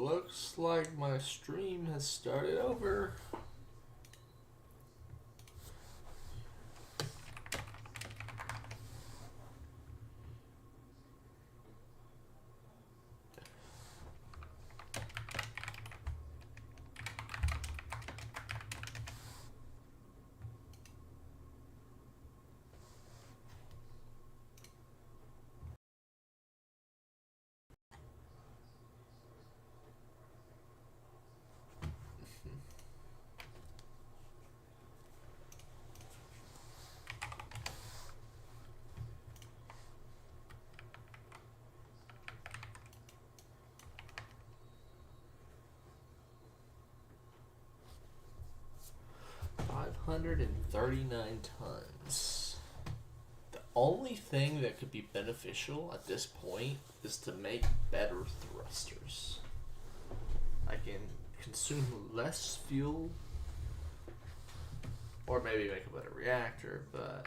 Looks like my stream has started over. $539 tons. The only thing that could be beneficial at this point is to make better thrusters. I can consume less fuel, or maybe make a better reactor, but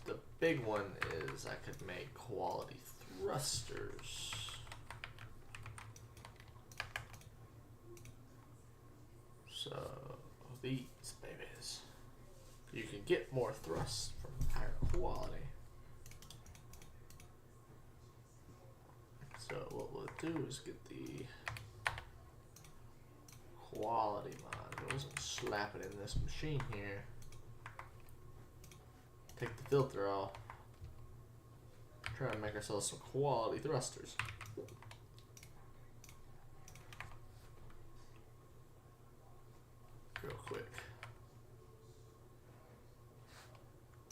the big one is I could make quality thrusters. So these babies, you can get more thrust from higher quality. So what we'll do is get the quality modules and slap it in this machine here. Take the filter off. Try and make ourselves some quality thrusters. Real quick.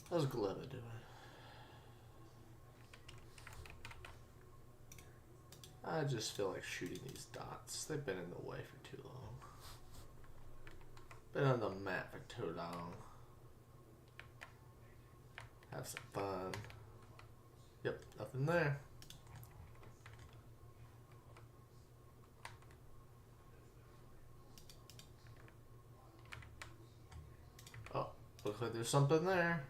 How's Gleva doing? I just feel like shooting these dots. They've been in the way for too long. Been on the map for too long. Have some fun. Yep, nothing there. Oh, looks like there's something there.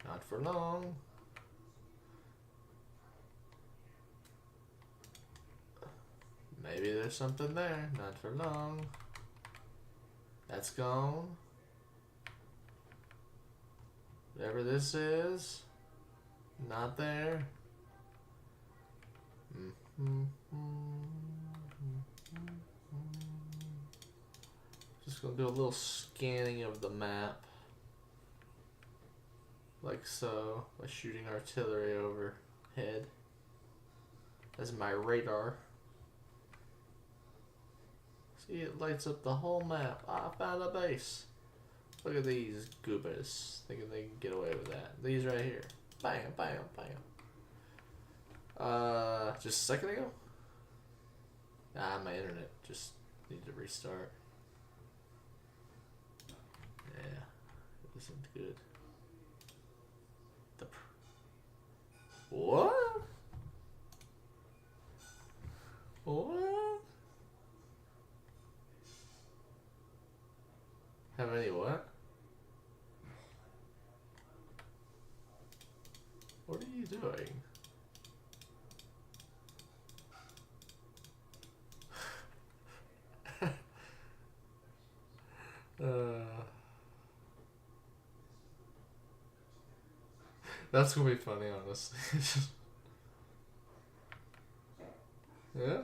Not for long. Maybe there's something there. Not for long. That's gone. Whatever this is, not there. Just gonna do a little scanning of the map. Like so, by shooting artillery overhead. That's my radar. See, it lights up the whole map. I found a base. Look at these goobers, thinking they can get away with that. These right here. Bam, bam, bam. Just a second ago? Ah, my internet just needed to restart. Yeah, it isn't good. What? What? Have any what? What are you doing? That's gonna be funny, honestly. Yeah?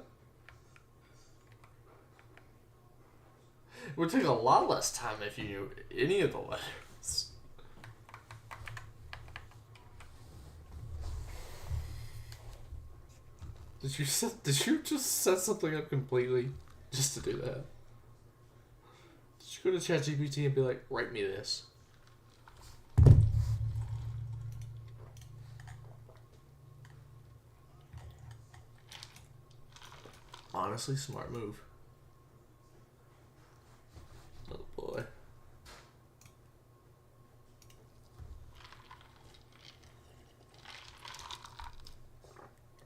It would take a lot less time if you knew any of the letters. Did you just set something up completely just to do that? Did you go to ChatGPT and be like, write me this? Honestly, smart move. Oh boy.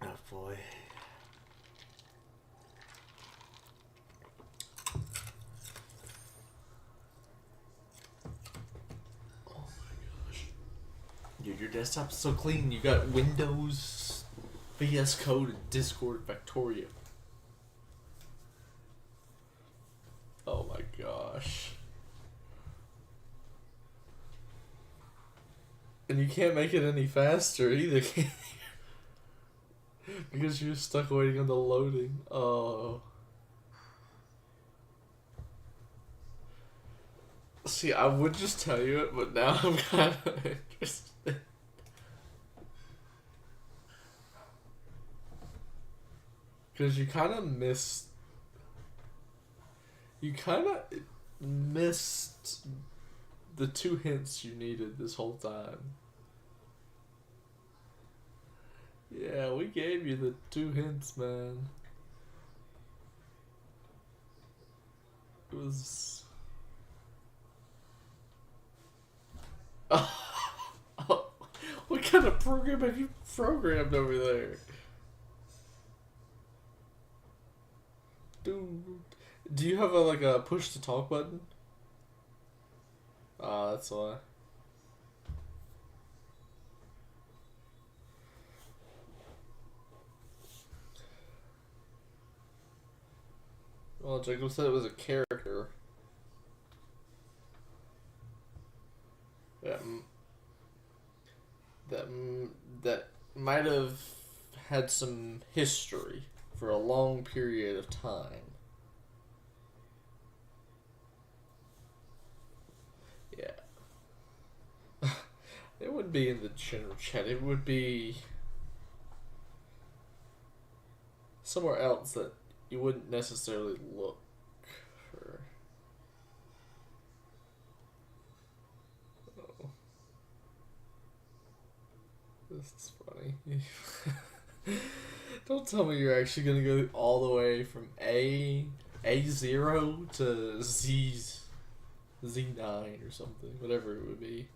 Oh boy. Oh my gosh. Dude, your desktop's so clean. You got Windows, VS Code, and Discord Victoria. gosh. And you can't make it any faster either, can you? Because you're stuck waiting on the loading. Oh. See, I would just tell you it, but now I'm kind of interested. Because you kind of missed... You kind of missed the 2 hints you needed this whole time. Yeah, we gave you the 2 hints, man. It was... What kind of program have you programmed over there? Dude. Do you have a push to talk button? Ah, that's why. Well, Jacob said it was a character. That that might have had some history for a long period of time. Yeah. It wouldn't be in the general chat. It would be somewhere else that you wouldn't necessarily look for. Oh. This is funny. Don't tell me you're actually gonna go all the way from A0 to Z9 or something, whatever it would be.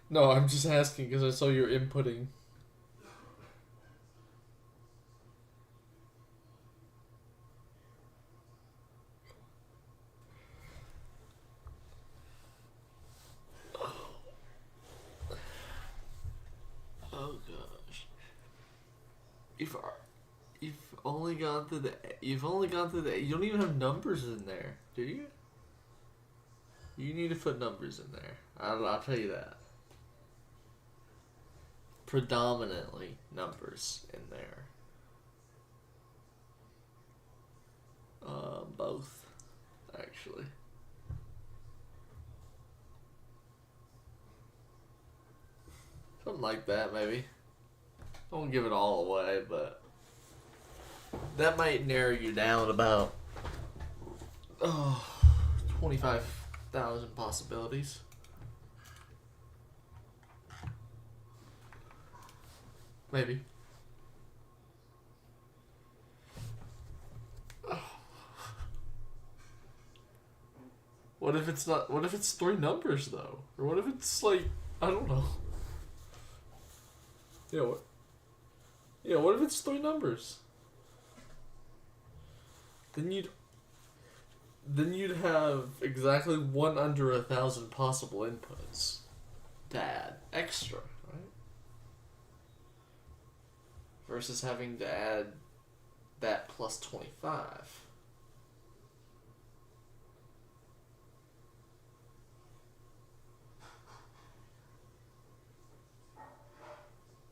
No, I'm just asking because I saw you're inputting. Oh gosh. You've only gone through the you don't even have numbers in there, do you? You need to put numbers in there. I'll tell you that. Predominantly numbers in there. Both, actually. Something like that, maybe. I won't give it all away, but that might narrow you down about 25,000 possibilities. Maybe. What if it's not? What if it's 3 numbers though? Or what if it's like, I don't know. Yeah. What if it's 3 numbers? Then you'd have exactly 1 under 1,000 possible inputs to add extra, right? Versus having to add that plus 25.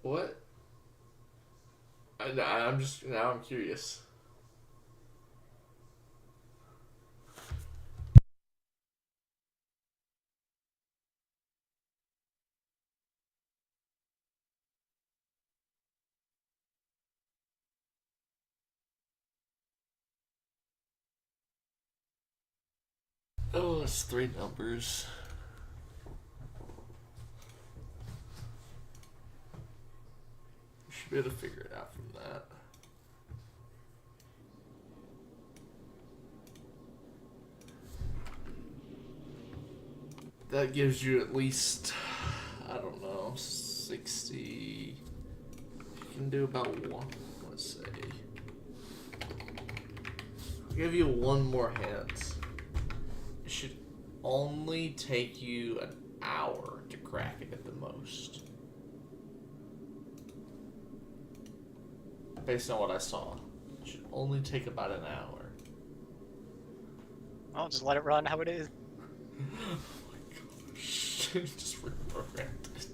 What? I'm curious. Oh, it's 3 numbers. You should be able to figure it out from that. That gives you at least, I don't know, 60. You can do about 1. Let's say. I'll give you 1 more hint. It should only take you an hour to crack it at the most. Based on what I saw. It should only take about an hour. I'll just let it run how it is. Oh my gosh. Just reprogrammed it.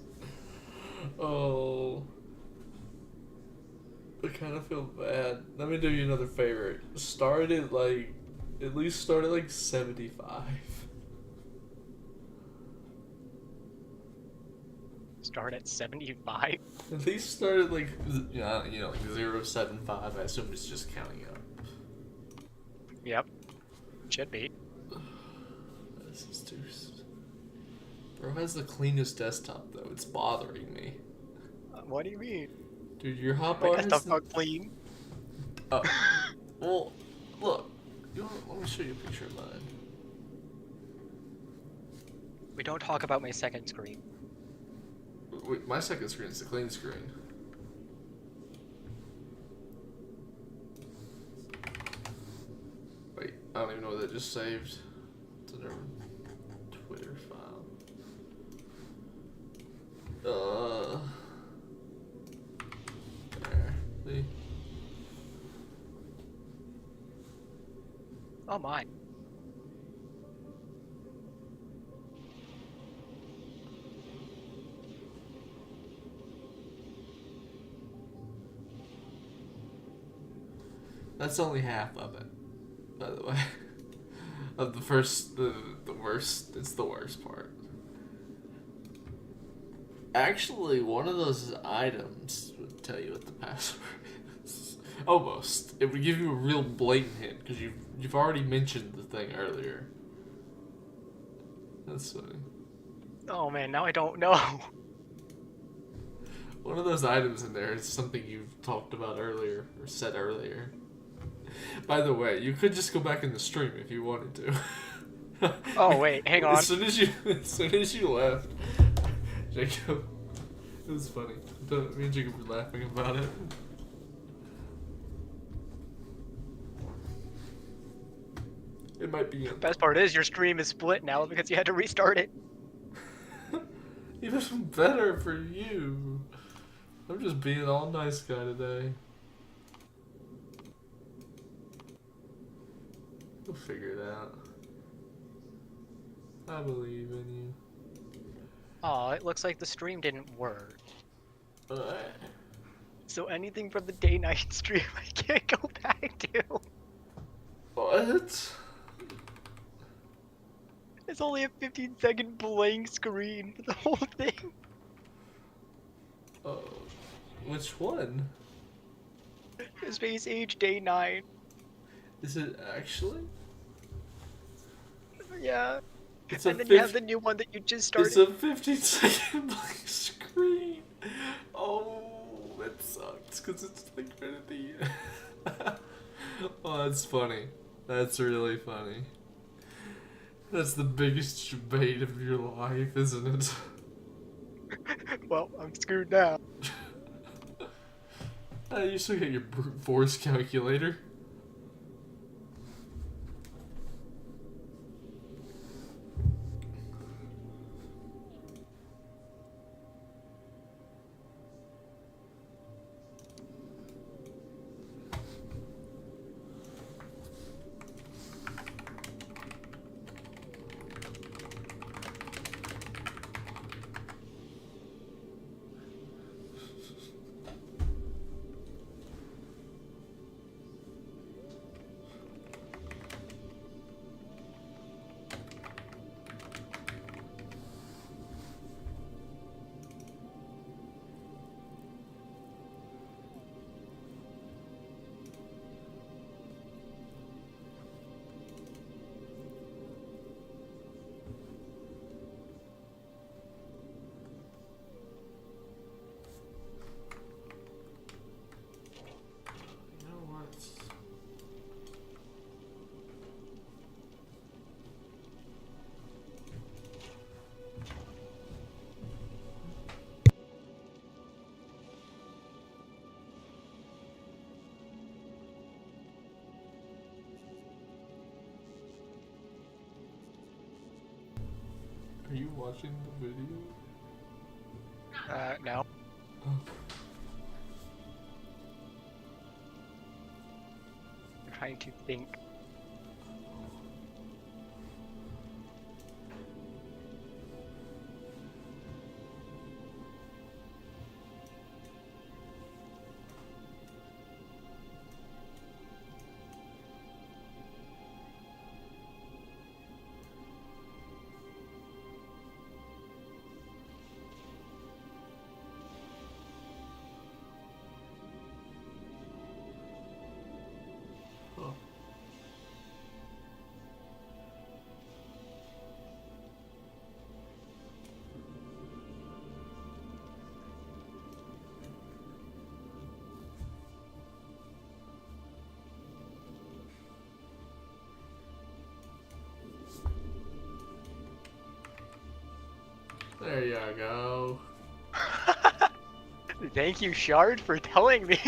Oh. I kind of feel bad. Let me do you another favor. Start at like, at least start at like 75. Start at 75. At least start at like, like 075. I assume it's just counting up. Yep. Should be. This is too. Bro has the cleanest desktop though. It's bothering me. What do you mean? Dude, your My hotbar desktop's is. not clean. Oh. Well, look. Let me show you a picture of mine. We don't talk about my second screen. Wait, my second screen is the clean screen. Wait, I don't even know what that just saved. It's in our Twitter file. There. See? Oh my. That's only half of it, by the way. Of the worst, it's the worst part. Actually, one of those items would tell you what the password is. Almost. It would give you a real blatant hint, because you've already mentioned the thing earlier. That's funny. Oh man, now I don't know. One of those items in there is something you've talked about earlier, or said earlier. By the way, you could just go back in the stream if you wanted to. Oh wait, hang on. As soon as you left, Jacob, it was funny. Me and Jacob were laughing about it. It might be. Best part is your stream is split now because you had to restart it. Even better for you. I'm just being all nice guy today. We'll figure it out. I believe in you. Oh, it looks like the stream didn't work. What? So anything from the day-night stream I can't go back to. What? It's only a 15-second blank screen for the whole thing. Oh, which one? Space Age Day 9. Is it actually? Yeah. It's And then you have the new one that you just started. It's a 15-second blank screen. Oh, that sucks because it's like right at the end. Oh, that's funny. That's really funny. That's the biggest debate of your life, isn't it? Well, I'm screwed now. You still get your brute force calculator. Are you watching the video? No. Oh. I'm trying to think. There you go. Thank you, Shard, for telling me.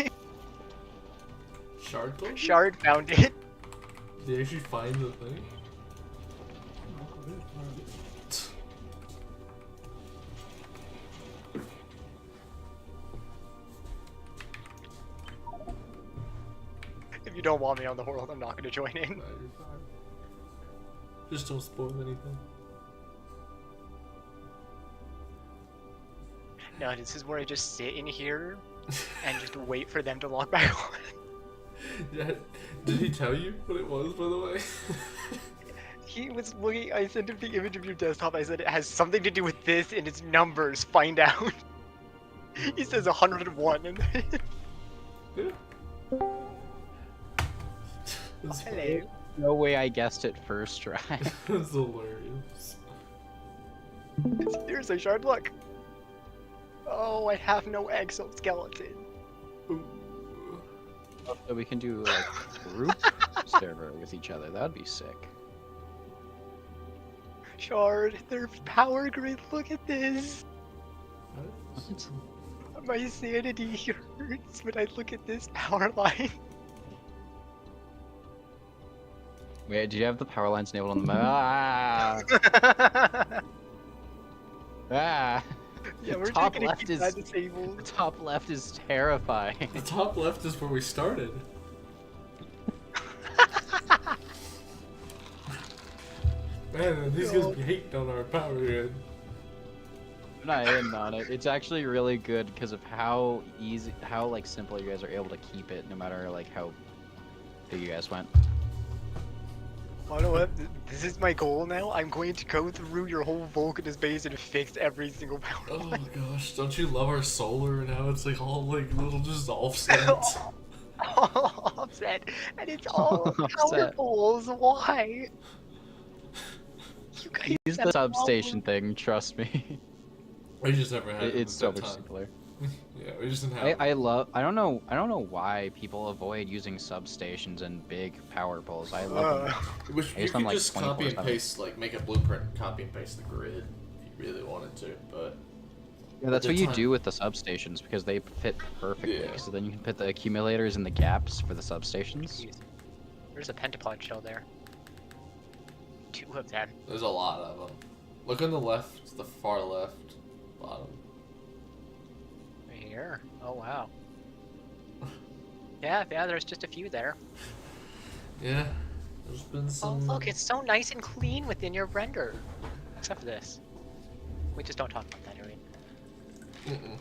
Shard told you? Shard found it. Did you actually find the thing? If you don't want me on the world, I'm not gonna join in. No, you're fine. Just don't spoil anything. No, this is where I just sit in here and just wait for them to log back on. Yeah. Did he tell you what it was, by the way? He was looking, I sent him the image of your desktop, I said it has something to do with this and its numbers, find out. He says 101 and then... Yeah. That's funny. Hello. No way I guessed it first try. That's hilarious. Seriously, Shard, look. Oh, I have no exoskeleton. Ooh. So we can do like group server with each other. That would be sick. Shard, their power grid, look at this. What? My sanity hurts when I look at this power line. Wait, do you have the power lines enabled on the map? Ah! Yeah, we're Top taking to left keep is- that The disabled. top left is terrifying. The top left is where we started. Man, these guys be hating on our power grid. I'm not in on it. It's actually really good because of how easy, how like simple you guys are able to keep it, no matter like how big you guys went. You know what? This is my goal now. I'm going to go through your whole Vulcanist base and fix every single power Oh line. gosh, don't you love our solar and how it's like all like little just offsets? All offset, and it's all power Offset. poles. Why? You guys Use have the a problem. substation thing, trust me. We just never had it It's at so that much time. simpler. Yeah, we just didn't have I it. love. I don't know why people avoid using substations and big power poles. I love them. Which I you use them, could like, just copy and 24/7. paste, like make a blueprint, copy and paste the grid if you really wanted to, but Yeah, that's the what you time- do with the substations because they fit perfectly. Yeah. So then you can put the accumulators in the gaps for the substations. There's a pentapod shell there. 2 of them. there's a lot of them. Look on the left, the far left, bottom. Right here. Oh wow. Yeah, there's just a few there. Yeah, there's been Oh some. look, it's so nice and clean within your render. Except for this. We just don't talk about that, right? Mm-mm.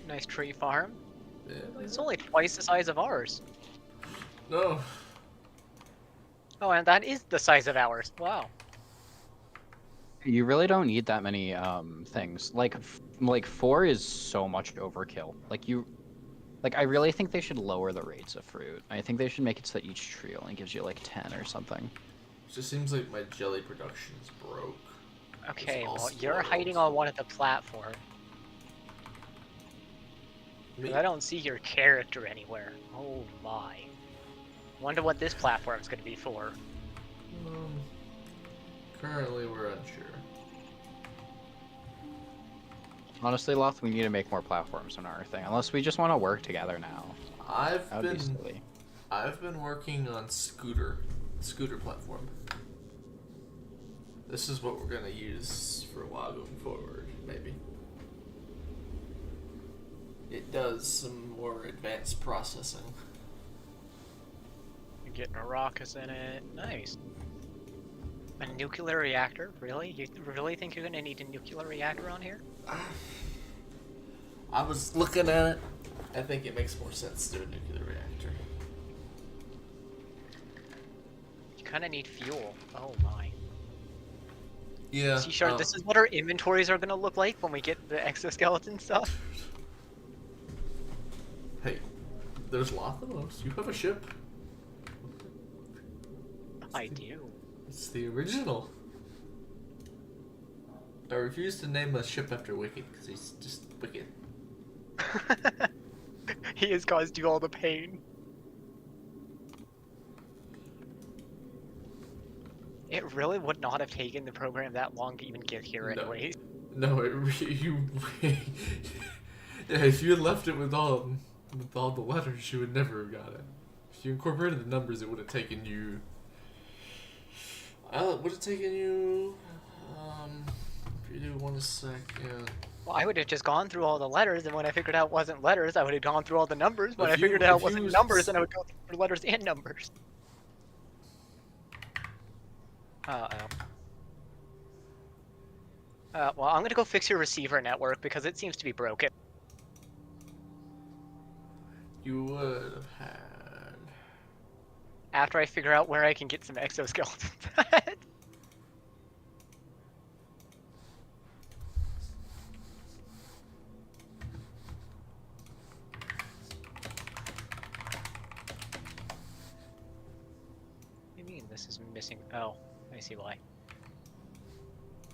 Nice tree farm. Yeah. It's only twice the size of ours. No. Oh, and that is the size of ours. Wow. You really don't need that many things. Like 4 is so much overkill. I really think they should lower the rates of fruit. I think they should make it so that each tree only gives you like 10 or something. It just seems like my jelly production is broke. Okay, all well, you're spoiled. hiding on one of the platform. Me? 'Cause I don't see your character anywhere. Oh my. Wonder what this platform's gonna be for. Currently, we're unsure. Honestly, Loth, we need to make more platforms on our thing. Unless we just want to work together now. I've That would be been silly. I've been working on scooter platform. This is what we're gonna use for a while going forward, maybe. It does some more advanced processing. You're getting a raucous in it. Nice. A nuclear reactor? Really? You really think you're gonna need a nuclear reactor on here? I was looking at it. I think it makes more sense to do a nuclear reactor. You kinda need fuel. Oh my. Yeah. See, Shard, this is what our inventories are gonna look like when we get the exoskeleton stuff. Hey, there's Lothamos. You have a ship. I do. It's the original. I refuse to name a ship after Wicked because he's just wicked. He has caused you all the pain. It really would not have taken the program that long to even get here No. anyways. No, you. Yeah, if you had left it with all the letters, you would never have got it. If you incorporated the numbers, it would have taken you. Would have taken you. If you do 1 second. Well, I would have just gone through all the letters, and when I figured out it wasn't letters, I would have gone through all the numbers. When If I you- figured out if it wasn't you- numbers, then I would go through letters and numbers. Uh-oh. Well, I'm gonna go fix your receiver network because it seems to be broken. You would have had. After I figure out where I can get some exoskeletons. What do you mean this is missing? Oh, I see why.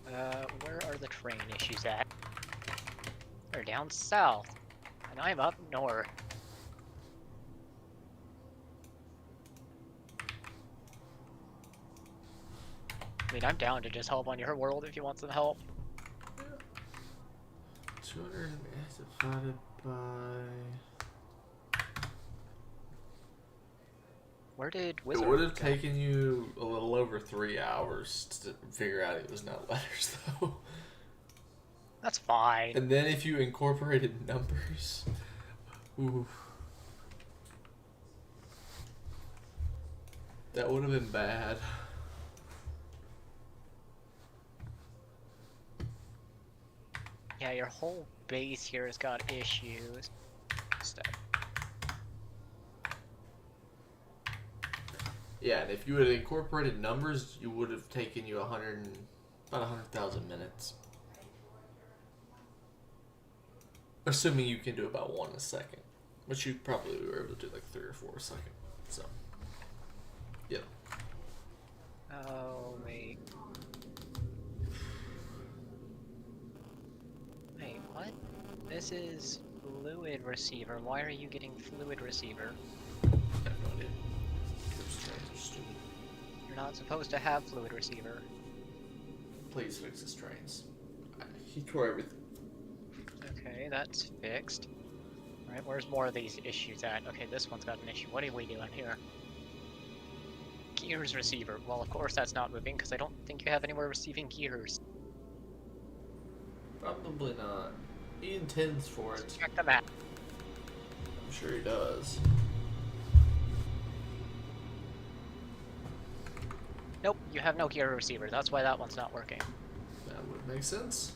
Where are the train issues at? They're down south, and I'm up north. I mean, I'm down to just help on your world if you want some help. 200 divided by. Where did It Wizard would have go? taken you a little over 3 hours to figure out it was not letters, though. That's fine. And then if you incorporated numbers, ooh, that would have been bad. Yeah, your whole base here has got issues. Stuff. Yeah, and if you had incorporated numbers, you would have taken you about 100,000 minutes. Assuming you can do about 1 a second, which you probably were able to do like 3 or 4 a second. So, yeah. Oh, wait. Wait, what? This is fluid receiver. Why are you getting fluid receiver? I have no idea. Those trains are stupid. You're not supposed to have fluid receiver. Please fix his trains. He tore everything. Okay, that's fixed. Alright, where's more of these issues at? Okay, this one's got an issue. What are we doing here? Gears receiver. Well, of course that's not moving, because I don't think you have anywhere receiving gears. Probably not. He intends for it. Check the map. I'm sure he does. Nope, you have no gear receiver. That's why that one's not working. That would make sense.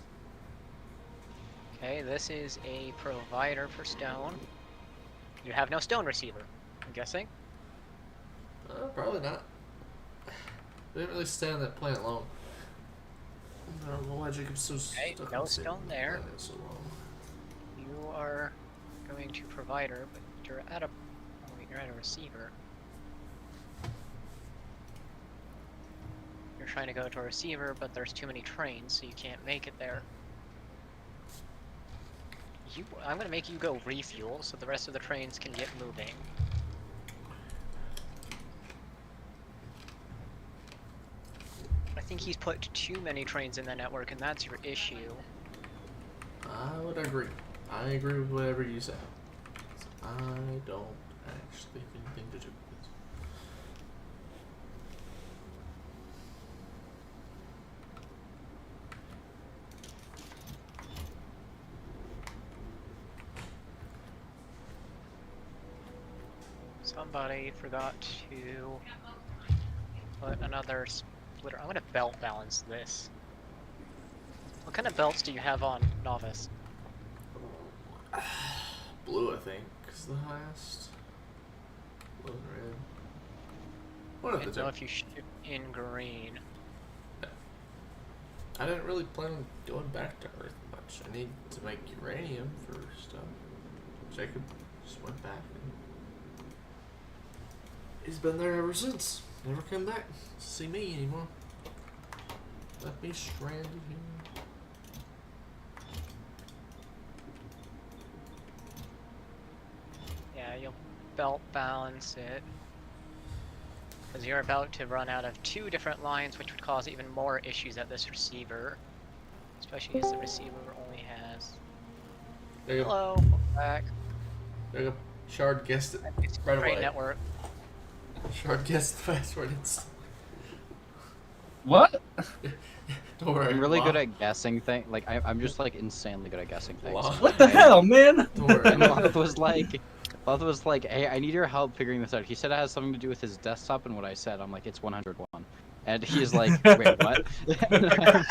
Okay, this is a provider for stone. You have no stone receiver, I'm guessing. Probably not. They didn't really stay on that planet long. I don't know why Jacob's so Okay, stuck no on the same stone there. planet so long. You are going to provider, but you're at a oh, wait, you're at a receiver. You're trying to go to a receiver, but there's too many trains, so you can't make it there. I'm gonna make you go refuel, so the rest of the trains can get moving. I think he's put too many trains in the network, and that's your issue. I would agree. I agree with whatever you say. I don't actually have anything to do with this. Somebody forgot to put another splitter. I'm gonna belt balance this. What kind of belts do you have on Novice? Blue, I think, is the highest. Blue and red. One I of the don't know two. if you shoot in green. I didn't really plan on going back to Earth much. I need to make uranium for stuff. Jacob just went back and he's been there ever since. Never come back to see me anymore. Left me stranded here. Yeah, you'll belt balance it. because you're about to run out of 2 different lines, which would cause even more issues at this receiver. Especially as the receiver only has... There you go. Hello, back. There you go. Shard guessed it right Great away. network. Shard guessed the password. What? Don't worry. I'm really Wow. good at guessing things. Like I'm just like insanely good at guessing things. Wow. What the hell, man? Don't worry. And Loth was like, hey, I need your help figuring this out. He said it has something to do with his desktop, and what I said, I'm like, it's 101. And he's like, wait, what? And I'm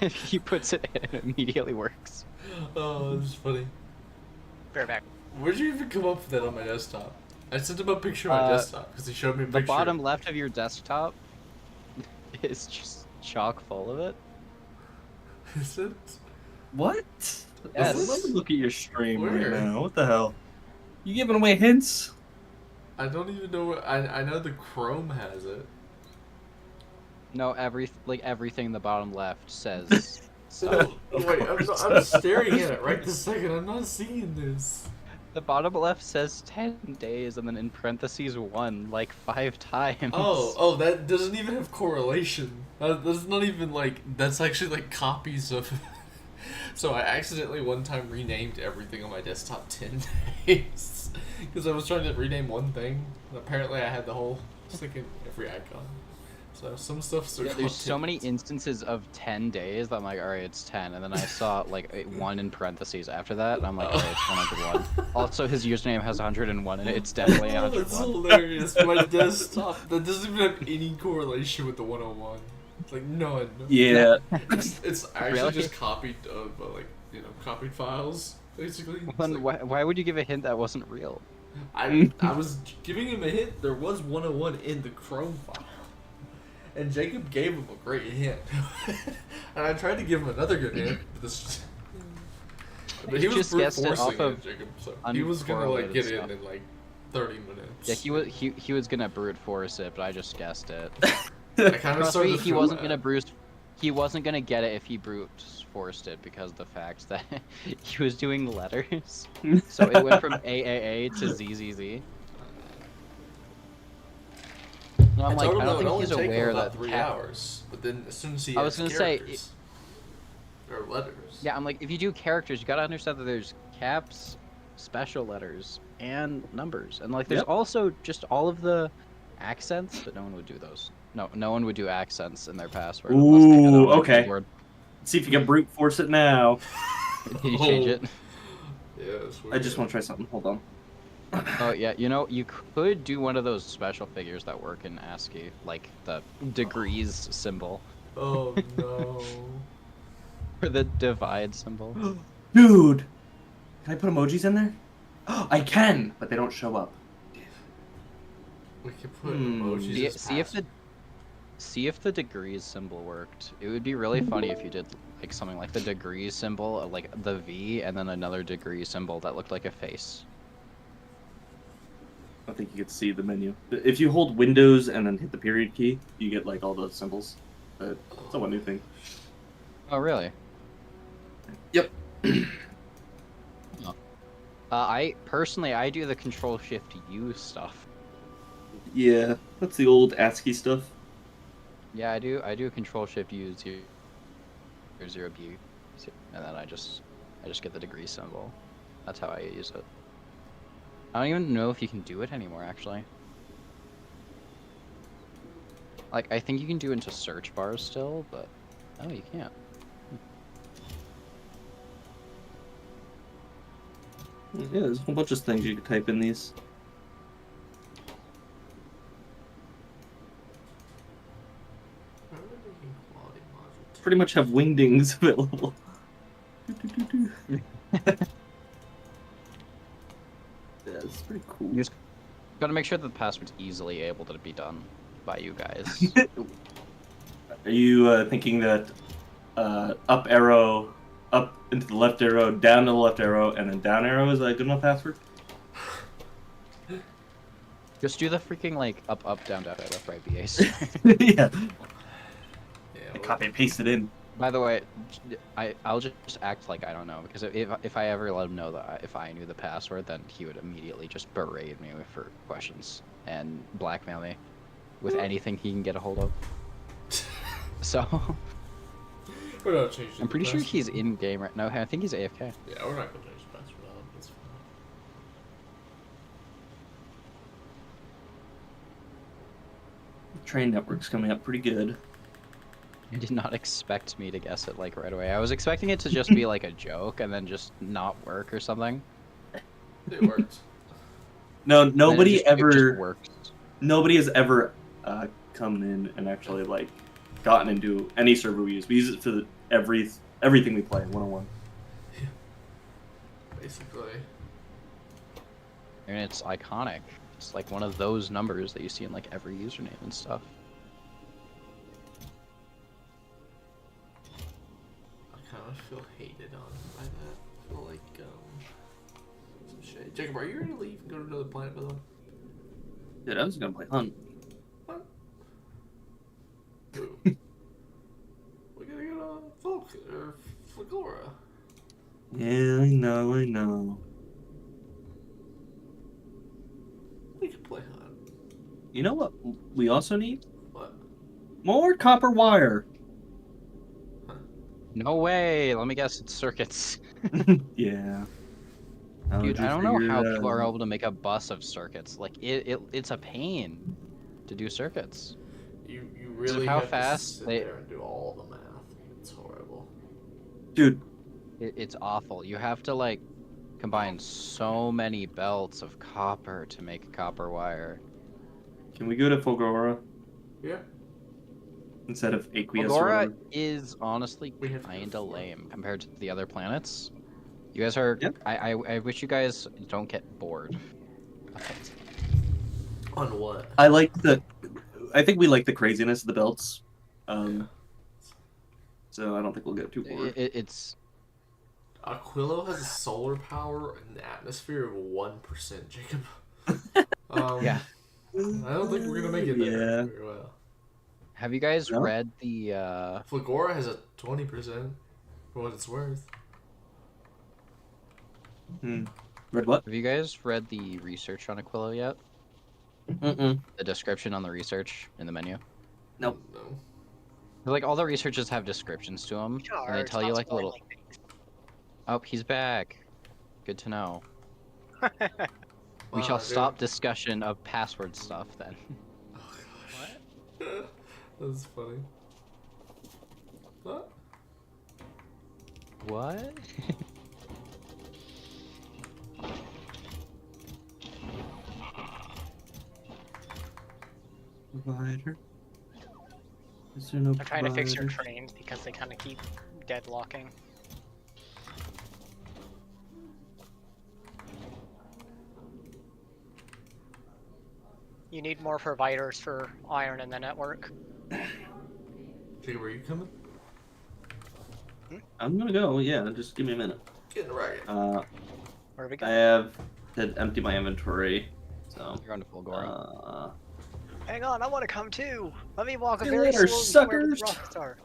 like, he puts it in, it immediately works. Oh, this is funny. We're back. Where'd you even come up with that on my desktop? I sent him a picture of my desktop because he showed me a The picture. bottom left of your desktop is just chock full of it. Is it? What? Yes. Let me look at your stream Where? right now. What the hell? You giving away hints? I don't even know what. I know the Chrome has it. No, everything in the bottom left says stuff. Wait, I'm staring at it right this second. I'm not seeing this. The bottom left says 10 days and then in parentheses 1 like 5 times. Oh, that doesn't even have correlation. That's not even like. That's actually like copies of. So I accidentally one time renamed everything on my desktop 10 days because I was trying to rename one thing. And apparently, I had the whole stick in every icon. So some stuff's Yeah, there's so many instances of 10 days that I'm like, alright, it's 10. And then I saw like 1 in parentheses after that, and I'm like, alright, it's 101. Also, his username has 101, and it's definitely Oh, that's 101. hilarious. My desktop that doesn't even have any correlation with the 101. It's like none. Yeah. It's actually Really? just copied of copied files basically. It's Then like- why would you give a hint that wasn't real? I was giving him a hint. There was 101 in the Chrome file, and Jacob gave him a great hint. And I tried to give him another good hint, but he You was just brute guessed it forcing off of Jacob. So he was gonna like uncorrelated get stuff. in like 30 minutes. Yeah, he was gonna brute force it, but I just guessed it. I kind of Trust started me, to he feel wasn't bad. gonna he wasn't gonna get it if he brute forced it because of the fact that he was doing letters. So it went from AAA to ZZZ. And I'm I like, told him I that don't would think only he's take him aware about that 3 cat- hours. But then as soon as he I adds was gonna say, characters or letters. Yeah, I'm like, if you do characters, you gotta understand that there's caps, special letters, and numbers. And like, there's Yep. also just all of the accents, but no one would do those. No one would do accents in their password. unless they had it on Ooh, their okay. keyboard. See if you can brute force it now. Did you change it? Yeah, that's I just want to try something. Hold on. Oh yeah, you know, you could do one of those special figures that work in ASCII, like the degrees symbol, Oh no. or the divide symbol. Dude, can I put emojis in there? I can, but they don't show up. We could put Hmm. emojis See, as see if the degrees symbol worked. It would be really funny if you did like something like the degrees symbol, like the V, and then another degree symbol that looked like a face. I think you could see the menu. If you hold Windows and then hit the period key, you get like all those symbols. It's a new thing. Oh really? Yep. I personally do the Control Shift U stuff. Yeah, that's the old ASCII stuff. Yeah, I do Control Shift U 0 B, and then I just get the degree symbol. That's how I use it. I don't even know if you can do it anymore, actually. Like, I think you can do it into search bars still, but no, you can't. Yeah, there's a whole bunch of things you could type in these. Why are we making quality module? Pretty much have wingdings available. Yeah, it's pretty cool. You just gotta make sure that the password's easily able to be done by you guys. Are you thinking that up arrow, up into the left arrow, down to the left arrow, and then down arrow is a good enough password? Just do the freaking, like, up, down, left, right, BAs. Yeah. Yeah, Copy and paste it in. By the way, I'll just act like I don't know, because if I ever let him know that if I knew the password, then he would immediately just berate me for questions and blackmail me. with anything he can get a hold of. So We're not changing. I'm pretty the sure password. he's in game right now. I think he's AFK. Yeah, we're not gonna change the password on. It's fine. Train network's coming up pretty good. I did not expect me to guess it like right away. I was expecting it to just be like a joke and then just not work or something. It worked. No, Then nobody it just ever. worked. Nobody has ever come in and actually like gotten into any server we use. We use it for everything we play 101. Basically. And it's iconic. It's like one of those numbers that you see in like every username and stuff. I kind of feel hated on by that. I feel like some shade. Jacob, are you ready to leave and go to another planet, by the way? Dude, I was gonna play Hunt. What? Ooh. We're gonna go to Flagora. Yeah, I know. We can play Hunt. You know what we also need? What? More copper wire. No way! Let me guess, it's circuits. Yeah. How Dude, would you I don't know figure how it people are out? able to make a bus of circuits. Like it's a pain to do circuits. You really how have fast to sit they- there and do all the math. It's horrible. Dude, It's awful. You have to like combine so many belts of copper to make copper wire. can we go to Fulgora Yeah. instead of Aqueous? or Agora whatever? is honestly We have to go kinda for it. lame compared to the other planets. You guys are. Yeah. I wish you guys don't get bored. On what? I think we like the craziness of the belts. Yeah. So I don't think we'll get too bored. It's Aquilo has a solar power and an atmosphere of 1%, Jacob. yeah. I don't think we're gonna make it there Yeah. very well. Have you guys No? read the? Flagora has a 20% for what it's worth. Read what? Have you guys read the research on Aquilo yet? Mm-mm. The description on the research in the menu. Nope. No. Like all the researches have descriptions to them, and they tell you like a little. Oh, he's back. Good to know. We Wow, shall dude. stop discussion of password stuff then. Oh gosh. That's funny. What? What? Provider. Is there no I'm trying to fix your provider? trains because they kind of keep deadlocking. You need more providers for iron in the network. Jacob, are you coming? I'm gonna go. Yeah, just give me a minute. Getting right. Where do we I go? have to empty my inventory. So. You're on to Fulgora. Hang on, I want to come too. Let me walk See you very later, slowly to where the suckers. rocks are.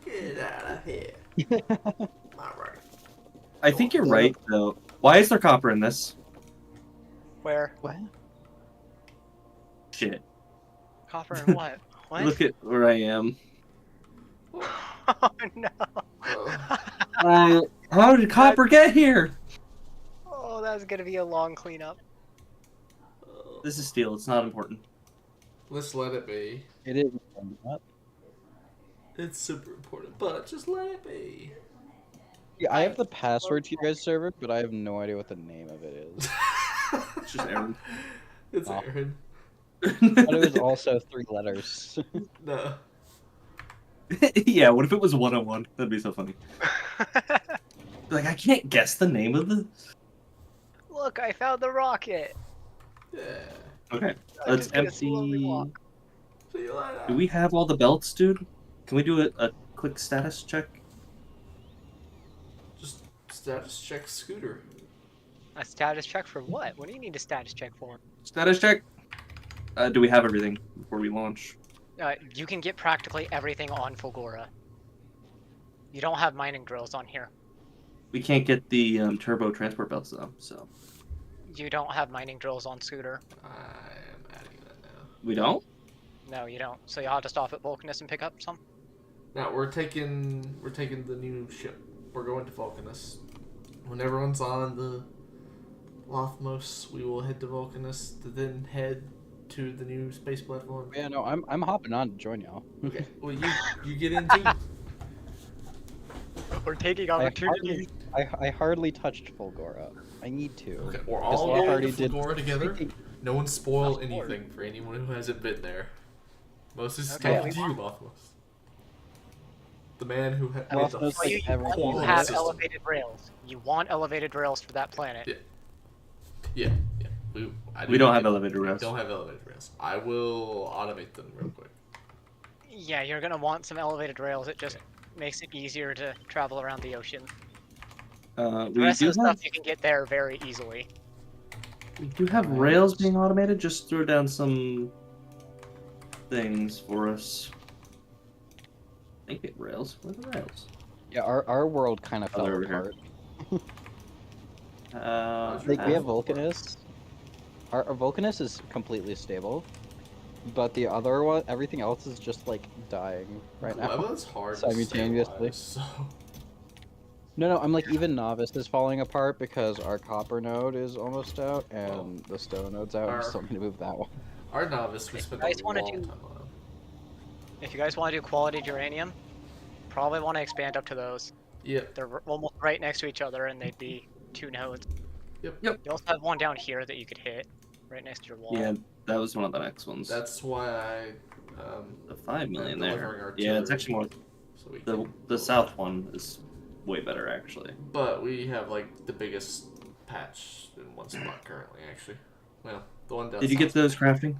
Get out of here. Alright. I think you're right though. Why is there copper in this? Where? What? Shit. Copper and what? What? Look at where I am. Oh no. Oh. How did copper get here? Oh, that's gonna be a long cleanup. This is steel. It's not important. Let's let it be. It is. It's super important, but just let it be. Yeah, I have the password to your guys' server, but I have no idea what the name of it is. It's just Aaron. It's Oh. Aaron. But it was also 3 letters. No. Yeah, what if it was 101? That'd be so funny. Like, I can't guess the name of the. Look, I found the rocket. Yeah. Okay, I'm let's just gonna slowly empty. walk. See you later. Do we have all the belts, dude? Can we do a quick status check? Just status check Scooter. A status check for what? What do you need a status check for? Status check. Do we have everything before we launch? You can get practically everything on Fulgora. You don't have mining drills on here. We can't get the turbo transport belts though, so You don't have mining drills on Scooter. I am adding that now. we don't. No, you don't. So you'll have to stop at Vulcanus and pick up some. Now we're taking the new ship. We're going to Vulcanus. When everyone's on the Lothmos, we will head to Vulcanus to then head to the new space platform. Yeah, no, I'm hopping on to join y'all. Okay. Well, you get in too. We're taking I opportunities. hardly touched Fulgora. I need to. Okay. We're Because all I going already to did Fulgora together. freaking- No one spoil Of course. anything for anyone who hasn't been there. Mostly Okay, talking we to you, Lothmos. The man who made the Lothmos, Well, you, everything you quality have system. elevated rails. You want elevated rails for that planet. Yeah. We don't have elevator We rails. don't have elevator rails. I will automate them real quick. Yeah, you're gonna want some elevated rails. It just makes it easier to travel around the ocean. The We rest do of the have stuff you can get there very easily. rails being automated. Just throw down some things for us. Make it rails. Where are the rails? Yeah, our world kind of Oh, fell they're over here. apart. Like, We have Vulcanus. Our Vulcanus is completely stable, but the other one, everything else is just like dying right now. Leva's hard Simultaneously. to stabilize, so No, I'm like even Novice is falling apart because our copper node is almost out and the stone node's out. Our- So I'm gonna move that one. our novice we If spent you a guys wanna long do- time on. If you guys want to do quality uranium, probably want to expand up to those. Yep. They're almost right next to each other, and they'd be 2 nodes. Yep. Yep. You also have one down here that you could hit, right next to your wall. Yeah, that was one of the next ones. That's why I the 5 million delivering there. artillery. Yeah, it's actually more. so we The can- the south one is way better actually. But we have like the biggest patch in one spot currently. Actually, well, the one down. Did you get south. those crafting?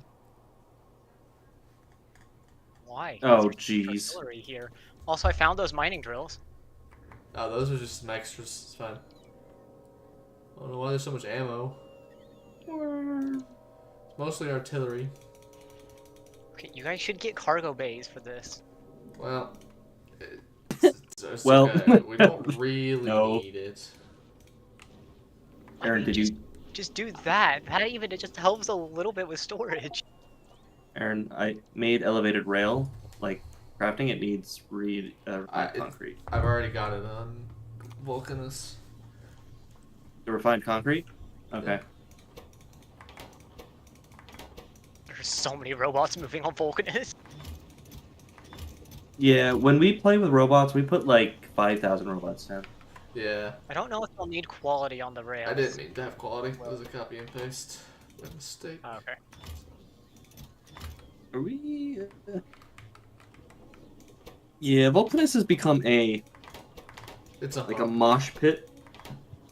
Why? Oh, There's jeez. artillery here. Also, I found those mining drills. Oh, those are just some extras. It's fine. I don't know why there's so much ammo. It's mostly artillery. Okay, you guys should get cargo bays for this. Well, it's Well- okay. We don't really No. need it. I Aaron, mean, did you? just do that? That even it just helps a little bit with storage. Aaron, I made elevated rail. Like crafting, it needs refined it- concrete. I've already got it on Vulcanus. The refined concrete. Okay. There's so many robots moving on Vulcanus. Yeah, when we play with robots, we put like 5,000 robots down. Yeah, I don't know if they'll need quality on the rails. I didn't mean to have quality. It was a copy and paste. My mistake. Oh, okay. Are we? Yeah, Vulcanus has become a It's a like a hub. mosh pit.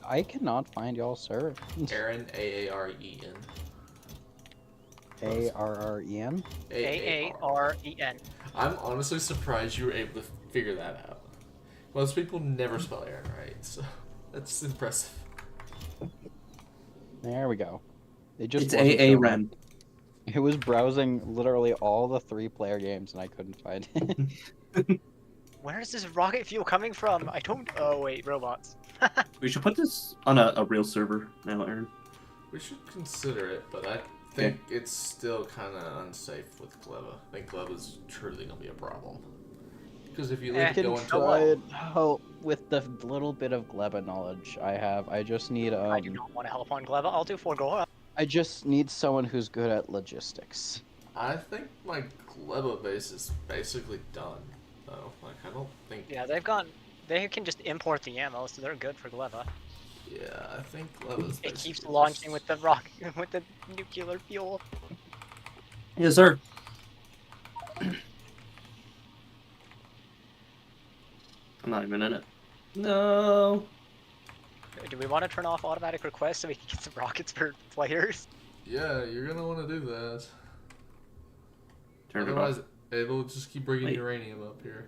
I cannot find y'all, sir. Aaron AAREN. ARREN. AAREN. I'm honestly surprised you were able to figure that out. Most people never spell Aaron right, so that's impressive. There we go. It just It's wasn't AA showing Ren. up. It was browsing literally all the 3-player games and I couldn't find it. Where is this rocket fuel coming from? I don't. Oh wait, robots. We should put this on a real server now, Aaron. We should consider it, but I think it's still kind of unsafe with Gleva. I think Gleva's truly gonna be a problem. Because if you Eh, leave can go into Try it help with the little bit of Gleba knowledge I have. I just need I do not want to help on Gleva. I'll do Forgora. I just need someone who's good at logistics. I think my Gleba base is basically done, though. Like I don't think. Yeah, they've gone. They can just import the ammo, so they're good for Gleva. Yeah, I think Gleva's. It keeps basically launching just- with the rock, with the nuclear fuel. Yes, sir. I'm not even in it. No. Do we want to turn off automatic requests so we can get some rockets for players? Yeah, you're gonna want to do that. Turn it Otherwise, off. it'll just keep bringing Wait. uranium up here.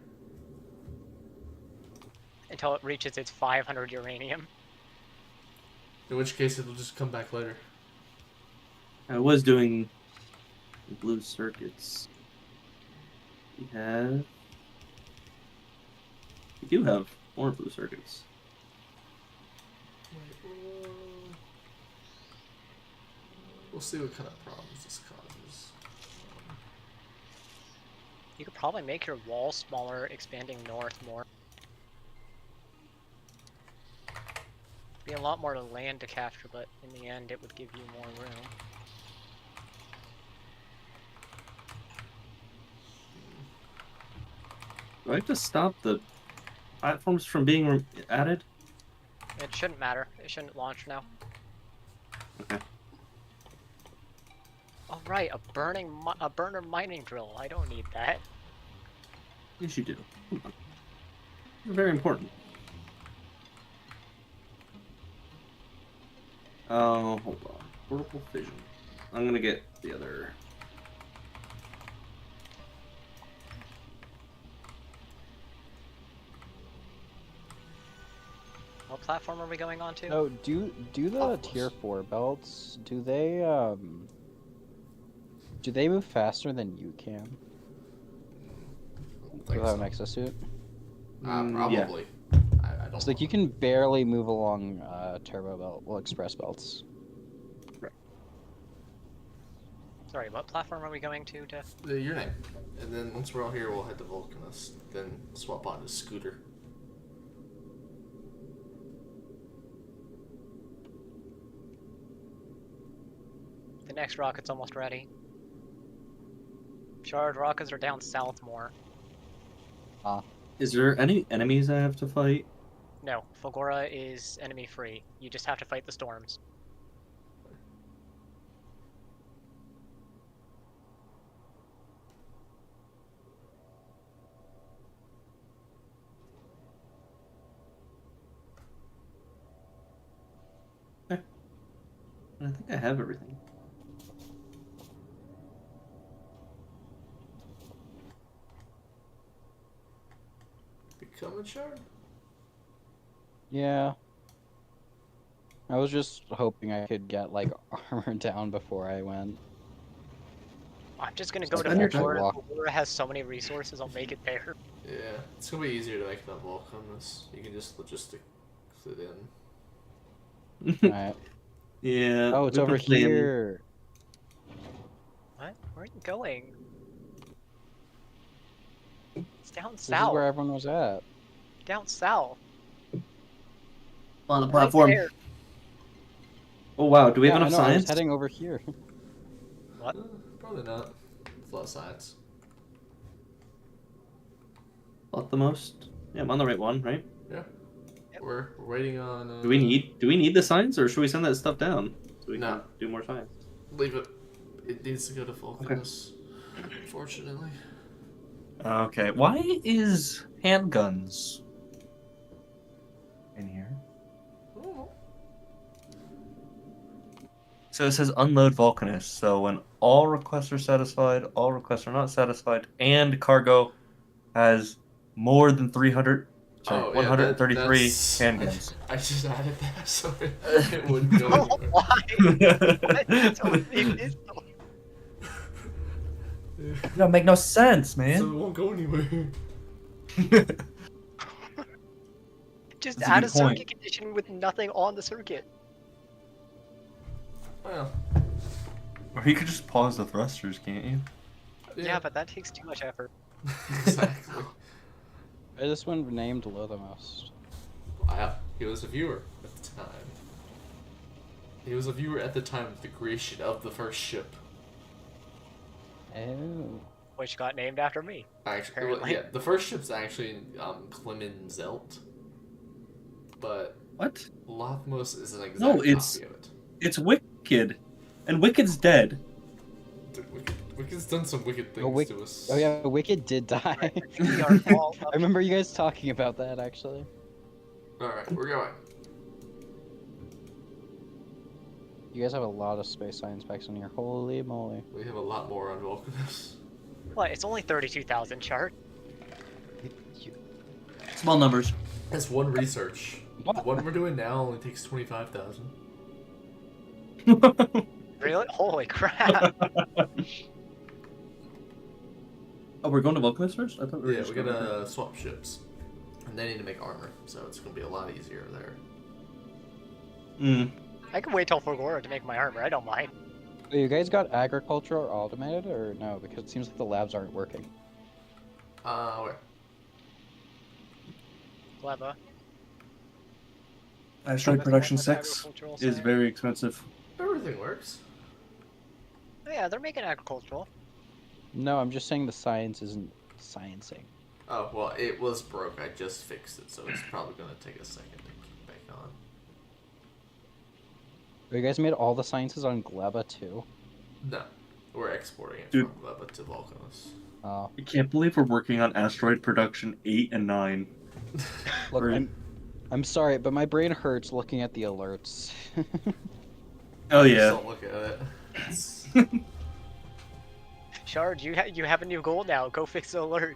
Until it reaches its 500 uranium. In which case, it'll just come back later. I was doing blue circuits. We have. We do have more blue circuits. We'll see what kind of problems this causes. You could probably make your wall smaller, expanding north more. Be a lot more land to capture, but in the end, it would give you more room. Do I have to stop the platforms from being added? It shouldn't matter. It shouldn't launch now. Okay. Oh right, a burner mining drill. I don't need that. Yes, you do. Come on. They're very important. Oh, hold on. Portable fission. I'm gonna get the other. What platform are we going on to? So do the Of tier course. 4 belts, do they move faster than you can I don't think without so. an exosuit? Yeah. Probably. I don't It's like know. you can barely move along turbo belt, well, express belts. Sorry, what platform are we going to? Your name. And then once we're all here, we'll head to Vulcanus. Then swap on to Scooter. The next rocket's almost ready. Shard rockets are down south more. Is there any enemies I have to fight? No, Fulgora is enemy free. You just have to fight the storms. I think I have everything. Becoming Shard? Yeah. I was just hoping I could get like armor down before I went. I'm just gonna go to Spend your time. Fulgora. Fulgora has so many resources, I'll make it there. Yeah. It's gonna be easier to make than Vulcanus. You can just logistic it in. Alright. Yeah. Oh, it's we've over been playing- here. What? Where are you going? It's down This is south. where everyone was at. Down south. On the Right platform. there. Oh wow, do we have Yeah, I enough know, I was science? heading over here. What? Probably not. It's a lot of science. About the most? Yeah, I'm on the right one, right? Yeah. We're waiting on. Do we need the science, or should we send that stuff down so we No. can do more science? Leave it. It needs to go to Vulcanus. Unfortunately. Okay, why is handguns in here? So it says unload Vulcanus. So when all requests are satisfied, all requests are not satisfied, and cargo has more than 300, sorry, Oh, yeah, 133 that's- handguns. I just added that so it wouldn't go Oh, anywhere. why? What? So it is- That don't make no sense, So it man. won't go anywhere. Just That's a add good a point. circuit condition with nothing on the circuit. Well, Or you could just pause the thrusters, can't you? Yeah, but that takes too much effort. exactly. I just one named Lothamos. He was a viewer at the time. He was a viewer at the time of the creation of the first ship. Oh. Which got named after me. Actually, Apparently. yeah, the first ship's actually Clemen-Zelt, but What? Lothmos is an exact No, it's- copy of it. It's Wicked, and Wicked's dead. Dude, Wicked's done some wicked things Wick- to us. Oh yeah, Wicked did die. We are all I remember you guys talking about that actually. Alright, we're going. You guys have a lot of space science packs in here. Holy moly. We have a lot more on Vulcanus. What? It's only 32,000 chart. Small numbers. That's one research. What? The one we're doing now only takes 25,000. Really? Holy crap! Oh, we're going to Vulcanus first? I thought we were Yeah, just we going gotta swap ships. And they need to make armor, so it's gonna be a lot easier there. I can wait till Fulgora to make my armor. I don't mind. You guys got agriculture automated or no? Because it seems like the labs aren't working. Where? Gleba. Asteroid Gleba, Production the 6 agricultural is center. very expensive. Everything works. Oh, yeah, they're making agricultural. No, I'm just saying the science isn't sciencing. Oh, well, it was broke. I just fixed it, so it's probably going to take a second to kick back on. You guys made all the sciences on Gleba too? No. We're exporting it Dude. from Leva to Volcanos. Oh. I can't believe we're working on Asteroid Production 8 and 9. Look, Right. I'm sorry, but my brain hurts looking at the alerts. Oh Just yeah. don't look at it. It's- Shard, you have a new goal now. Go fix the alert.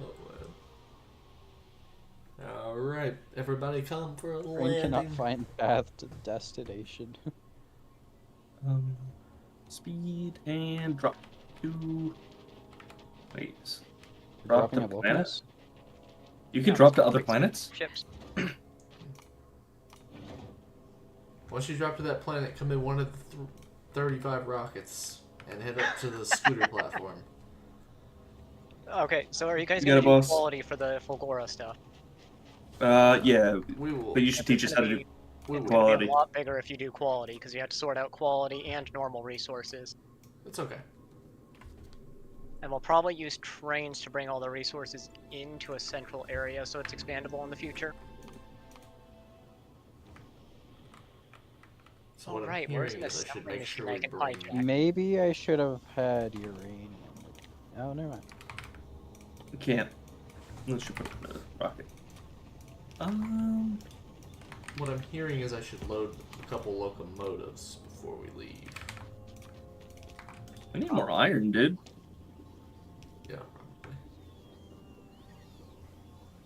oh, wow. Alright, everybody come for a Brain cannot landing. find path to destination. Speed and drop to. Wait. Drop Dropping to at Volcanos? planets? You can Yeah, drop to just other fix planets? Ships. Once you drop to that planet, come in one of the 35 rockets and head up to the scooter platform. Okay, so are you guys You got gonna it, do boss. quality for the Fulgora stuff? Yeah, We will. but you should teach us how to do. we It's will. gonna be Quality. a lot bigger if you do quality, because you have to sort out quality and normal resources. It's okay. And we'll probably use trains to bring all the resources into a central area so it's expandable in the future. So what Alright, I'm where's hearing the is I should submarine make sure machine we I can bring. hijack? Maybe I should have had uranium. Oh, never mind. We can't. Unless you put it in a rocket. What I'm hearing is I should load a couple locomotives before we leave. We need more iron, dude. Yeah, probably.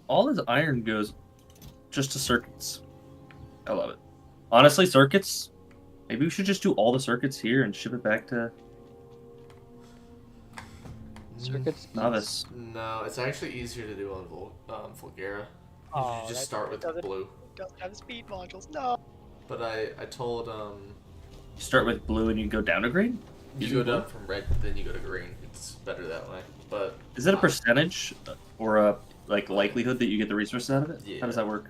All this iron goes just to circuits. I love it. Honestly, circuits. Maybe we should just do all the circuits here and ship it back to Circuits. Novice. No, it's actually easier to do on Fulgara. Oh, You just that start with doesn't- blue. Doesn't have speed modules, no! But I told You start with blue and you go down a grade? you Using go blue? down from red, then you go to green. It's better that way. But Is it a percentage or a like likelihood that you get the resources out of it? Yeah. How does that work?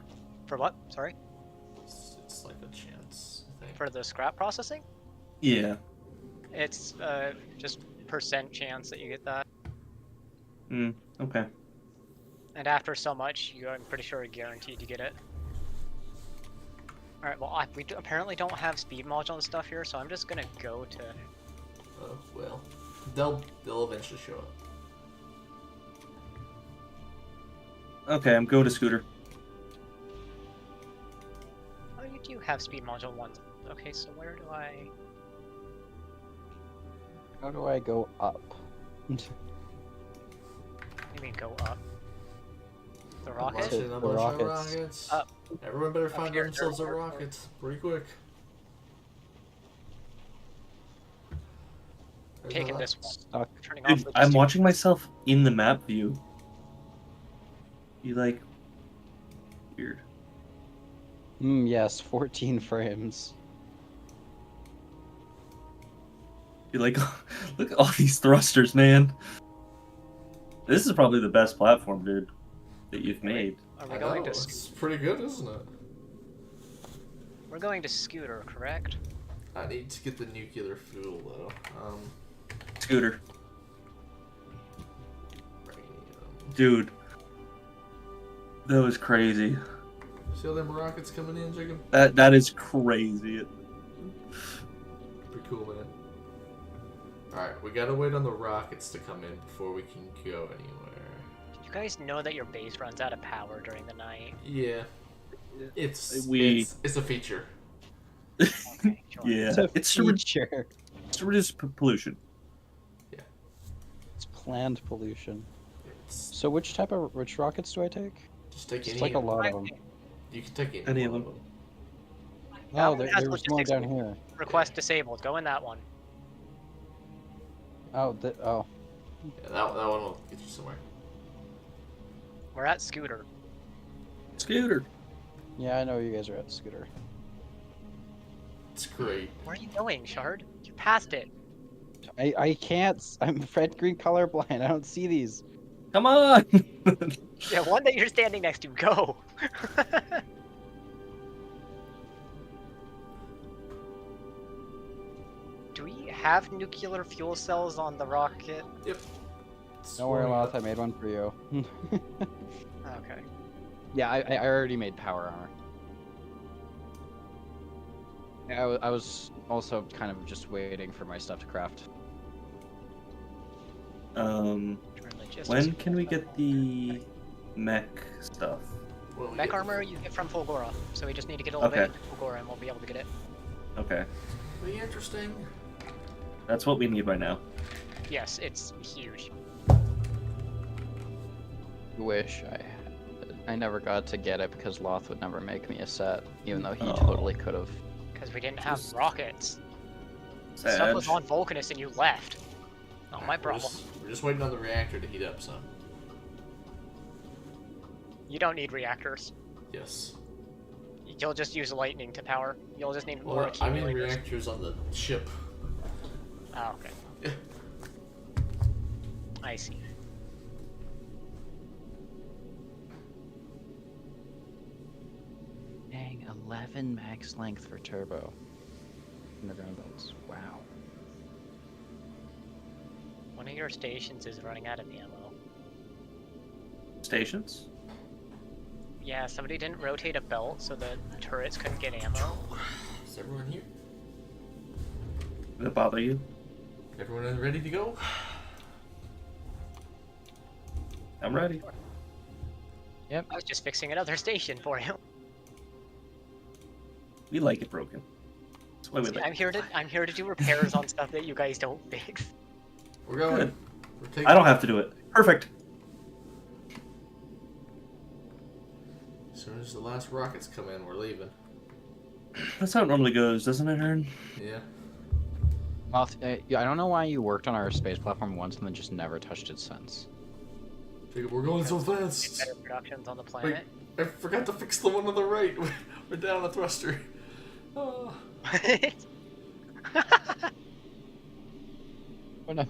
For what? Sorry? it's like a chance, I think. For the scrap processing? Yeah. It's just percent chance that you get that. Okay. And after so much, I'm pretty sure you're guaranteed to get it. Alright, well, we apparently don't have speed module and stuff here, so I'm just gonna go to... Oh well, they'll eventually show up. Okay, I'm going to scooter. Oh, you do have speed module 1. Okay, so where do I... How do I go up? What do you mean go up? The I'm rocket? launching a The bunch of rockets. rockets. Up. Everyone better find here, themselves a there. rocket pretty quick. There's Taking a this lot. one. Stuck. Turning Dude, off the I'm steam- watching myself in the map view. You like weird. Yes, 14 frames. You like look at all these thrusters, man. This is probably the best platform, dude, that you've made. Are I we going know, to... it's pretty good, isn't it? We're going to Scooter, correct? I need to get the nuclear fuel though. Scooter. Uranium. Dude. That was crazy. See all them rockets coming in, Jacob? That is crazy. Pretty cool, man. Alright, we gotta wait on the rockets to come in before we can go anywhere. You guys know that your base runs out of power during the night. Yeah. It's it's a feature. Okay, sure. Yeah. It's a It's to, feature. to reduce pollution. It's planned pollution. It's So which rockets do I take? just take It's any like a of them. lot of them. You can take Any one of them. That Oh, one has there's one logistics. down here. Request disabled. Go in that one. Oh, oh. Yeah, that one will get you somewhere. We're at Scooter. Scooter. Yeah, I know you guys are at Scooter. It's great. Where are you going, Shard? You passed it. I can't. I'm red green colorblind. I don't see these. Come on! Yeah, one that you're standing next to. Go. Do we have nuclear fuel cells on the rocket? Yep. Don't worry, Swarming Loth. up. I made one for you. Okay. Yeah, I already made power armor. Yeah, I was also kind of just waiting for my stuff to craft. When can we get the mech stuff? Well, we Mech get- armor you get from Fulgora, so we just need to get a little Okay. bit of Fulgora and we'll be able to get it. Okay, Pretty interesting. that's what we need right now. Yes, it's huge. Wish I never got to get it because Loth would never make me a set, even though he Oh. totally could have. Because we didn't have Just rockets. Sad. Stuff was on Vulcanus and you left. Not my Alright, problem. We're just waiting on the reactor to heat up, son. You don't need reactors. Yes. You'll just use lightning to power. You'll just need more Well, I mean accumulators. reactors on the ship. Oh, okay. I see. Dang, 11 max length for turbo. Underground belts. Wow. One of your stations is running out of ammo. Stations? Yeah, somebody didn't rotate a belt so the turrets couldn't get ammo. Is everyone here? Does that bother you? Everyone ready to go? I'm ready. I was just fixing another station for you. We like it broken. That's why we See, like I'm here to do repairs on stuff that you guys don't fix. We're going. Good. We're it. taking. I don't have to do it. Perfect. As soon as the last rockets come in, we're leaving. That's how it normally goes, doesn't it, Ern? Yeah. Loth, yeah, I don't know why you worked on our space platform once and then just never touched it since. Jacob, we're going so Get fast. better productions on the planet. I forgot to fix the one on the right. We're down a thruster. Oh. Oh no.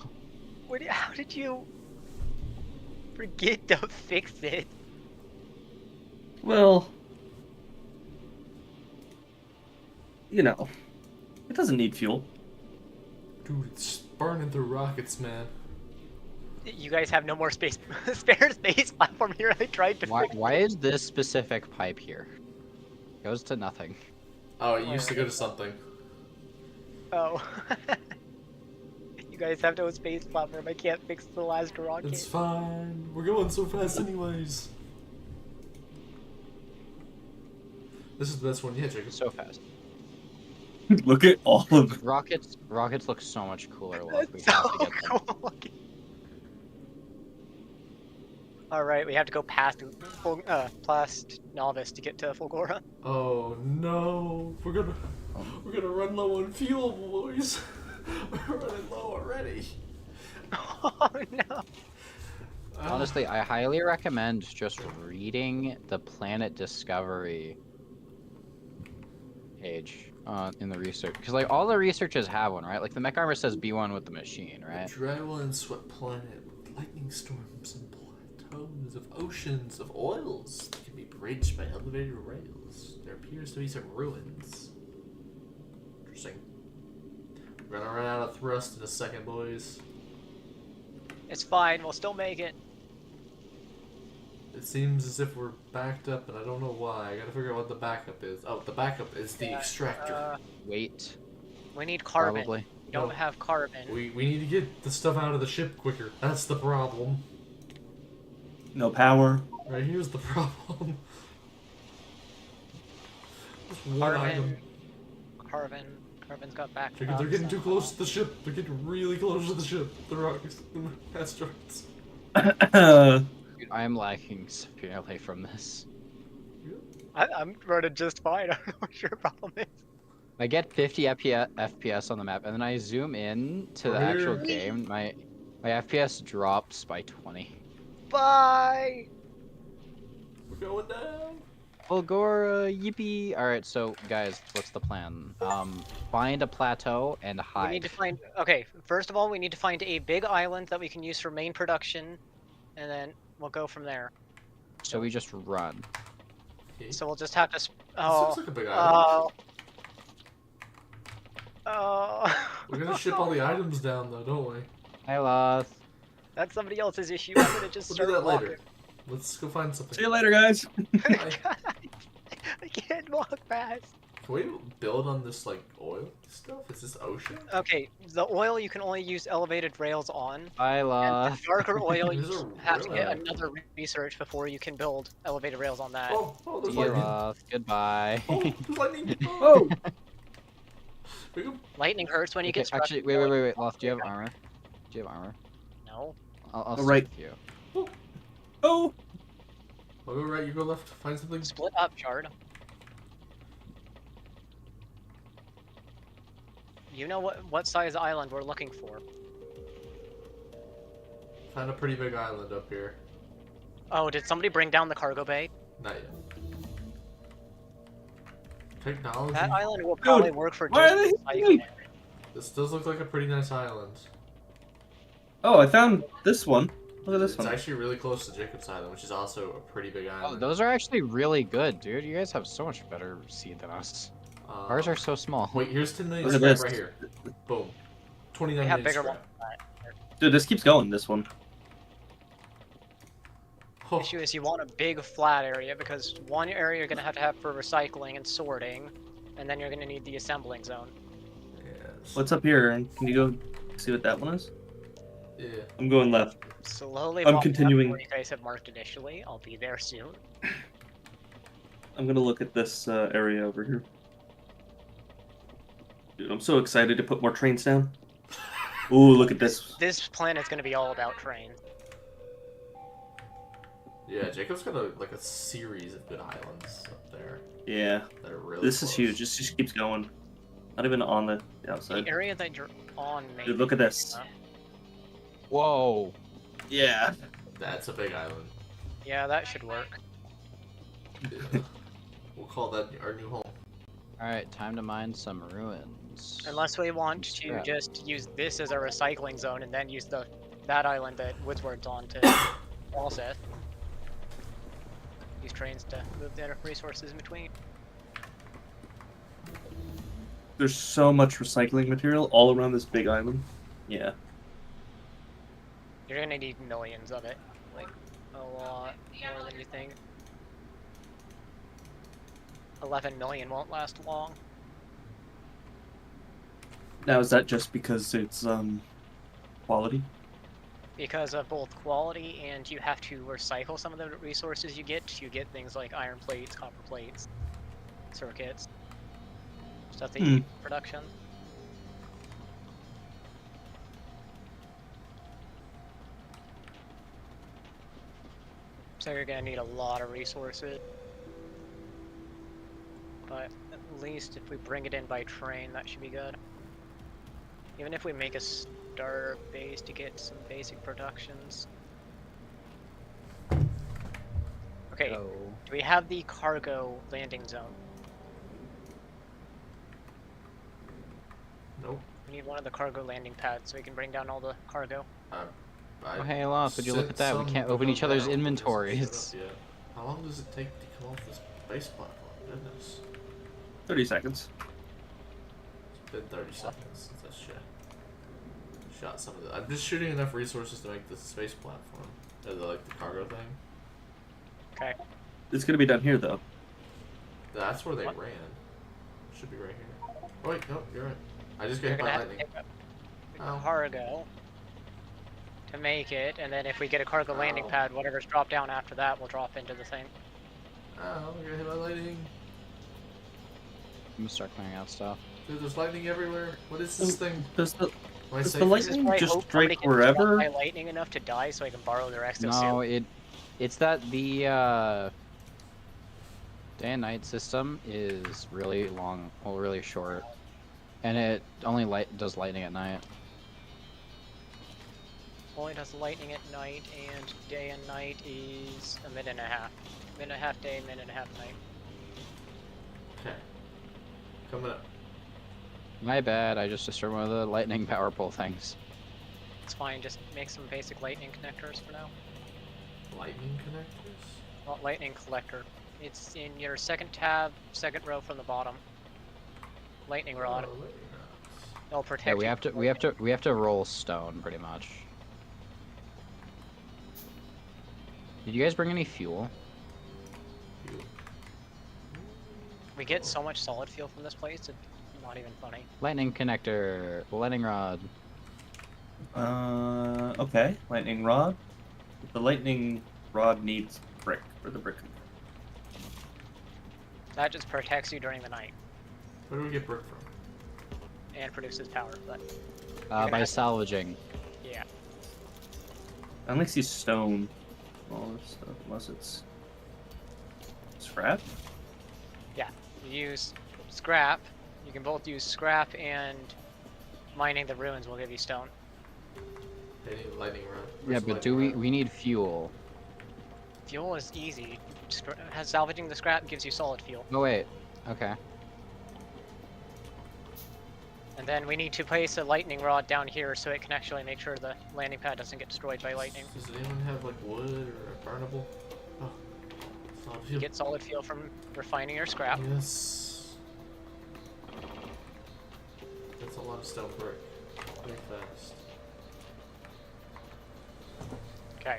How did you forget to fix it? Well, you know, it doesn't need fuel. Dude, it's burning through rockets, man. You guys have no more space, spare space platform here. I tried to fix Why is this specific pipe here? Goes to nothing. Oh, it used to go to something. Oh. You guys have no space platform. I can't fix the last rocket. It's fine. We're going so fast anyways. This is the best one yet, Jacob. So fast. Look at all of Rockets look so much cooler. Loth. We That's have so to get them. cool looking. Alright, we have to go past Novice to get to Fulgora. Oh no, we're gonna run low on fuel, boys. We're running low already. Oh no. Honestly, I highly recommend just reading the Planet Discovery page in the research, because like all the researchers have one, right? Like the mech armor says B1 with the machine, right? Travel and sweat planet with lightning storms and plateaus of oceans of oils that can be bridged by elevated rails. There appears to be some ruins. Interesting. We're gonna run out of thrust in a second, boys. It's fine, we'll still make it. It seems as if we're backed up, and I don't know why. I gotta figure out what the backup is. Oh, the backup is the extractor. Wait, We need carbon. probably. We don't No. have carbon. We need to get the stuff out of the ship quicker. That's the problem. no power. Right here's the problem. Just one item. Carbon's got back. Jacob, they're getting too close to the ship. They're getting really close to the ship. The rocks, the asteroids. Dude, I am lacking severely from this. I'm running just fine. I don't know what your problem is. I get 50 FPS on the map, and then I zoom in to the We're actual here. game. My FPS drops by 20. Bye! We're going down. Fulgora, yippee! Alright, so guys, what's the plan? Find a plateau and We need hide. to find. Okay, first of all, we need to find a big island that we can use for main production. and then we'll go from there. So we just run. Okay. So we'll just have to. This looks like a big island. We're gonna ship all the items down though, don't we? I lost. That's somebody else's issue. I'm gonna just We'll start do that walking. later. Let's go find something. See you later, guys. I can't walk fast. Can we build on this like oil stuff? Is this ocean? Okay, the oil you can only use elevated rails on. I And the lost. darker oil, These you are have to get really- another research before you can build elevated rails on that. Oh, there's You lightning. lost. Goodbye. Oh, there's lightning. Oh, We go- Lightning hurts when you Okay, get struck. actually, wait. Lost. Do you have armor? Do you have armor? No. I'll Oh, right. stick with you. oh. I'll go right, you go left. Find something. Split up, Shard. You know what size island we're looking for. Find a pretty big island up here. Oh, did somebody bring down the cargo bay? Not yet. Technology. That island will probably work for why just are they recycling huge? it. This does look like a pretty nice island. Oh, I found this one. Look at this It's one. actually really close to Jacob's Island, which is also a pretty big Oh, island. those are actually really good, dude. You guys have so much better seed than us. Ours are so small. Wait, here's 10 million Look at scrap this. right here. Boom. 29 We have million bigger ones. scrap. Dude, this keeps going. This one. Oh, Issue is you want a big flat area because one area you're gonna have to have for recycling and sorting, and then you're gonna need the assembling zone. yes. What's up here? Can you go see what that one is? Yeah. I'm going left. Slowly. I'm walk up continuing. where you guys have marked initially. I'll be there soon. I'm gonna look at this area over here. Dude, I'm so excited to put more trains down. Ooh, look at this. This planet's gonna be all about trains. Yeah, Jacob's got a series of good islands up there Yeah, that are really this is close. huge. This just keeps going. Not even on the The outside. area that you're on, maybe. Dude, look at this. Whoa. Yeah. That's a big island. Yeah, that should work. Yeah. We'll call that our new home. Alright, time to mine some ruins. Unless we want to Scrap. just use this as a recycling zone and then use that island that Woodsward's on to process. Use trains to move the resources in between. There's so much recycling material all around this big island. Yeah. You're gonna need millions of it. Like, a lot more than you think. 11 million won't last long. Now, is that just because it's quality? Because of both quality and you have to recycle some of the resources you get. You get things like iron plates, copper plates, circuits, stuff that you need for production. So you're gonna need a lot of resources. But at least if we bring it in by train, that should be good. Even if we make a starter base to get some basic productions. Okay, Go. do we have the cargo landing zone? Nope. We need one of the cargo landing pads so we can bring down all the cargo. Oh, hey, Lost, would you look at that? We can't open each other's inventories. Yeah. How long does it take to come off this base platform? Goodness. 30 seconds. It's been 30 seconds since I shot some of the. I'm just shooting enough resources to make the space platform. Like the cargo thing. Okay. It's gonna be down here, though. That's where they What? ran. Should be right here. Oh, wait, no, you're right. I just got You're hit gonna by have to lightning. pick up the Oh. cargo to make it, and then if we get a cargo landing Oh. pad, whatever's dropped down after that will drop into the thing. Oh, I got hit by lightning. I'm gonna start clearing out stuff. Dude, there's lightning everywhere. What is this thing? Does the Am I does safe the here? This is lightning why I just hope somebody strike gets struck wherever? by lightning enough to die so I can borrow their exosuit. No, it's that the day and night system is really long, well, really short, and it only does lightning at night. Only does lightning at night, and day and night is a minute and a half. Minute and a half day, minute and a half night. Okay. Coming up. My bad, I just destroyed one of the lightning power pole things. It's fine, just make some basic lightning connectors for now. Lightning connectors? Not lightning collector. It's in your second tab, second row from the bottom. Lightning rod. Oh, lightning rods. They'll protect Yeah, you. we have to roll stone pretty much. Did you guys bring any fuel? We get so much solid fuel from this place, it's not even funny. Lightning connector, lightning rod. Okay. Lightning rod. The lightning rod needs brick for the brick. That just protects you during the night Where do we get brick from? and produces power, but By salvaging. yeah. I only see stone. All this stuff, unless it's scrap. You use scrap. You can both use scrap and mining the ruins will give you stone. They need a lightning rod. Yeah, Where's the but lightning we rod? need fuel. Fuel is easy. Salvaging the scrap gives you solid fuel. Oh wait. Okay. And then we need to place a lightning rod down here so it can actually make sure the landing pad doesn't get destroyed by lightning. Does anyone have like wood or a burnable? Oh, solid You fuel. get solid fuel from refining your scrap. Yes. That's a lot of stone brick. Very fast. Okay.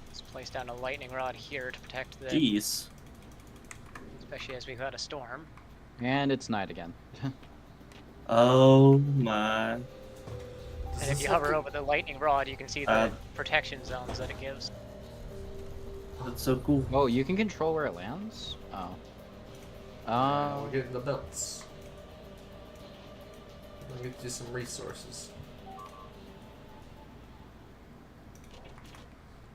Let's place down a lightning rod here to protect the, Jeez. especially as we've had a storm. And it's night again. Oh my. Does And if this you have hover to- over the lightning rod, you can see the Uh, protection zones that it gives. That's so cool. Oh, you can control where it lands? Oh. We're getting the belts. We're gonna get you some resources.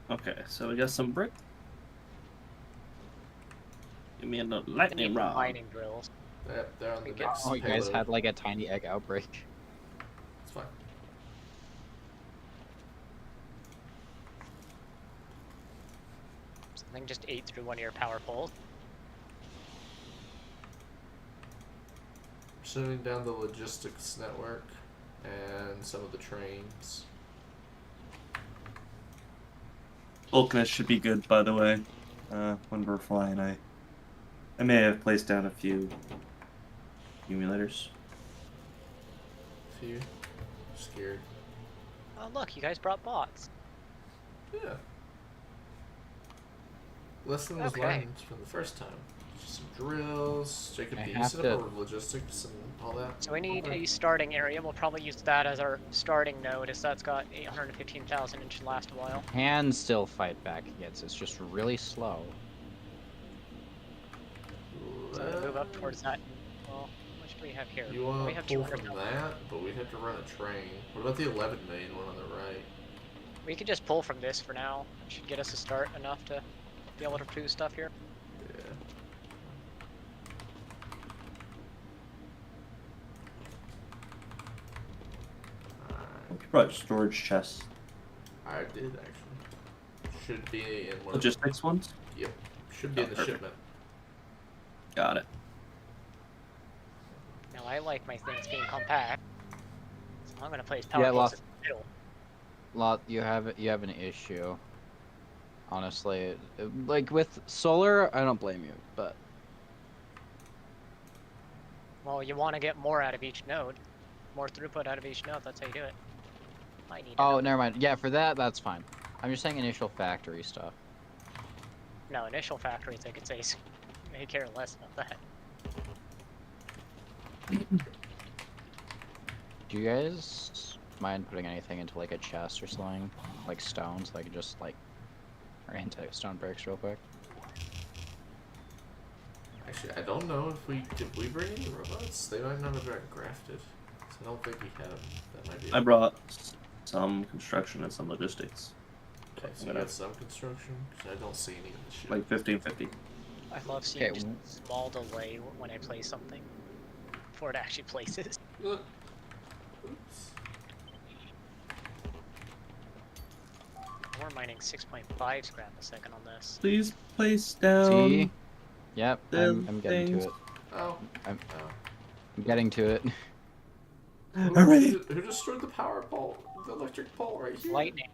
Okay, so we got some brick. Give me a We need lightning the rod. mining drills. Yep, they're on the We get- next Oh, you guys payload. had like a tiny egg outbreak. It's fine. Something just ate through one of your power poles. Shutting down the logistics network and some of the trains. Vulcanus should be good, by the way. When we're flying, I may have placed down a few accumulators. Few. Scared. Oh look, you guys brought bots. Yeah. Lesson was Okay. learned from the first time. Just some drills. Jacob, I do you have set to- up our logistics and all that? So we need a starting area. We'll probably use that as our starting node, as that's got 815,000 and should last a while. Can still fight back against. It's just really slow. So we'll move up towards that. Well, how much do we have here? You we want to have pull from 200,000. that, but we'd have to run a train. What about the 11 million one on the right? We could just pull from this for now. It should get us a start enough to be able to produce stuff here. Yeah. Alright. You brought storage chests. I did actually. Should be in one of Logistics ones? the, Yep. Should be Oh, in the perfect. shipment. Got it. Now I like my things being compact. So I'm gonna place power Yeah, poles lost- in the middle. Lot, you have an issue. Honestly, like with solar, I don't blame you, but Well, you want to get more out of each node. More throughput out of each node, that's how you do it. I need oh, never mind. Yeah, for that, that's fine. I'm just saying initial factory stuff. No, initial factories, I could say, they care less about that. Do you guys mind putting anything into like a chest or something, like stone, so I could just like, or into stone bricks real quick? Actually, I don't know if did we bring any robots? They might not have been grafted. So I don't think we have. That might be. I brought some construction and some logistics. Okay, so we got some construction because I don't see any of the shit. Like 1550. I love seeing Okay, just a small delay when I play something before it actually places. Oops. We're mining 6.5 scrap a second on this. Please place down. See? Yep, them I'm getting things. to it. Oh. I'm- Oh. I'm getting to it. Who, Hooray! who destroyed the power pole? The electric pole right here. Lightning.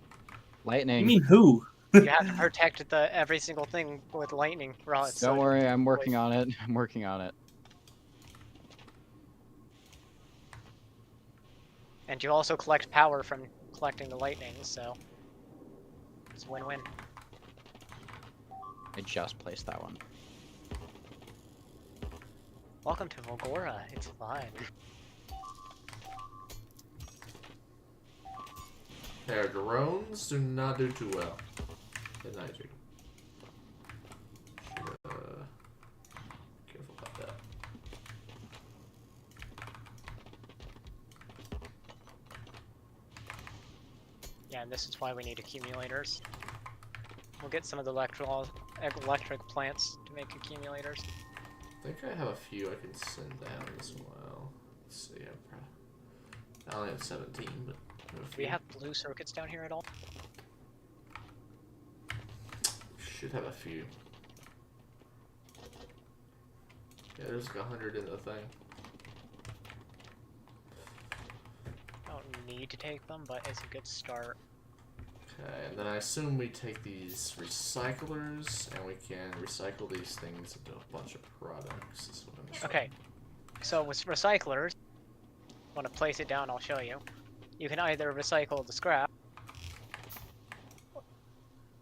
Lightning. You mean who? You have to protect every single thing with lightning rods. Don't so- worry, I'm working on it. I'm working on it. And you also collect power from collecting the lightning, so it's win-win. I just placed that one. Welcome to Volgora. It's fine. Their drones do not do too well. Good night, Jake. Careful about that. Yeah, and this is why we need accumulators. We'll get some of the electric plants to make accumulators. I think I have a few I can send down as well. Let's see, I only have 17, but I have a Do we few. have blue circuits down here at all? Should have a few. Yeah, there's like 100 in the thing. Don't need to take them, but it's a good start. Okay, and then I assume we take these recyclers and we can recycle these things into a bunch of products. Is what I'm assuming. Okay, so with recyclers, want to place it down, I'll show you. You can either recycle the scrap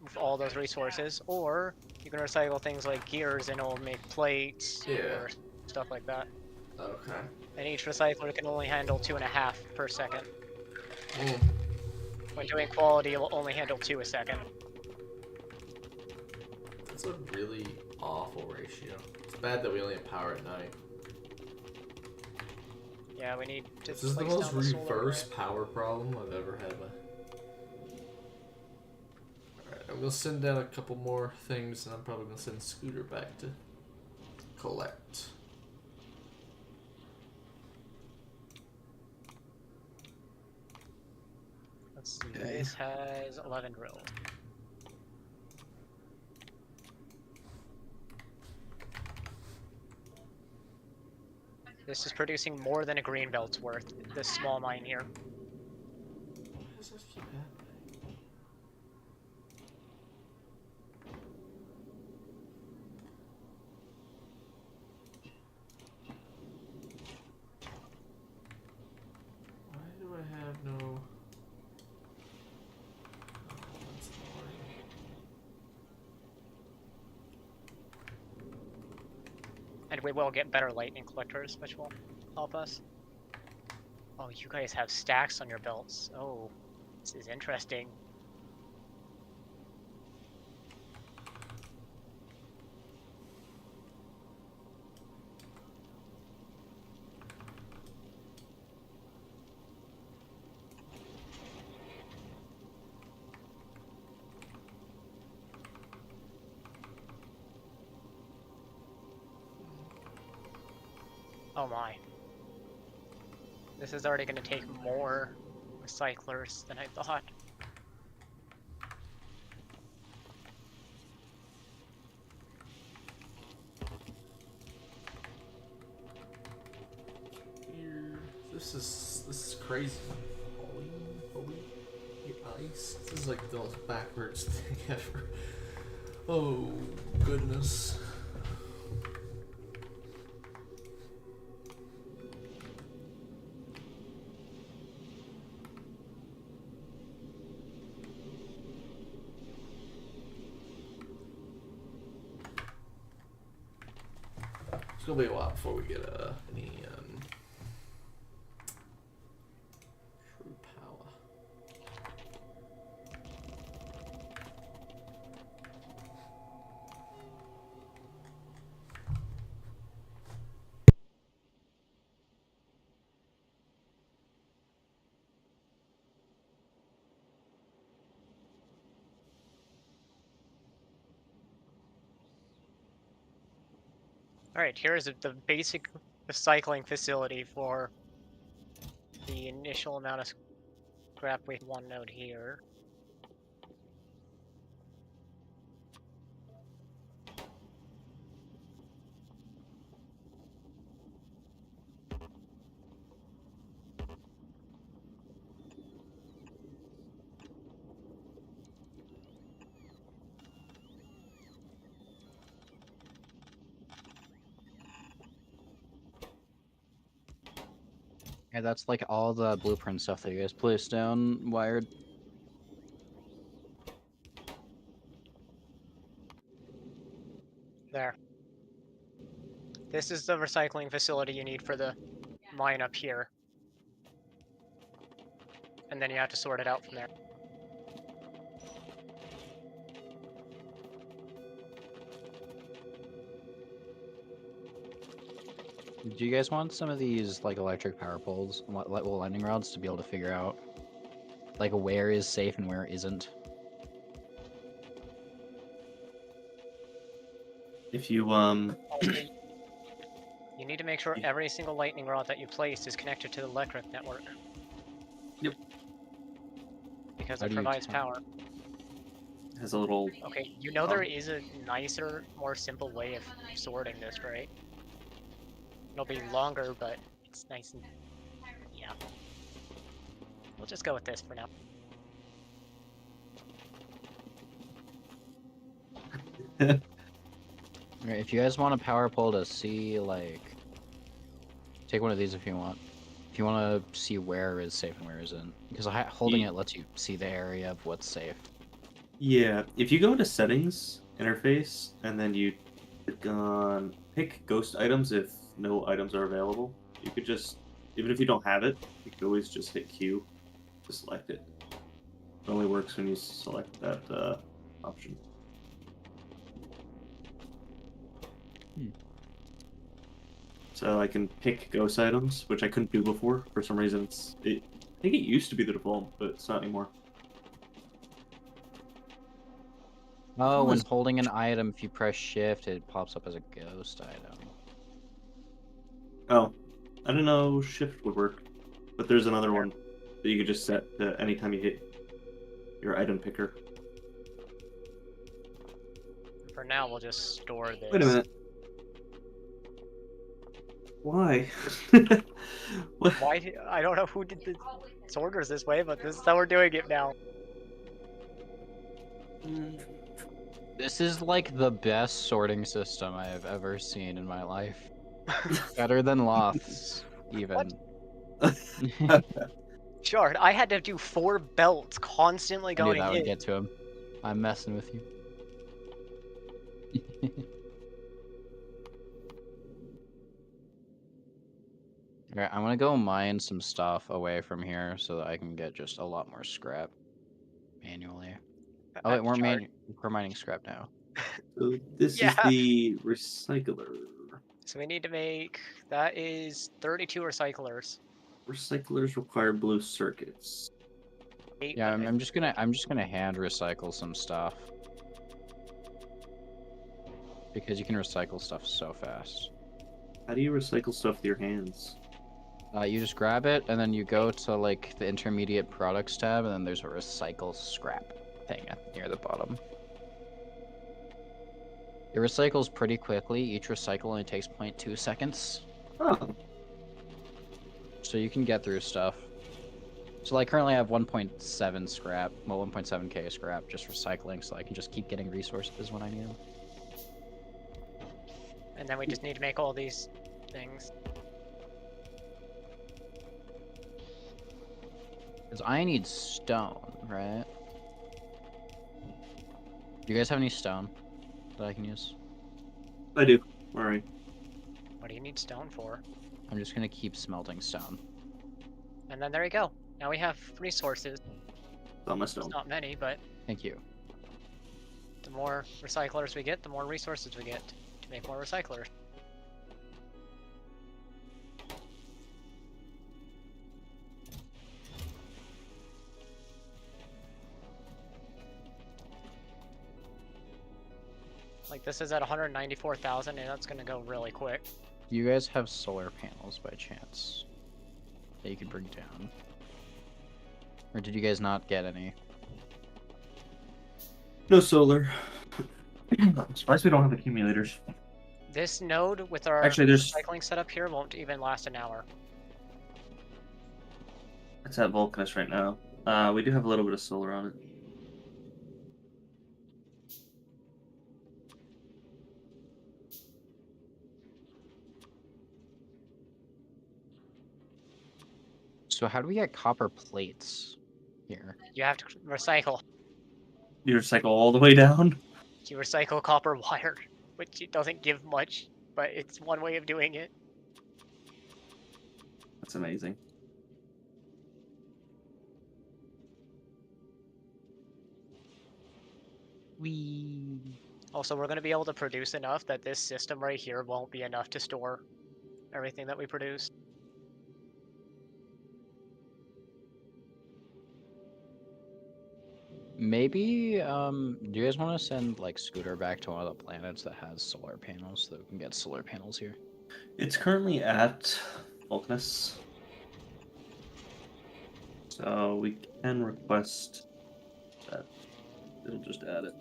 with all those resources, or you can recycle things like gears and it'll make plates Yeah. or stuff like that. Okay. And each recycler can only handle 2.5 per second. Mm. When doing quality, it will only handle 2 a second. That's a really awful ratio. It's bad that we only have power at night. Yeah, we need to This is the place most down the solar reverse array. power problem I've ever had. Alright, I'm gonna send down a couple more things and I'm probably gonna send Scooter back to collect. Let's see, Okay. this has 11 drills. This is producing more than a green belt's worth, this small mine here. Why does this keep happening? Why do I have no... Oh, that's annoying. And we will get better lightning collectors, which will help us. Oh, you guys have stacks on your belts. Oh, this is interesting. Oh my. This is already going to take more recyclers than I thought. Here. This is crazy. Holy ice. This is like the most backwards thing ever. Oh goodness. It's gonna be a while before we get any true power. Alright, here's the basic recycling facility for the initial amount of scrap we have one node here. Yeah, that's like all the blueprint stuff that you guys placed down wired. There. This is the recycling facility you need for the mine up here. And then you have to sort it out from there. Do you guys want some of these like electric power poles, well, lightning rods, to be able to figure out like where is safe and where isn't? If you Also, you need to make sure every single lightning rod that you place is connected to the electric network. Yep. Because How it do you provides tell? power. has a little Okay, you know there is a nicer, more simple way of sorting this, right? It'll be longer, but it's nice and... yeah. We'll just go with this for now. Okay, if you guys want a power pole to see, like, take one of these if you want. If you want to see where is safe and where isn't, because holding Ye- it lets you see the area of what's safe. Yeah, if you go to settings interface and then you click on pick ghost items if no items are available, you could just, even if you don't have it, you could always just hit Q to select it. It only works when you select that option. So I can pick ghost items, which I couldn't do before. For some reason, I think it used to be the default, but it's not anymore. Oh, when was- holding an item, if you press shift, it pops up as a ghost item. Oh, I didn't know shift would work, but there's another one that you could just set to anytime you hit your item picker. For now, we'll just store this. Wait a minute. Why? What? Why? I don't know who did the sorters this way, but this is how we're doing it now. This is like the best sorting system I have ever seen in my life. Better than Loth's, even. Sure, I had to do 4 belts constantly I knew going that would in. get to him. I'm messing with you. Alright, I'm gonna go mine some stuff away from here so that I can get just a lot more scrap manually. Oh wait, we're mining scrap now. So this Yeah. is the recycler. So we need to make, that is 32 recyclers. Recyclers require blue circuits. 8, Yeah, but I'm just gonna hand recycle some stuff. Because you can recycle stuff so fast. How do you recycle stuff with your hands? You just grab it, and then you go to like the intermediate products tab, and then there's a recycle scrap thing near the bottom. It recycles pretty quickly. Each recycle only takes 0.2 seconds, Oh, so you can get through stuff. So like currently I have 1.7 scrap, well 1.7k scrap just recycling, so I can just keep getting resources when I need them. and then we just need to make all these things. Because I need stone, right? Do you guys have any stone that I can use? I do. Alright. What do you need stone for? I'm just gonna keep smelting stone. And then there you go. Now we have resources. Got my It's stone. not many, but Thank you. the more recyclers we get, the more resources we get to make more recyclers. Like this is at 194,000 and that's gonna go really quick. Do you guys have solar panels by chance that you could bring down? Or did you guys not get any? No solar. I'm surprised we don't have accumulators. This node with our Actually, there's- recycling setup here won't even last an hour. It's at Vulcanus right now. We do have a little bit of solar on it. So how do we get copper plates here? You have to recycle. You recycle all the way down. You recycle copper wire, which it doesn't give much, but it's one way of doing it. That's amazing. We. Also, we're going to be able to produce enough that this system right here won't be enough to store everything that we produce. Maybe, do you guys want to send, like, Scooter back to one of the planets that has solar panels so that we can get solar panels here? It's currently at Vulcanus. So we can request that. It'll just add it.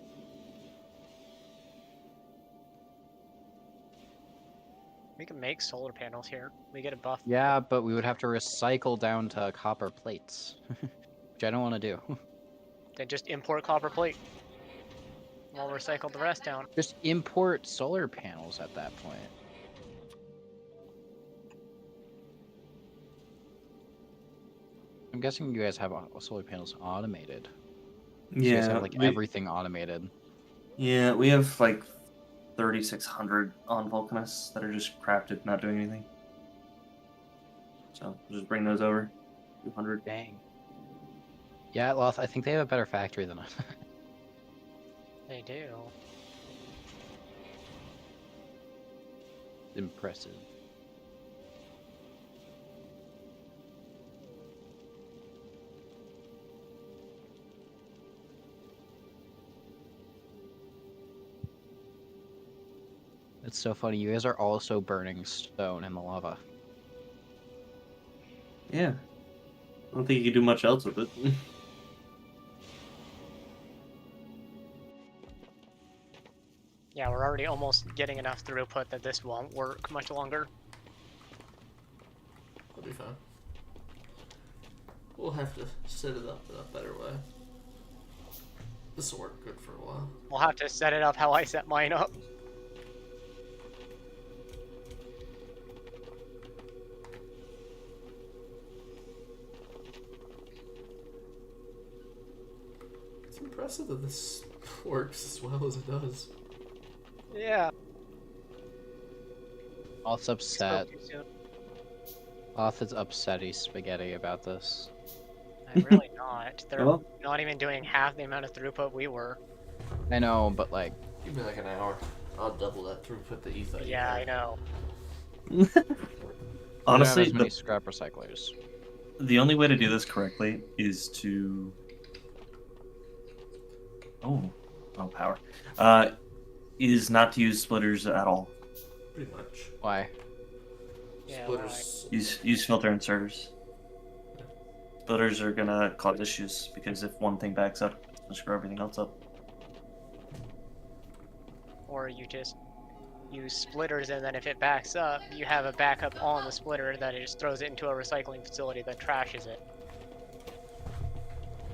We can make solar panels here. We get a buff. Yeah, but we would have to recycle down to copper plates, which I don't want to do. Then just import copper plate. We'll recycle the rest down. Just import solar panels at that point. I'm guessing you guys have solar panels automated. You guys have like everything automated. Yeah, we have like 3,600 on Vulcanus that are just crafted, not doing anything. So we'll just bring those over. 200. Dang. Yeah, Loth, I think they have a better factory than us. They do. Impressive. It's so funny. You guys are also burning stone in the lava. Yeah. I don't think you can do much else with it. Yeah, we're already almost getting enough throughput that this won't work much longer. It'll be fine. We'll have to set it up in a better way. This will work good for a while. We'll have to set it up how I set mine up. It's impressive that this works as well as it does. Yeah. Loth's upset. Spoke too soon. Loth is upsetty spaghetti about this. I'm really not. They're Well. not even doing half the amount of throughput we were. I know, but like, Give me like an hour. I'll double that throughput that you thought. Yeah, I know. we don't have Honestly, as many scrap recyclers. the only way to do this correctly is to. Oh, power. Is not to use splitters at all. Pretty much. Why? Yeah, Splitters. Use filter inserters. Splitters are gonna cause issues because if one thing backs up, it's gonna screw everything else up. or you just use splitters, and then if it backs up, you have a backup on the splitter that it just throws it into a recycling facility that trashes it.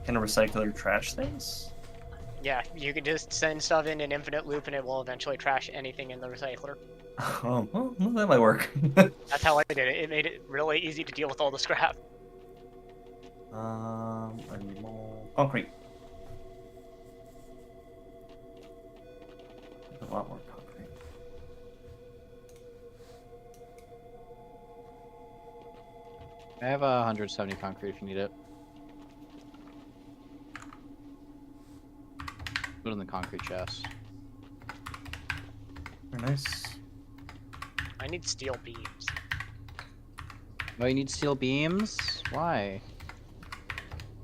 Can a recycler trash things? Yeah, you can just send stuff in an infinite loop and it will eventually trash anything in the recycler. Oh, well, that might work. That's how I did it. It made it really easy to deal with all the scrap. I need more concrete. A lot more concrete. I have 170 concrete if you need it. Put it in the concrete chest. Very nice. I need steel beams. Oh, you need steel beams? Why?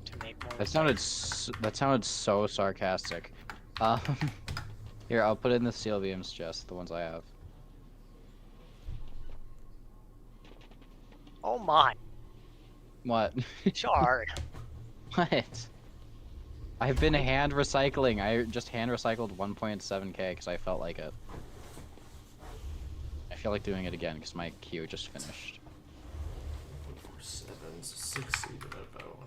To make more. That sounded so sarcastic. Here, I'll put it in the steel beams chest, the ones I have. Oh my! What? Shard. What? I've been hand recycling. I just hand recycled 1.7k because I felt like it. I feel like doing it again because my queue just finished. 4, 7, 6 even about.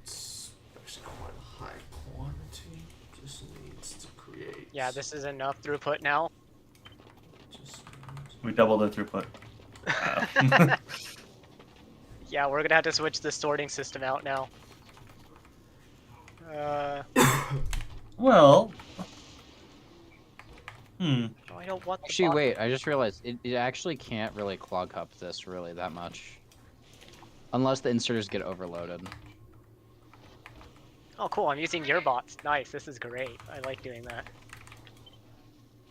It's actually quite a high quantity. Just needs to create. Yeah, this is enough throughput now. Just We doubled the throughput. Yeah. Yeah, we're gonna have to switch the sorting system out now. Well. I don't want the Actually, bot- wait, I just realized it actually can't really clog up this really that much. Unless the inserters get overloaded. Oh, cool, I'm using your bots. Nice, this is great. I like doing that.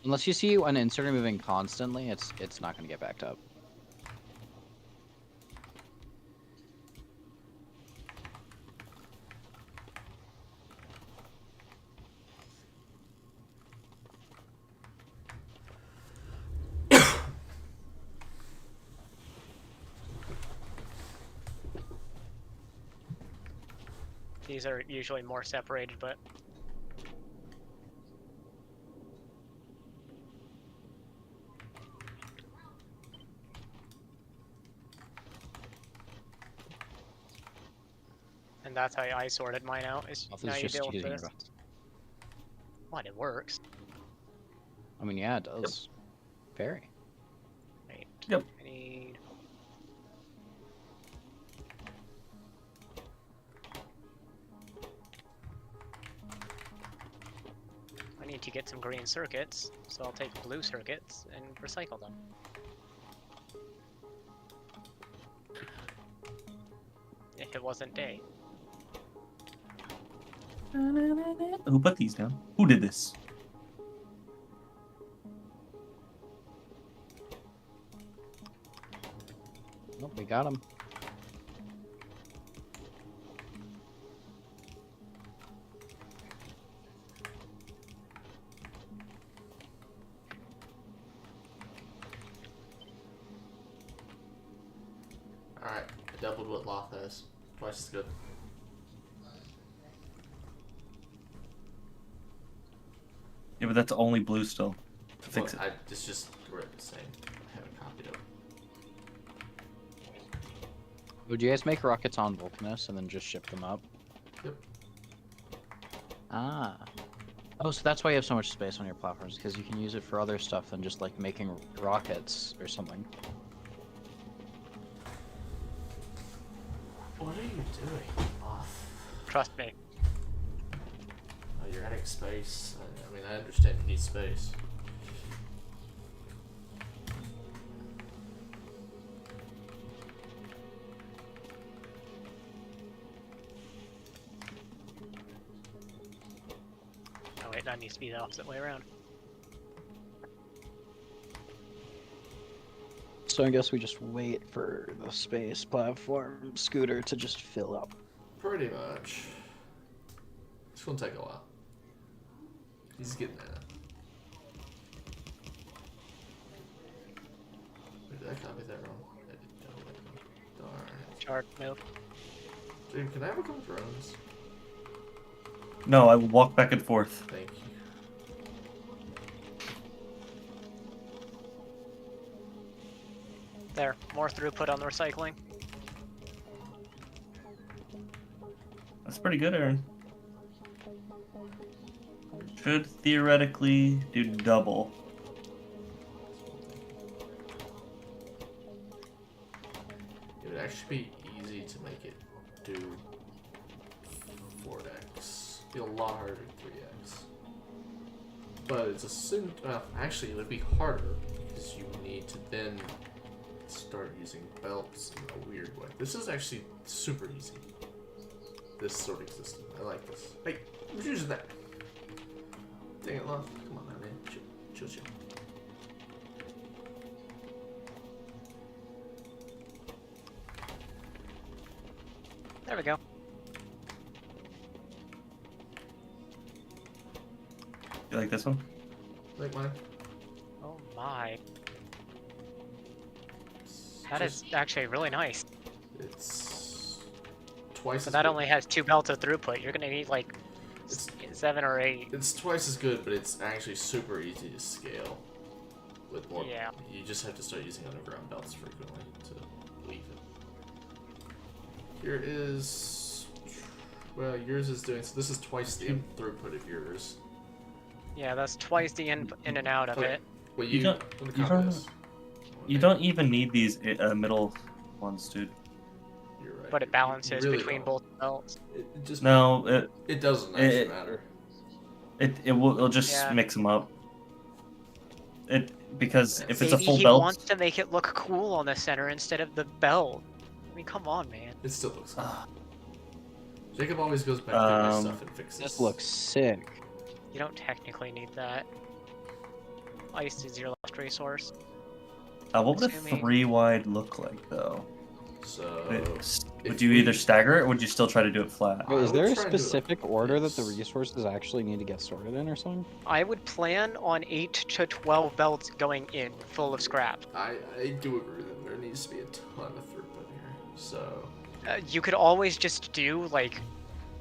Unless you see an inserter moving constantly, it's not gonna get backed up. These are usually more separated, but and that's how I sorted mine out. Is Off now is you just deal with using this. What? It works. I mean, yeah, it does. Very. Wait. Yep. I need. I need to get some green circuits, so I'll take blue circuits and recycle them. If it wasn't day. Who put these down? Who did this? Nope, we got him. Alright, I doubled what Loth has. Twice as good. Yeah, but that's only blue still. To fix it. It's just we're the same. I haven't copied it. Would you guys make rockets on Vulcanus and then just ship them up? Yep. Ah. Oh, so that's why you have so much space on your platforms, because you can use it for other stuff than just like making rockets or something. What are you doing, Loth? Trust me. Oh, you're adding space. I mean, I understand you need space. Oh wait, that needs to be the opposite way around. So I guess we just wait for the space platform scooter to just fill up. Pretty much. It's gonna take a while. He's getting that. Wait, did I copy that wrong? I did totally wrong. Darn. Shark move. Dude, can I have a couple drones? No, I will walk back and forth. Thank you. There, more throughput on the recycling. That's pretty good, Aaron. Should theoretically do double. It would actually be easy to make it do 4x. Be a lot harder than 3x. But it's assumed. Well, actually, it would be harder because you need to then start using belts in a weird way. This is actually super easy. This sorting system. I like this. Hey, who's using that? Dang it, Love. Come on now, man. Chill, chill. There we go. You like this one? Like mine. Oh my. It's That is actually really nice. It's twice So as that good. only has 2 belts of throughput. You're gonna need like It's- 7 or 8. It's twice as good, but it's actually super easy to scale. With more, Yeah. you just have to start using underground belts frequently to leave it. Here is, well, yours is doing. So this is twice the throughput of yours. Yeah, that's twice the in and out of Okay. it. Well, You you don't- let me you copy don't- this. You don't even need these middle ones, dude. You're right. But it balances You really between don't. both belts. It just No, it doesn't actually it- matter. it'll just Yeah. mix them up. Because if it's a Maybe full he belt, wants to make it look cool on the center instead of the belt. I mean, come on, man. It still looks good. Ah. Jacob always goes back to my Um, stuff and fixes. This looks sick. You don't technically need that. Ice is your last resource. what would a assuming- 3 wide look like though? So Would if you we- either stagger it, or would you still try to do it flat? Wait, is would there a try and do it specific like order that the this. resources actually need to get sorted in or something? I would plan on 8 to 12 belts going in, full of scrap. I do agree that there needs to be a ton of throughput here. So You could always just do like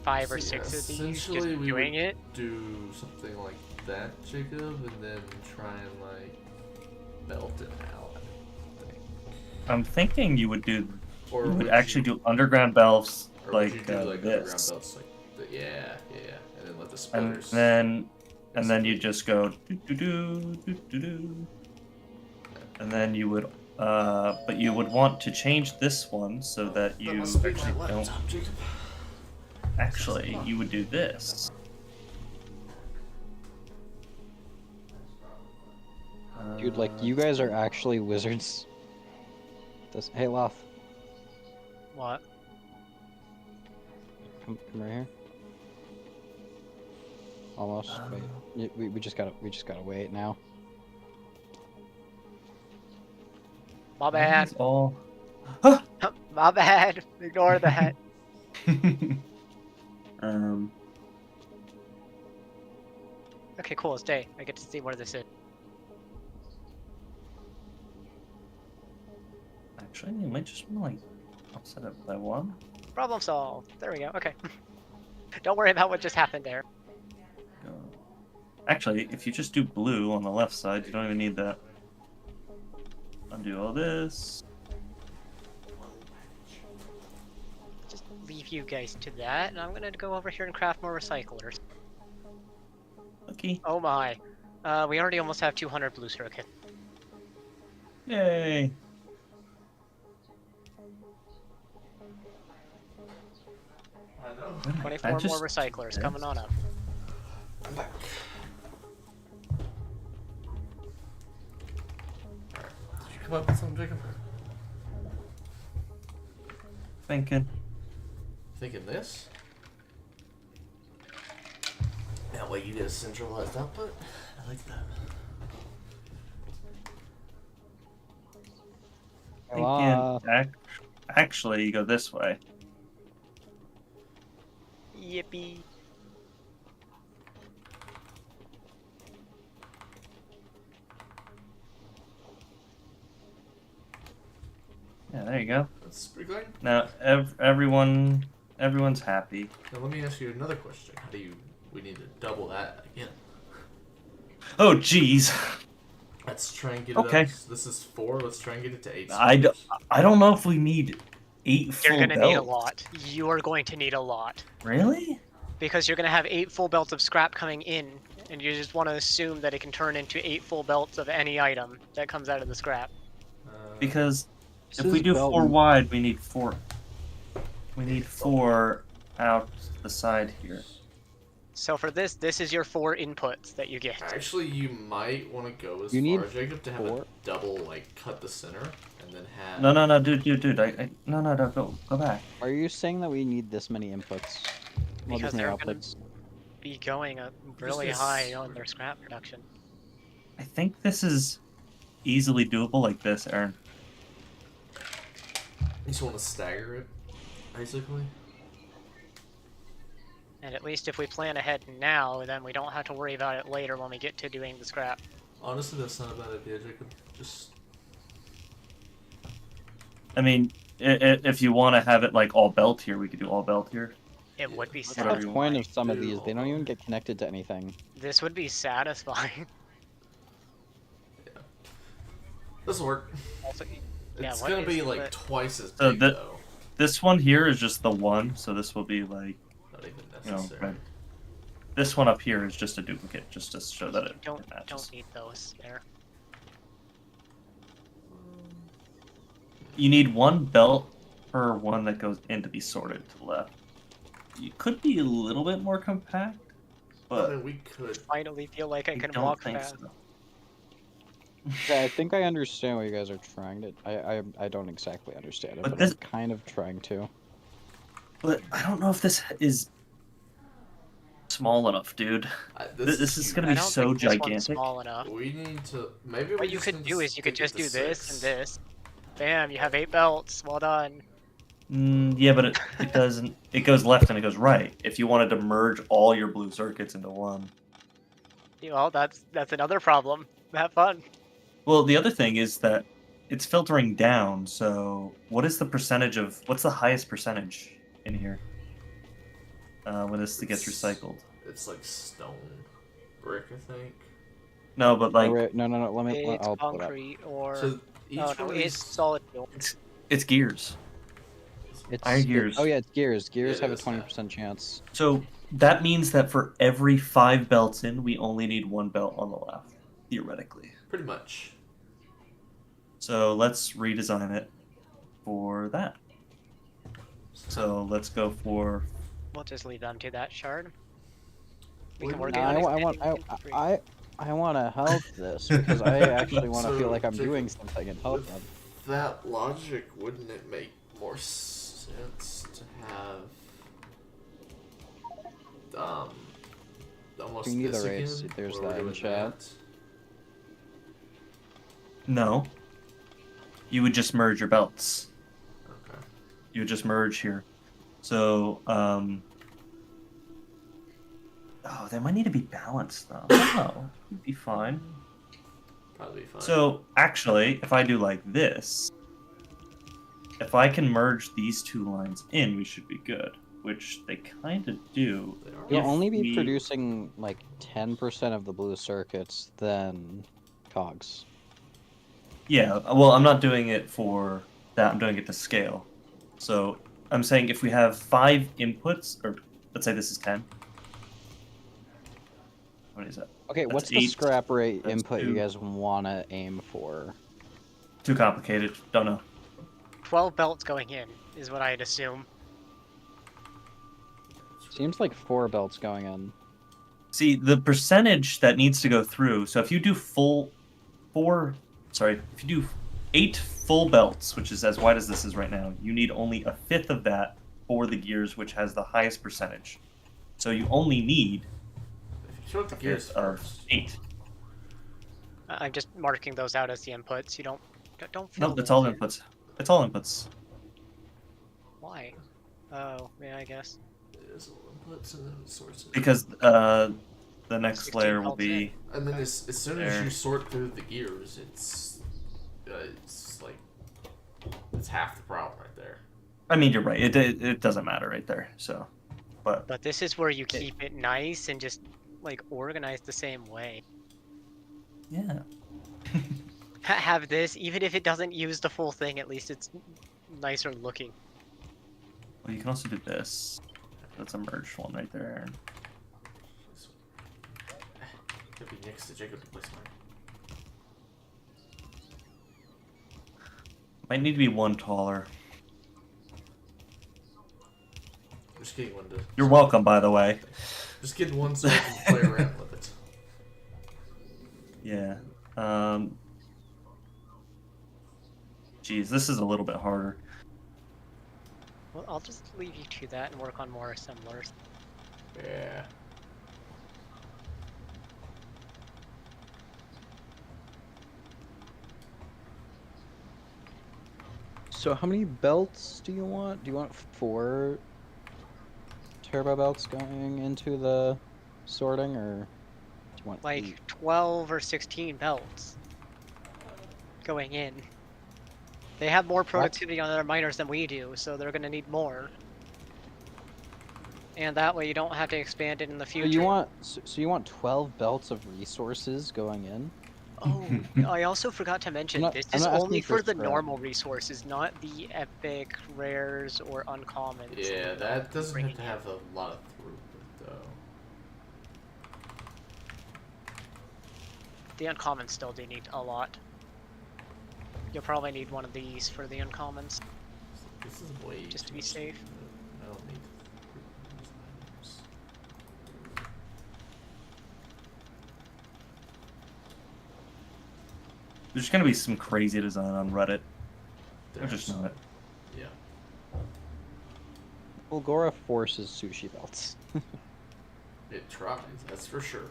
5 or So, 6 of these, just essentially we doing would- it. do something like that, Jacob, and then try and like belt it out. I think. I'm thinking you would Or you would would actually you- do underground belts or would like, you do like underground this, belts like yeah, and then let the and splitters. then you just go do do do do do do, and then you would but you would want to change this one so that you must be actually my don't. laptop, Jacob. Actually, you would do this. Dude, like, you guys are actually wizards. Hey, Loth, What? come right here. Almost. Wait. We just gotta wait now. My bad. It's all. My bad. Ignore that. um. Okay, cool. It's day. I get to see where this is. Actually, you might just want to like offset it by 1. Problem solved. There we go. Okay. Don't worry about what just happened there. Go. Actually, if you just do blue on the left side, you don't even need that. Undo all this. Just leave you guys to that, and I'm gonna go over here and craft more recyclers. Okay. Oh my. We already almost have 200 blue circuit. Yay. I know. 24 I more just- recyclers coming on up. I'm back. Alright. Did you come up with something, Jacob? Thinking. Thinking this? That way you get a centralized output. I like that. Thinking. Actually, you go this way. Yippee. Yeah, there you go. That's pretty good. Now everyone's happy. Now let me ask you another question. How do you? We need to double that again. Oh, jeez. Let's try and get Okay. it up. This is 4. Let's try and get it to 8. I don't know if we need 8 You're full gonna need a belts. lot. You are going to need a lot. Really? Because you're gonna have 8 full belts of scrap coming in, and you just want to assume that it can turn into 8 full belts of any item that comes out of the scrap. Because This if we is do belt 4 and- wide, we need 4. We need 4 out the side here. So for this is your 4 inputs that you get. Actually, you might want to go as You need far, Jacob, to have a 4? double, like, cut the center, and then have... No, dude. No, go back. Are you saying that we need this many inputs? Well, Because this many they're gonna- outputs. Be going really this- high on their scrap production. I think this is easily doable like this, Aaron. You just want to stagger it, basically. And at least if we plan ahead now, then we don't have to worry about it later when we get to doing the scrap. Honestly, that's not a bad idea, Jacob. Just... I mean, if you want to have it like all belt here, we could do all belt here. It would be What's Whatever the you point satisfying. of some of do these? They don't all even of get connected to anything. This would be satisfying. This'll work. Also, yeah, It's what gonna is be, like, the- twice as So big, the- though. This one here is just the 1, so this will be like, Not even you know, necessary. right. This one up here is just a duplicate, just to show that it don't matches. need those there. you need one belt per one that goes in to be sorted to the left. You could be a little bit more compact, I but mean, we could. Finally feel like I I can don't walk think fast. so. Yeah, I think I understand what you guys are trying to. I don't exactly understand it, But but this- I'm kind of trying to. But I don't know if this is small enough, dude. This is huge. gonna I be don't so think this one's gigantic. small enough. We need to. Maybe we What you just could need do to is you could stick just it do to this and 6. this. Bam, you have 8 belts. Well done. Yeah, but it doesn't. It goes left and it goes right. If you wanted to merge all your blue circuits into one. Well, that's another problem. Have fun. Well, the other thing is that it's filtering down. So, what is the percentage of? What's the highest percentage in here when this gets recycled? It's like stone, brick, I think. No, but like No. It's I'll pull it up. concrete or So each oh one no, of it's these. solid steel. it's gears. It's Iron gears. Oh yeah, it's gears. Gears It have a is, 20% chance. So that means that for every 5 belts in, we only need 1 belt on the left, theoretically. Pretty much. So let's redesign it for that. So let's go for. We'll just leave them to that shard. We Well, can work No, on I want expanding infantry. I want to help this because I actually want to So, feel like I'm Jacob, doing something and help with them. that logic, wouldn't it make more sense to have almost Do you need this the race? again? There's where we're that in doing chat. that? No. You would just merge your belts. Okay. You would just merge here. So, oh, they might need to be balanced though. No, it'd be fine. Probably fine. So, actually, if I do like this, if I can merge these 2 lines in, we should be good. Which they kind of do. They are. You'll if only be we- producing like 10% of the blue circuits than cogs. Yeah, well, I'm not doing it for that. I'm doing it to scale. So, I'm saying if we have 5 inputs, or let's say this is 10. What is that? Okay, That's what's the 8, scrap rate that's input 2. you guys want to aim for? Too complicated. Don't know. 12 belts going in is what I'd assume. Seems like 4 belts going in. See, the percentage that needs to go through. So if you do if you do 8 full belts, which is as wide as this is right now, you need only a fifth of that for the gears, which has the highest percentage. So you only need If you sort the a gears fifth of first. 8. I'm just marking those out as the inputs. You don't No, fill that's those all in. inputs. It's all inputs. Why? Oh, yeah, I guess. It is all inputs and then it sorts it. Because the next 16 layer will belts in. be. And then as soon as There. you sort through the gears, it's like it's half the problem right there. I mean, you're right. It doesn't matter right there. So, but But this is where you keep it nice and just like organized the same way. yeah. Have this, even if it doesn't use the full thing, at least it's nicer looking. Well, you can also do this. That's a merged one right there. Could be next to Jacob to place mine. Might need to be 1 taller. Just getting one to. You're welcome, by the way. Just get one so I can play around with it. Yeah. Geez, this is a little bit harder. Well, I'll just leave you to that and work on more assemblers. Yeah. So how many belts do you want? Do you want 4 turbo belts going into the sorting, or do you want Like 8? 12 or 16 belts going in. They have more productivity on their miners than we do, so they're gonna need more. And that way you don't have to expand it in the So future. you want 12 belts of resources going in? Oh, I also forgot to mention, I'm this not is asking only for for the scrap. normal resources, not the epic, rares, or uncommons. Yeah, that doesn't Bringing have to in. have a lot of throughput though. The uncommons still do need a lot. You'll probably need one of these for the uncommons. This is way Just to too be much safe. food. I don't need these items. There's gonna be some crazy design on Reddit. I just There's- know it. Yeah. Bulgora forces sushi belts. It tries, that's for sure.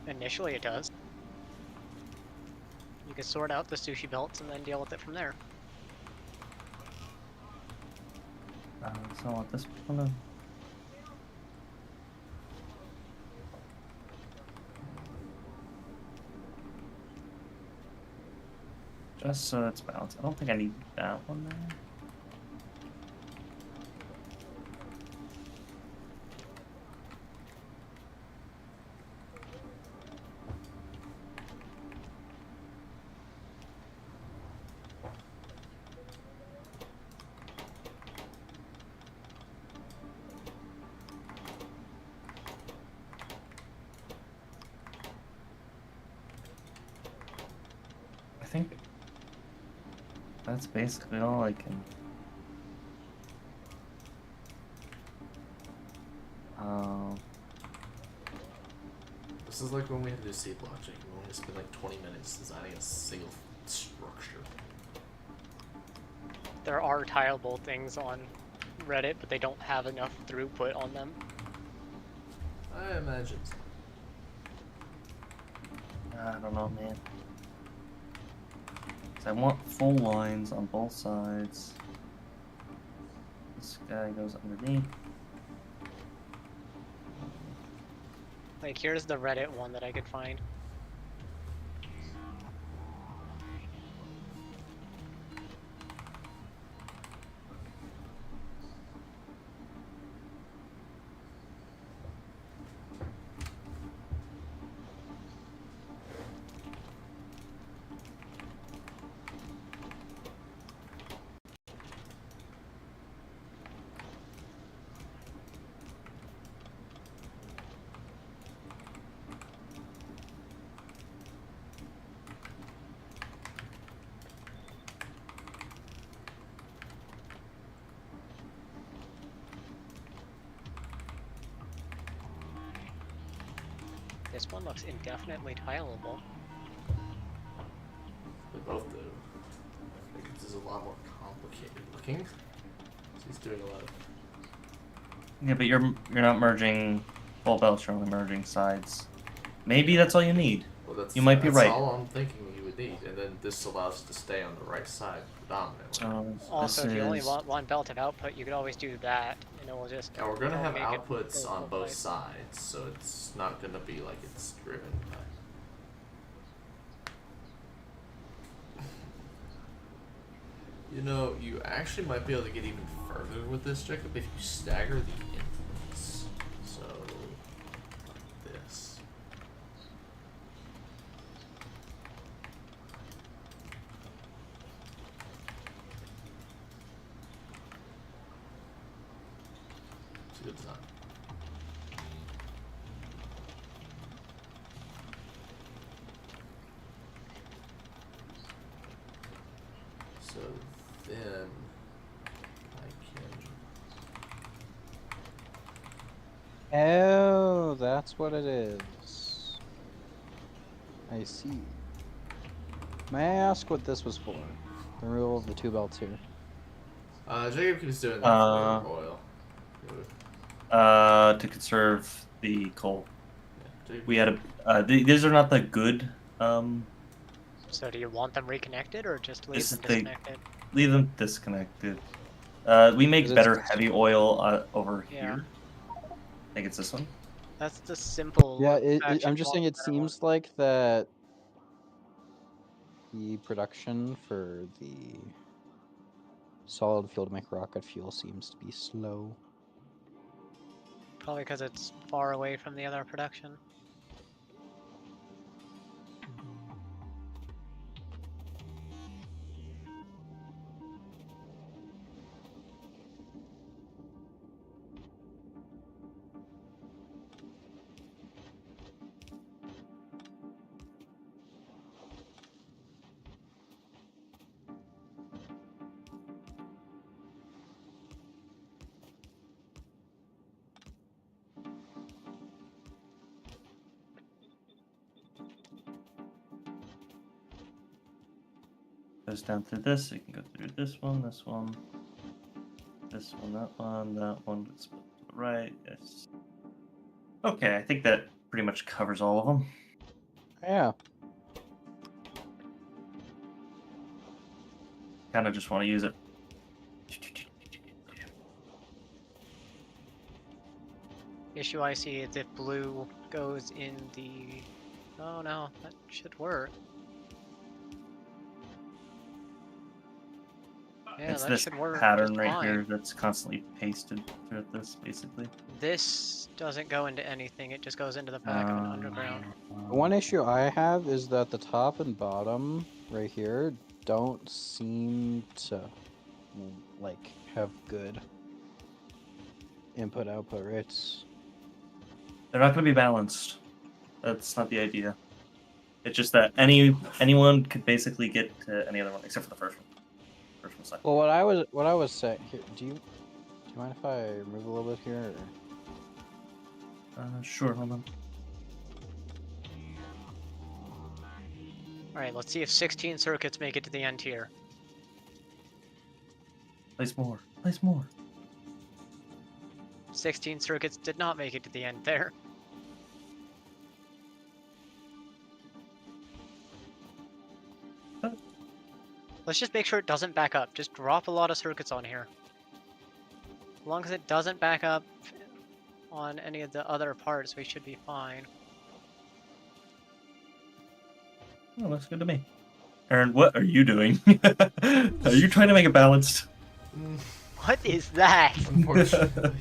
Initially, it does. You can sort out the sushi belts and then deal with it from there. So at this point, just so it's balanced. I don't think I need that one there. I think that's basically all I can. This is like when we had to do seed blockchain. We only spent like 20 minutes designing a single structure. There are tileable things on Reddit, but they don't have enough throughput on them. I imagine so. I don't know, man. 'Cause I want full lines on both sides. This guy goes underneath. Like, here's the Reddit one that I could find. This one looks indefinitely tileable. They both do. I think this is a lot more complicated looking. So he's doing a lot of. Yeah, but you're not merging full belts. You're only merging sides. Maybe that's all you need. Well, that's, You might be that's right. all I'm thinking you would need, and then this allows it to stay on the right side predominantly. Also, This if you only is- want one belt of output, you could always do that, and it will just. And we're gonna it'll have make it outputs go on both both ways. sides, so it's not gonna be like it's driven by. You know, you actually might be able to get even further with this, Jacob, if you stagger the inputs. So, this. It's a good design. So then I can. Oh, that's what it is. I see. May I ask what this was for? The removal of the two belts here. Jacob keeps doing that for oil. To conserve the coal. Yeah, Jacob- We had these are not the good. So, do you want them reconnected or just leave This them is the- disconnected? Leave them disconnected. We make Is it better just- heavy oil over Yeah. here. I think it's this one. That's the simple. Yeah, patch I'm you just want saying it better one. seems like that the production for the solid fuel to make rocket fuel seems to be slow. Probably because it's far away from the other production. Goes down through this. So you can go through this one, this one, this one, that one, that one. Gets split to the right. Yes. Okay, I think that pretty much covers all of them. Yeah. Kind of just want to use it. Issue I see is if blue goes in the... Oh no, that should work. Yeah, It's that this should work pattern just right fine. here that's constantly pasted throughout this, basically. This doesn't go into anything, it just goes into the back of an underground. The one issue I have is that the top and bottom right here don't seem to like have good input-output rates. They're not going to be balanced. That's not the idea. It's just that anyone could basically get to any other one except for the first one. First one, second. Well, what I was saying here, do you mind if I move a little bit here? Or... Sure. Hold on. Alright, let's see if 16 circuits make it to the end here. Place more. Place more. 16 circuits did not make it to the end there. Let's just make sure it doesn't back up. Just drop a lot of circuits on here. As long as it doesn't back up on any of the other parts, we should be fine. Oh, looks good to me. Aaron, what are you doing? Are you trying to make it balanced? What is that? Unfortunately.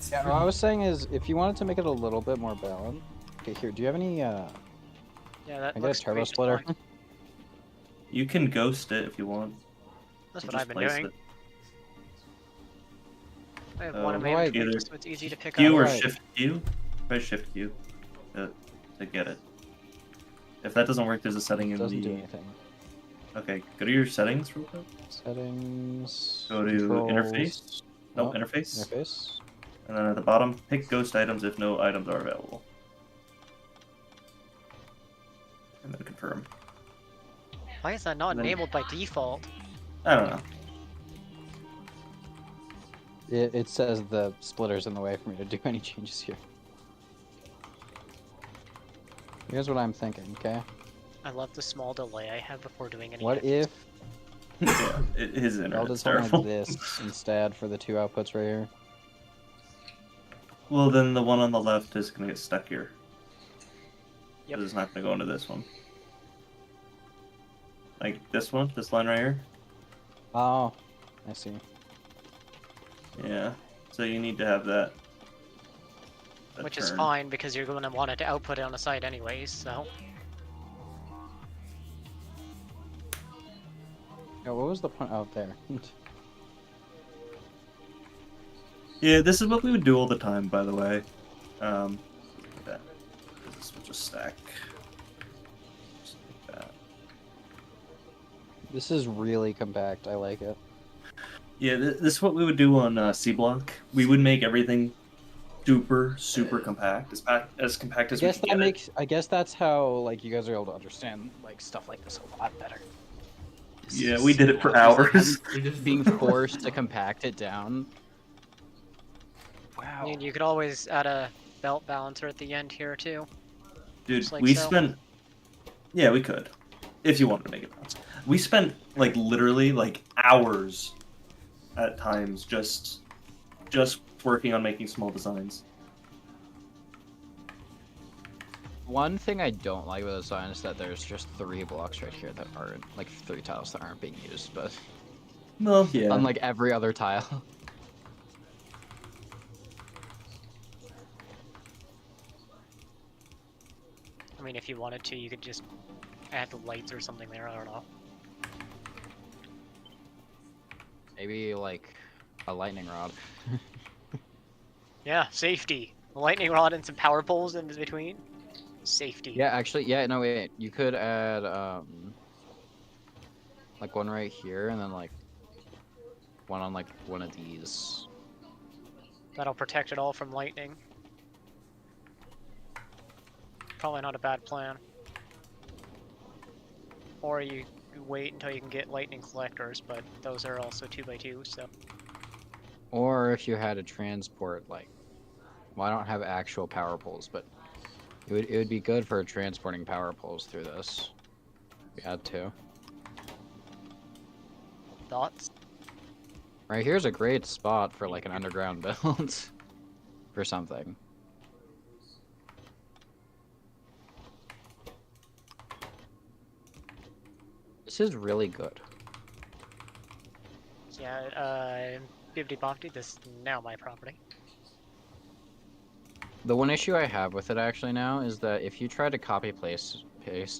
Yeah, what I was saying is, if you wanted to make it a little bit more balanced... Okay, here, do you have any, Yeah, that I got looks a turbo great, just splitter? fine. You can ghost it if you want. That's You what just I've been place doing. it. I have Oh, one of my right. inventories, Either so it's easy to pick Q up. or Right. Shift Q. Try Shift Q to get it. If that doesn't work, there's a setting in doesn't do the. anything. Okay, go to your settings real quick. Settings... Go to controls, interface. No, oh, interface. Interface. And then at the bottom, pick ghost items if no items are available. And then confirm. Why is that not Then- enabled by default? I don't know. It says the splitter's in the way for me to do any changes here. Here's what I'm thinking, okay? I love the small delay I have before doing any What edits. if Yeah, his I'll internet's just something terrible. like this instead for the two outputs right here? Well, then the one on the left is gonna get stuck here. Yep. It's not gonna go into this one. Like this one, this line right here. Oh, I see. Yeah. So you need to have that. Which is turn. fine, because you're going to want it to output it on the side anyways, so... Yeah, what was the point out there? Yeah, this is what we would do all the time, by the way. Like that. This will just stack. Just like that. This is really compact. I like it. Yeah, this is what we would do on C Block. We would make everything super compact, as compact I as we guess can that get it. makes. I guess that's how like you guys are able to understand like stuff like this a lot better. Yeah, we did it for Just, like, hours. being forced to compact it down. I Wow. mean, you could always add a belt balancer at the end here, too. Dude, Just like we so. spent. Yeah, we could, if you wanted to make it bounce. We spent like literally like hours, at times, just working on making small designs. One thing I don't like with the design is that there's just 3 blocks right here that aren't like 3 tiles that aren't being used, but Well, yeah. unlike every other tile. I mean, if you wanted to, you could just add the lights or something there, I don't know. Maybe like a lightning rod. Yeah, safety. A lightning rod and some power poles in between. Safety. Yeah, actually, yeah, no, wait. You could add, like one right here, and then like one on like one of these. That'll protect it all from lightning. Probably not a bad plan. Or you wait until you can get lightning collectors, but those are also 2x2, so. Or if you had a transport, like, well, I don't have actual power poles, but it would be good for transporting power poles through this. If you had to. Thoughts? Right here's a great spot for like an underground build for something. This is really good. Yeah, Bibbidi Bobbidi, this is now my property. The one issue I have with it actually now is that if you try to paste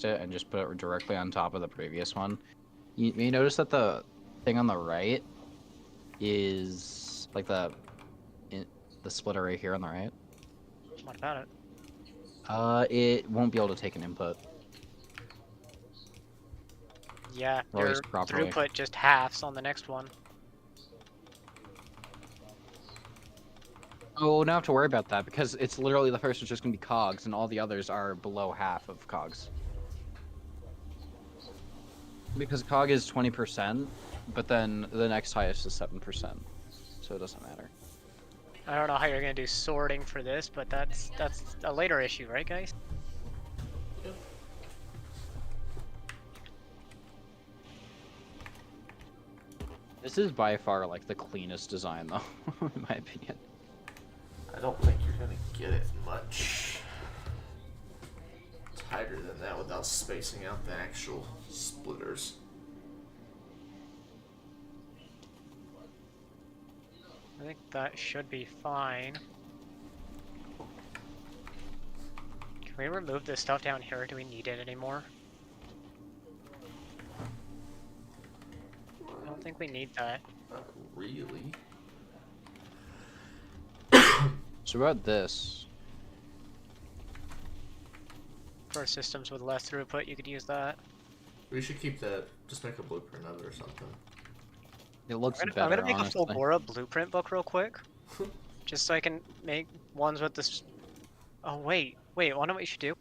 it and just put it directly on top of the previous one, you may notice that the thing on the right is like the splitter right here on the right. What about it? It won't be able to take an input. Yeah, Or at your least properly. throughput just halves on the next one. Oh, we don't have to worry about that because it's literally the first is just gonna be cogs, and all the others are below half of cogs. Because cog is 20%, but then the next highest is 7%, so it doesn't matter. I don't know how you're gonna do sorting for this, but that's a later issue, right, guys? This is by far like the cleanest design, though, in my opinion. I don't think you're gonna get it much tighter than that without spacing out the actual splitters. I think that should be fine. Can we remove this stuff down here? Do we need it anymore? I don't think we need that. Not really. So about this, For systems with less throughput, you could use that. We should keep that. Just make a blueprint of it or something. it looks I'm better, gonna make honestly. a Fulgora blueprint book real quick. Just so I can make ones with this. Oh, wait. Wait, wanna know what you should do?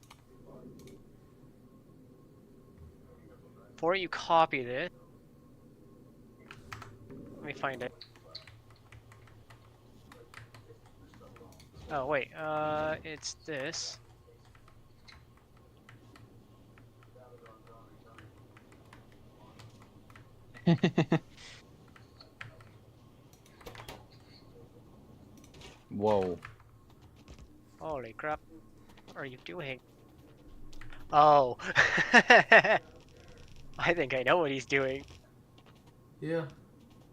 Before you copy this. Let me find it. Oh, wait. It's this. Whoa. Holy crap. What are you doing? Oh. I think I know what he's doing. Yeah,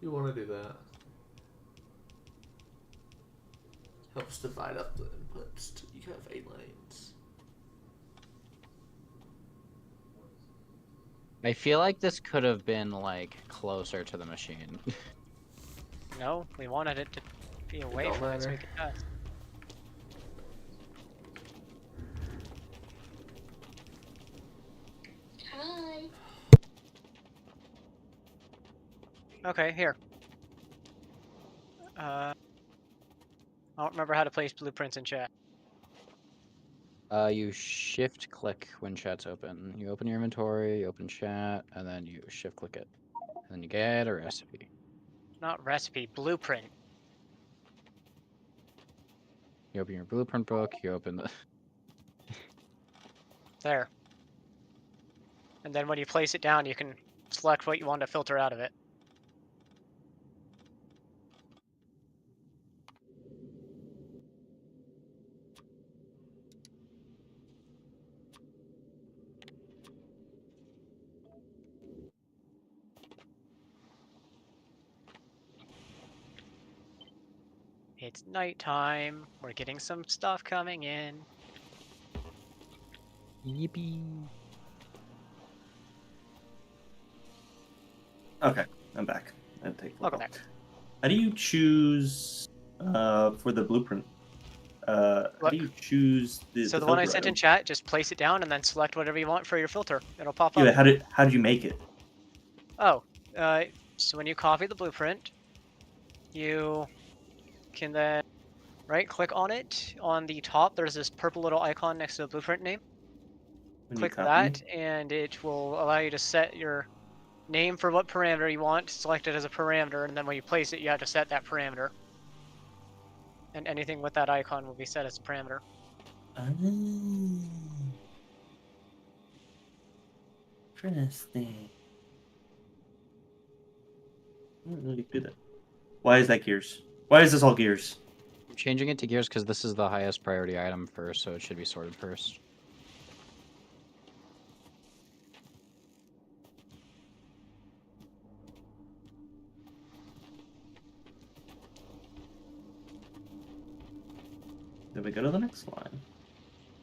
you want to do that. Helps divide up the inputs. You have 8 lanes. I feel like this could have been like closer to the machine. No, we wanted it to be away don't from it so we matter. could test. Hi. Okay, here. I don't remember how to place blueprints in chat. You shift click when chat's open. You open your inventory, you open chat, and then you shift click it. And then you get a recipe. Not recipe, blueprint. You open your blueprint book, you open the There. And then when you place it down, you can select what you want to filter out of it. It's nighttime. We're getting some stuff coming in. Yippee. Okay, I'm back. I'll take a Welcome look. back. How do you choose for the blueprint? How Look. do you choose the So the one I filter sent in item? chat, just place it down and then select whatever you want for your filter. It'll pop Yeah, up. how did you make it? Oh, so when you copy the blueprint, you can then right-click on it. On the top, there's this purple little icon next to the blueprint name. When you Click copy? that, and it will allow you to set your name for what parameter you want, select it as a parameter, and then when you place it, you have to set that parameter. And anything with that icon will be set as a parameter. Interesting. I didn't really do that. Why is that gears? Why is this all gears? I'm changing it to gears because this is the highest priority item first, so it should be sorted first. Then we go to the next line.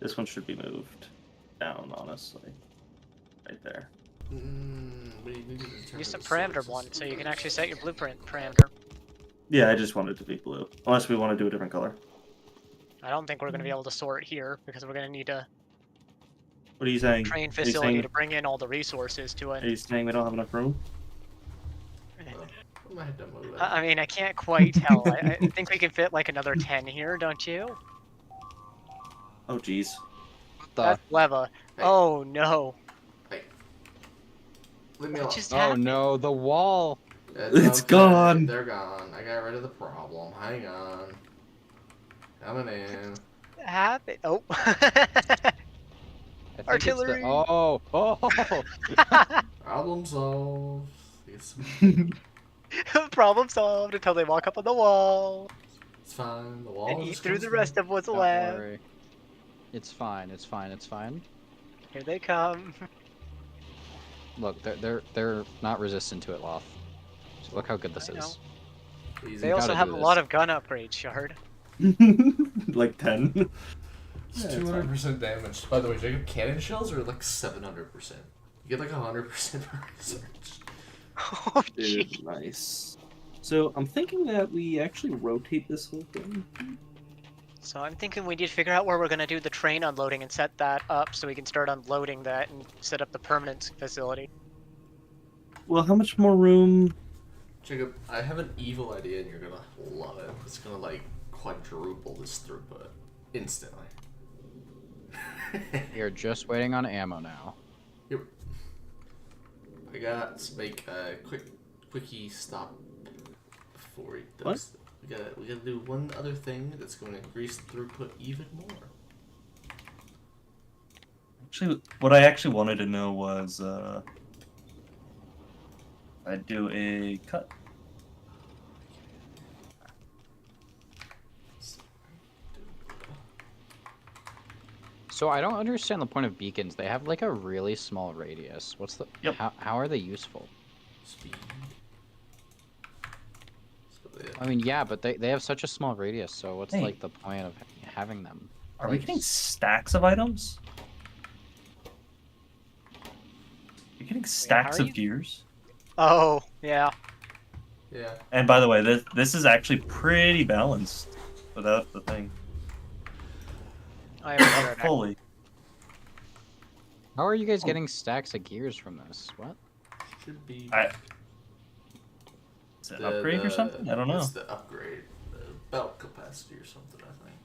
This one should be moved down, honestly. Right there. We need to determine Use the the parameter source. one, so you can actually set your blueprint parameter. Yeah, I just want it to be blue. Unless we want to do a different color. I don't think we're going to be able to sort here, because we're going to need a What are you saying? train Are you facility saying, to bring in all the resources to are it. you saying we don't have enough room? I might have to move that. I mean, I can't quite tell. I think we can fit like another 10 here, don't you? Oh, jeez. What the? That's leva. Hey. Oh no. Leave me What alone. just Oh happened? no, the wall! It's okay. gone. They're gone. I got rid of the problem. Hang on. Coming in. Happened? Oh. I think it's the- Artillery. Oh, oh! Problem solved. It's, Problem solved until they walk up on the wall it's fine. The wall and eat just through comes the down. rest of what's Don't left. worry. It's fine. It's fine. It's fine. Here they come. Look, they're not resistant to it, Loth. So look how good this I know. is. Easy. They You also gotta have do a this. lot of gun upgrades, Shard. Like 10. It's Yeah, it's 200% damage. By the way, Jacob, cannon shells are like 700%. You get like 100% research. Oh, Dude, gee. nice. So I'm thinking that we actually rotate this whole thing. So I'm thinking we need to figure out where we're going to do the train unloading and set that up so we can start unloading that and set up the permanent facility. Well, how much more room? Jacob, I have an evil idea and you're gonna love it. It's gonna like quadruple this throughput instantly. We are just waiting on ammo now. Yep. I got to make a quickie stop before he does. We gotta do one other thing that's going to increase the throughput even more. Actually, what I actually wanted to know was, I'd do a cut. So I don't understand the point of beacons. They have like a really small radius. What's the? Yep. How are they useful? Speed. So I mean, yeah, but they have such a small radius. So what's Hey. like the point of having them? Are we Like, getting stacks of items? You're getting stacks are of you? gears? Oh, yeah. yeah. And by the way, this is actually pretty balanced without the thing. I am aware of that. Fully. How are you guys getting stacks of gears from this? What? Should be. Is it an upgrade or something? I don't know. It's the upgrade. The belt capacity or something, I think.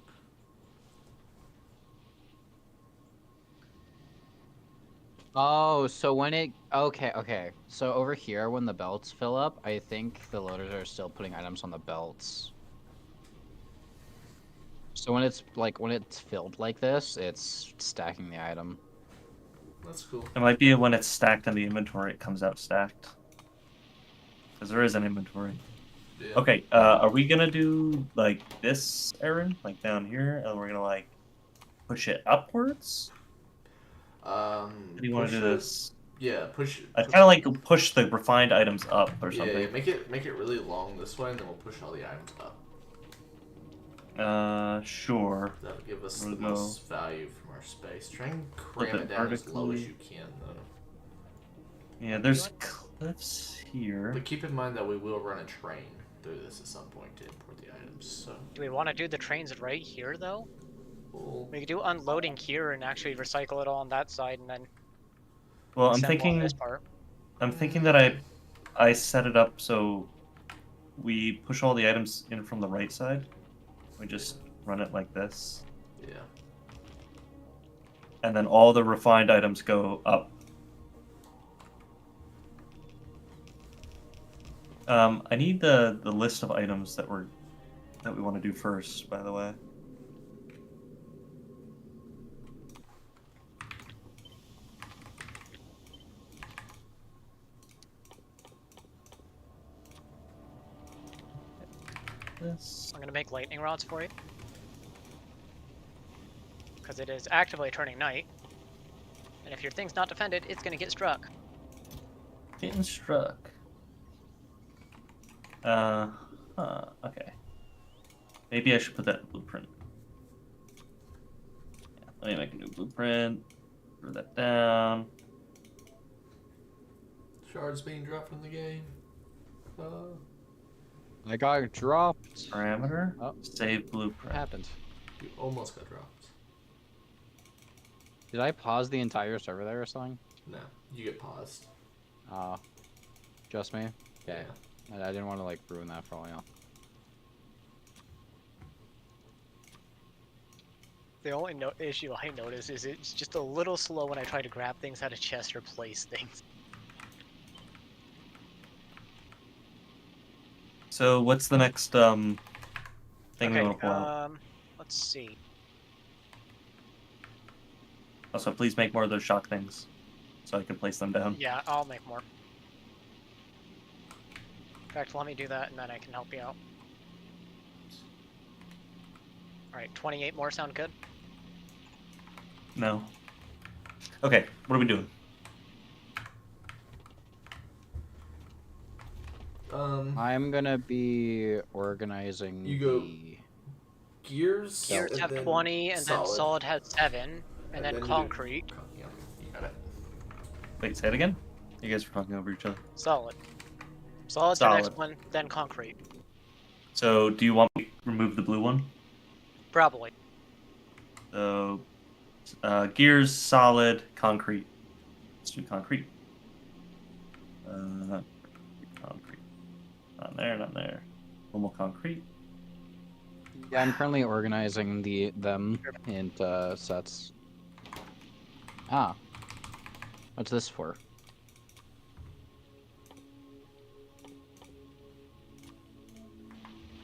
Oh, so when it okay. So over here, when the belts fill up, I think the loaders are still putting items on the belts. So when it's filled like this, it's stacking the item. That's cool. It might be when it's stacked in the inventory, it comes out stacked. Because there is an inventory. Yeah. Okay, are we gonna do like this, Aaron? Like down here, and we're gonna like push it upwards? How do you want to push do it- this? Yeah, push. I kind of like push the refined items up or Yeah, something. make it really long this way, and then we'll push all the items up. Sure. That'll give us We'll the go- most value from our space. Try and Flip cram it it down as low as vertically. you can, though. Yeah, there's cliffs here. But keep in mind that we will run a train through this at some point to import the items. So Do we want to do the trains right here, though? we'll, We could do unloading here and actually recycle it all on that side and then Well, I'm assemble on thinking this part. that I set it up so we push all the items in from the right side. We just run it like this, yeah. and then all the refined items go up. I need the list of items that we want to do first. By the way. This. I'm gonna make lightning rods for you. Because it is actively turning night. And if your thing's not defended, it's gonna get struck. Getting struck. Okay. Maybe I should put that in the blueprint. Yeah, let me make a new blueprint. Throw that down. Shards being dropped from the game. I got dropped. Parameter. Oh. Save What blueprint. happened? You almost got dropped. Did I pause the entire server there or something? No, you get paused. Just me? Okay. Yeah. I didn't want to like ruin that for all y'all. The only issue I notice is it's just a little slow when I try to grab things out of chests or place things. So what's the next thing we Okay, want to pull out? let's see. Also, please make more of those shock things, so I can place them down. Yeah, I'll make more. In fact, let me do that and then I can help you out. Alright, 28 more sound good? No. Okay, what are we doing? I'm gonna be organizing You go- the... Gears. Gears and have then 20, and then solid has 7, and then then you do- concrete. Yeah, you got it. Wait, say it again? You guys were talking over each other. Solid. Solid's the next Solid. one, then concrete. So, do you want me to remove the blue one? Probably. So, gears, solid, concrete. Let's do concrete. Concrete. Not there, not there. Normal concrete. Yeah, I'm currently organizing them into sets. Ah. What's this for?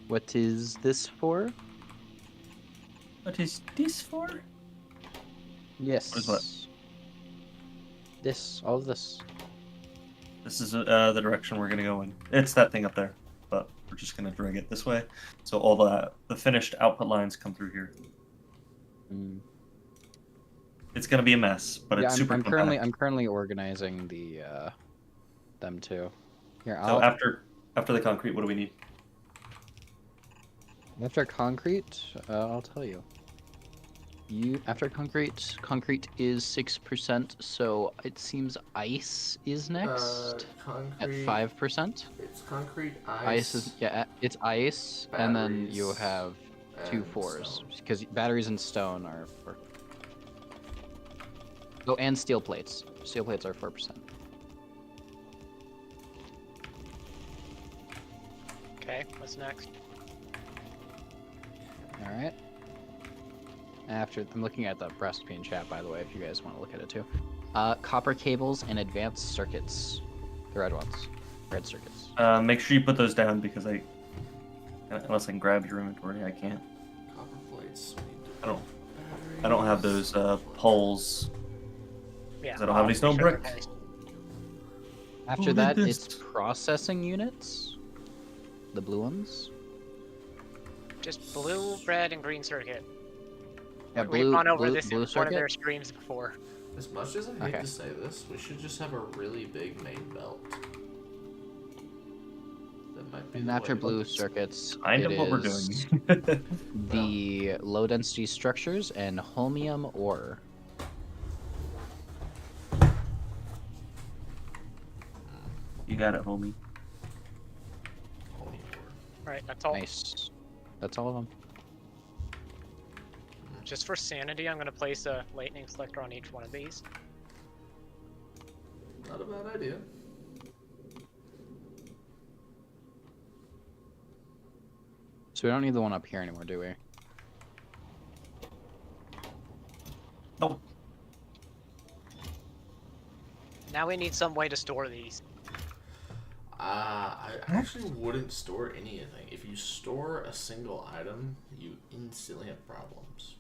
What is this for? What is this for? Yes. What is what? This. All of this. This is the direction we're gonna go in. It's that thing up there, but we're just gonna drag it this way. So all the finished output lines come through here. Mm. It's gonna be a mess, but Yeah, it's super I'm compact. currently organizing the them too. Here, So I'll after the concrete, what do we need? after concrete, I'll tell you. After concrete is 6%, so it seems ice is next at Concrete. 5%. It's concrete, ice. Ice is it's ice, and then you batteries, have two and fours stone. because batteries and stone are 4. Oh, and steel plates. Steel plates are 4%. Okay, what's next? All right. After I'm looking at the recipe in chat, by the way, if you guys want to look at it too. Copper cables and advanced circuits, the red ones, red circuits. Make sure you put those down because unless I can grab your inventory, I can't. Copper plates. we need I don't have those poles. Yeah, I don't have any I'll stone make sure brick. they're nice. After Oh, that, goodness. it's processing units, the blue ones. Just blue, red, and green circuit. Yeah, We've gone over blue, this blue in one of their circuit. streams before. As much as I hate Okay. to say this, we should just have a really big main belt. That might be And the after way to blue look. circuits, Kind it of what we're is doing. the low density structures and holmium ore. You got it, homie. Holy Lord. Right, that's all. Nice. That's all of them. Just for sanity, I'm gonna place a lightning selector on each one of these. Not a bad idea. So we don't need the one up here anymore, do we? Nope. Now we need some way to store these. I actually wouldn't store anything. If you store a single item, you instantly have problems.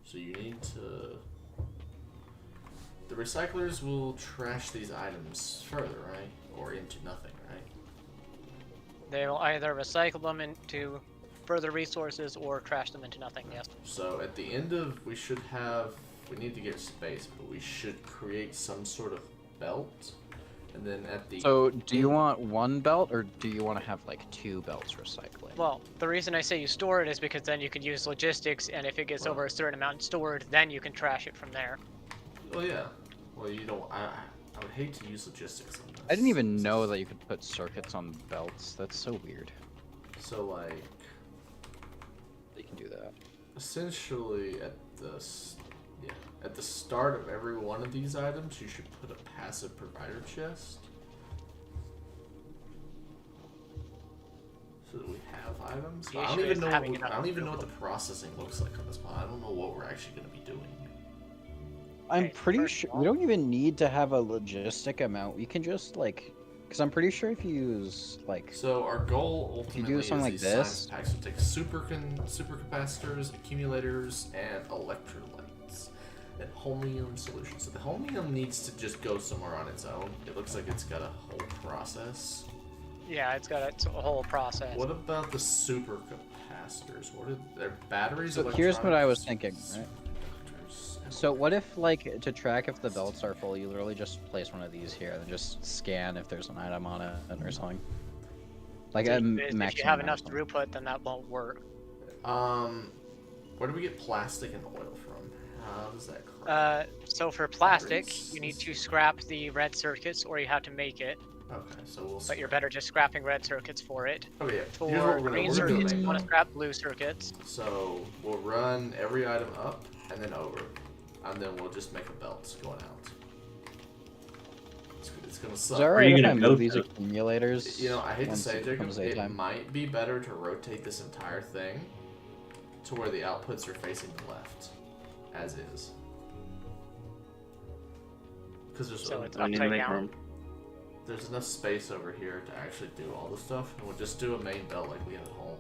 So you need to. The recyclers will trash these items further, right? Or into nothing, right? They'll either recycle them into further resources or trash them into nothing, yes. So at the end of, we need to get space, but we should create some sort of belt. And then at the So, do you want one belt, or do you want to have like 2 belts recycling? Well, the reason I say you store it is because then you can use logistics, and if it gets Well- over a certain amount stored, then you can trash it from there. Well, yeah. Well, you don't. I would hate to use logistics on this. I didn't even know that you could put circuits on belts. That's so weird. So like, You can do that. essentially at the start of every one of these items, you should put a passive provider chest. So that we have items. The I don't issue even is know. having I enough don't even know what room. the processing looks like on this mod. I don't know what we're actually going to be doing. I'm Okay, pretty first sure of we all- don't even need to have a logistic amount. We can just like, because I'm pretty sure if you use like, So our goal you ultimately do something is like these this- science packs. So take super capacitors, accumulators, and electrolytes, and holmium solution. So the holmium needs to just go somewhere on its own. It looks like it's got a whole process. Yeah, it's got a whole process. What about the super capacitors? What are their batteries? So here's what I was electronics, thinking, right? superconductors, and So what if like to track if the belts are full, you literally just place one of these here and just scan if there's an item on it or something. Like So a if you have maximum enough amount or throughput, then that won't work. Where do we get plastic and oil from? How does that crack? So for plastic, Batteries. you need to scrap the red circuits, or you have to make it. Okay, so we'll. But you're better just scrapping red circuits for it. Okay, yeah. For Here's what green we're gonna do. circuits, It, you man. want to scrap blue circuits. So we'll run every item up and then over, and then we'll just make a belt going out. It's gonna Is suck. that Where are right you if I gonna go move these to? accumulators? You know, I hate to once say, it Jacob, becomes it daytime? might be better to rotate this entire thing to where the outputs are facing the left, as is. Because So it's I need to upside make down. room. there's enough space over here to actually do all the stuff, and we'll just do a main belt like we have at home.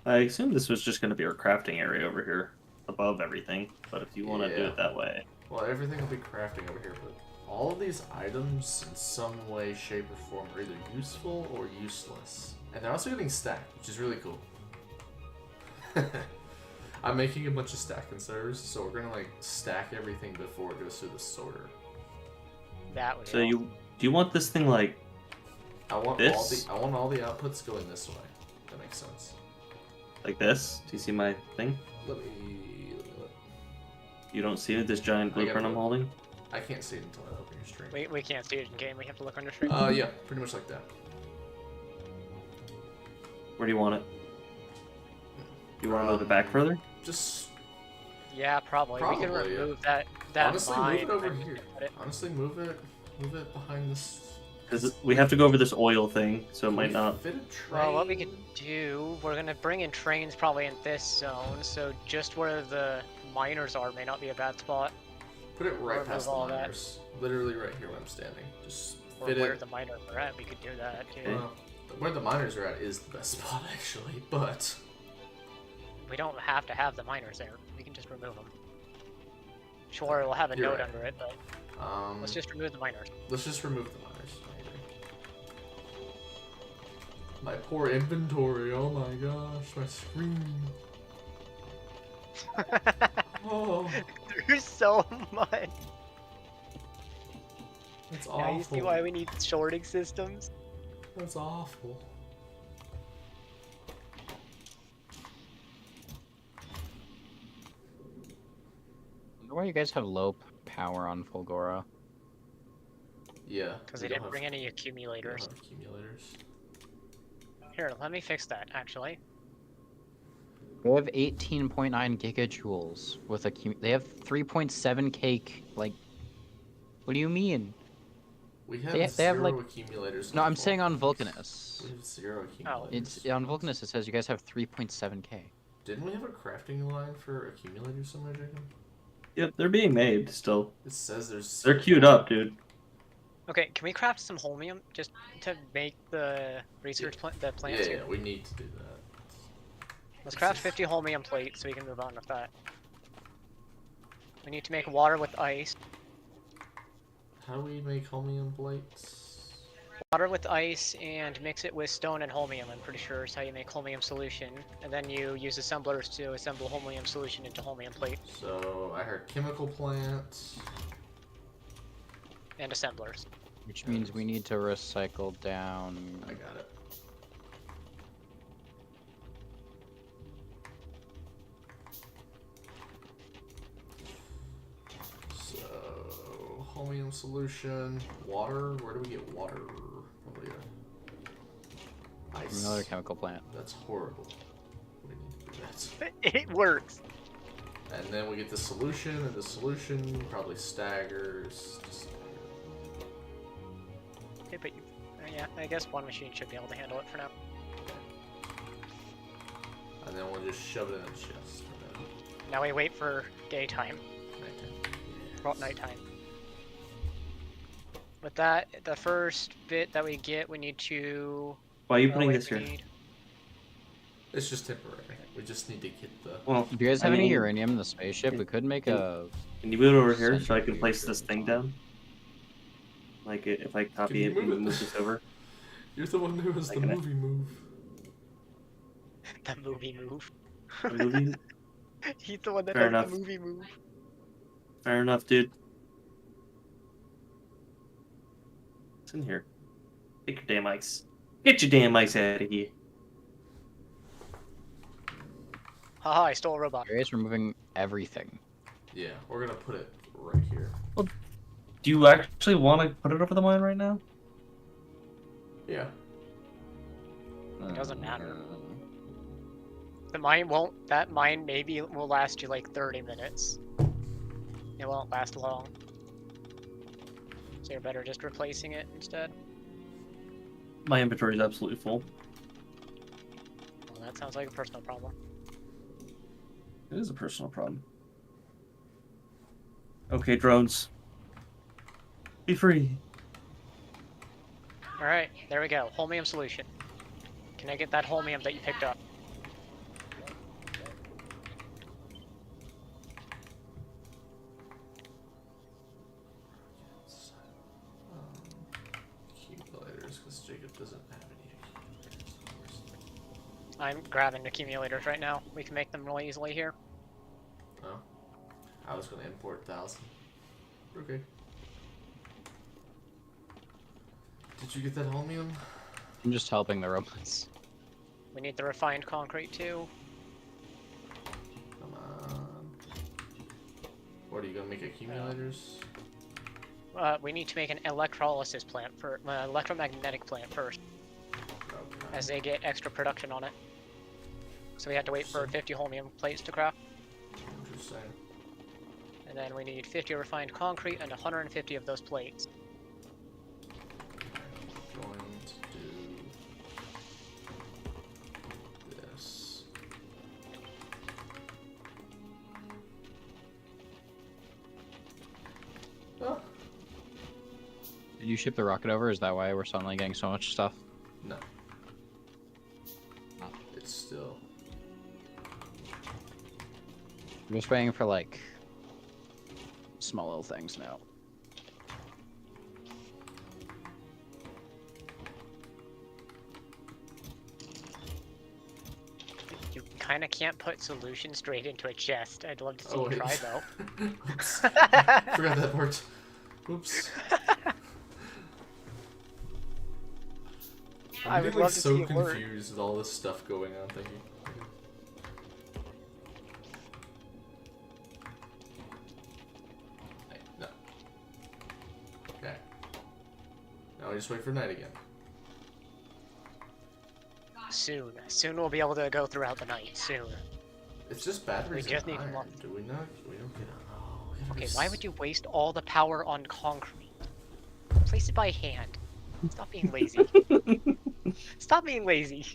I assume this was just going to be our crafting area over here, above everything. But if you want to do Yeah. it that way, Well, everything will be crafting over here, but all of these items in some way, shape, or form are either useful or useless. And they're also getting stacked, which is really cool. I'm making a bunch of stack conservers, so we're gonna like stack everything before it goes through the sorter. That would so help. do you want this thing like I want This? all the outputs going this way. That makes sense. this? Do you see my thing? Let me. You don't see this giant I gotta blueprint I'm look. holding? I can't see it until I open your stream. We can't see it in game. We have to look on the screen. Yeah, pretty much like that. Where do you want it? You want to move it back further? Just Yeah, probably. We can Probably, yeah. remove that honestly, mine move it over and here. put it- Honestly, move it behind this. Because we have to go over this oil thing, so it might not. Fit a train. Well, what we could do, we're gonna bring in trains probably in this zone, so just where the miners are may not be a bad spot, Put it right remove past the all that. miners. Literally right here where I'm standing. Just or fit where it. the miners are at. We could do that too. Okay. Well, where the miners are at is the best spot actually, but We don't have to have the miners there. We can just remove them. Sure, it'll have a You're note right. under it, but let's just remove the miners. let's just remove the miners. I agree. My poor inventory. Oh my gosh, my screen. Oh, There's so much. that's Now awful. you see why we need sorting systems? That's awful. Why you guys have low power on Fulgora? Yeah. Because we they don't didn't have- bring any we don't accumulators. have accumulators. Here, let me fix that, actually. They have 18.9 gigajoules with they have 3.7k. Like, what do you mean? We have They have, zero like. accumulators. No, on I'm full. saying on Vulcanus. We have zero Oh. accumulators. It's on Vulcanus. It says you guys have 3.7k. Didn't we have a crafting line for accumulators somewhere, Jacob? Yep, they're being made still. It says there's. They're queued up, dude. Okay, can we craft some holmium just to make the research plant, the plants Yeah, here? we need to do that. Let's craft 50 holmium plates so we can move on with that. We need to make water with ice. How do we make holmium plates? Water with ice and mix it with stone and holmium, I'm pretty sure is how you make holmium solution. And then you use assemblers to assemble holmium solution into holmium plate. So I heard chemical plants. And assemblers. Which means we need to recycle down. I got it. So holmium solution, water. Where do we get water? Probably ice. Another chemical plant. That's horrible. We need to do that. It works! And then we get the solution, and the solution probably staggers. Just Okay, but you, yeah, I guess one machine should be able to handle it for now. and then we'll just shove it in the chest. For now. Now we wait for daytime. Nighttime. Well, nighttime. With that, the first bit that we get, we need to. Why are you oh, putting wait, this we here? need- It's just temporary. We just need to get the. Well, If you guys I have any mean, uranium in the spaceship, we could make a. Can you move it over here so I Centrifuge can place or this thing something. down? Like if I copy you it move and it? move this over. You're the one who has I the can- movie move. The movie move. Movie? He's the one that Fair has enough. the movie move. Fair enough, dude. It's in here. Take your damn ice. Get your damn ice out of here. Haha, I stole a robot. You guys removing everything. Yeah, we're gonna put it right here. Do you actually want to put it over the mine right now? Yeah. It doesn't matter. The mine won't. That mine maybe will last you like 30 minutes. It won't last long. So you're better just replacing it instead. My inventory is absolutely full. Well, that sounds like a personal problem. It is a personal problem. Okay, drones. Be free. Alright, there we go. Holmium solution. Can I get that holmium that you picked up? Accumulators, because Jacob doesn't have any accumulators. I'm grabbing accumulators right now. We can make them really easily here. Oh. I was gonna import 1,000. Okay. Did you get that holmium? I'm just helping the robots. We need the refined concrete too. Come on. What are you gonna make accumulators? We need to make an electrolysis plant for electromagnetic plant first, Okay. as they get extra production on it. So we have to wait for 50 holmium plates to craft, Interesting. and then we need 50 refined concrete and 150 of those plates. I'm going to do this. Oh, Did you ship the rocket over? Is that why we're suddenly getting so much stuff? no. It's still. I'm just waiting for like small little things now. You kind of can't put solution straight into a chest. I'd love to see Oh, you wait. try though. Oops. Forgot that part. Oops. I I'm would getting love to so see it work. confused with all this stuff going on. Thank you. Hey, no. Okay. Now we just wait for night again. Soon. Soon we'll be able to go throughout the night. Soon. It's just batteries We just and need iron. one. Do we not? We don't get. Oh, we gotta Okay, do why would you waste all the power on concrete? Place it by hand. Stop being lazy. Stop being lazy.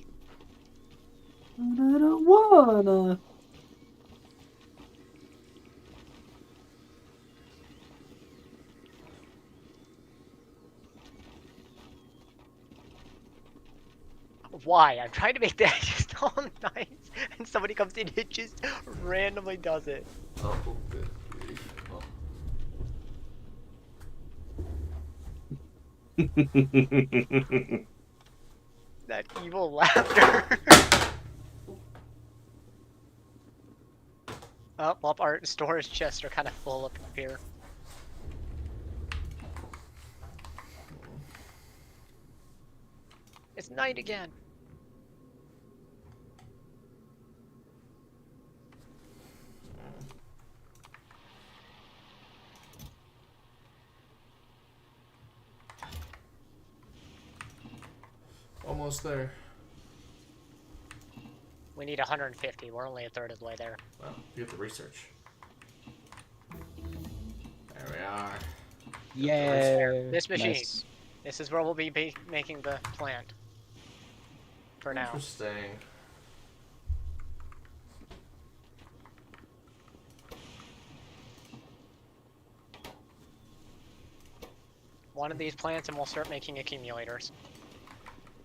I don't wanna. Why? I'm trying to make that just all nice, and somebody comes in and just randomly does it. Oh, good grief. Oh. That evil laughter. Oh, well, our storage chests are kind of full up here. It's night again. Almost there. We need 150. We're only a third of the way there. Well, you have to research. There we are. Yay! This machine. Nice. This is where we'll be making the plant. For now. Interesting. One of these plants and we'll start making accumulators.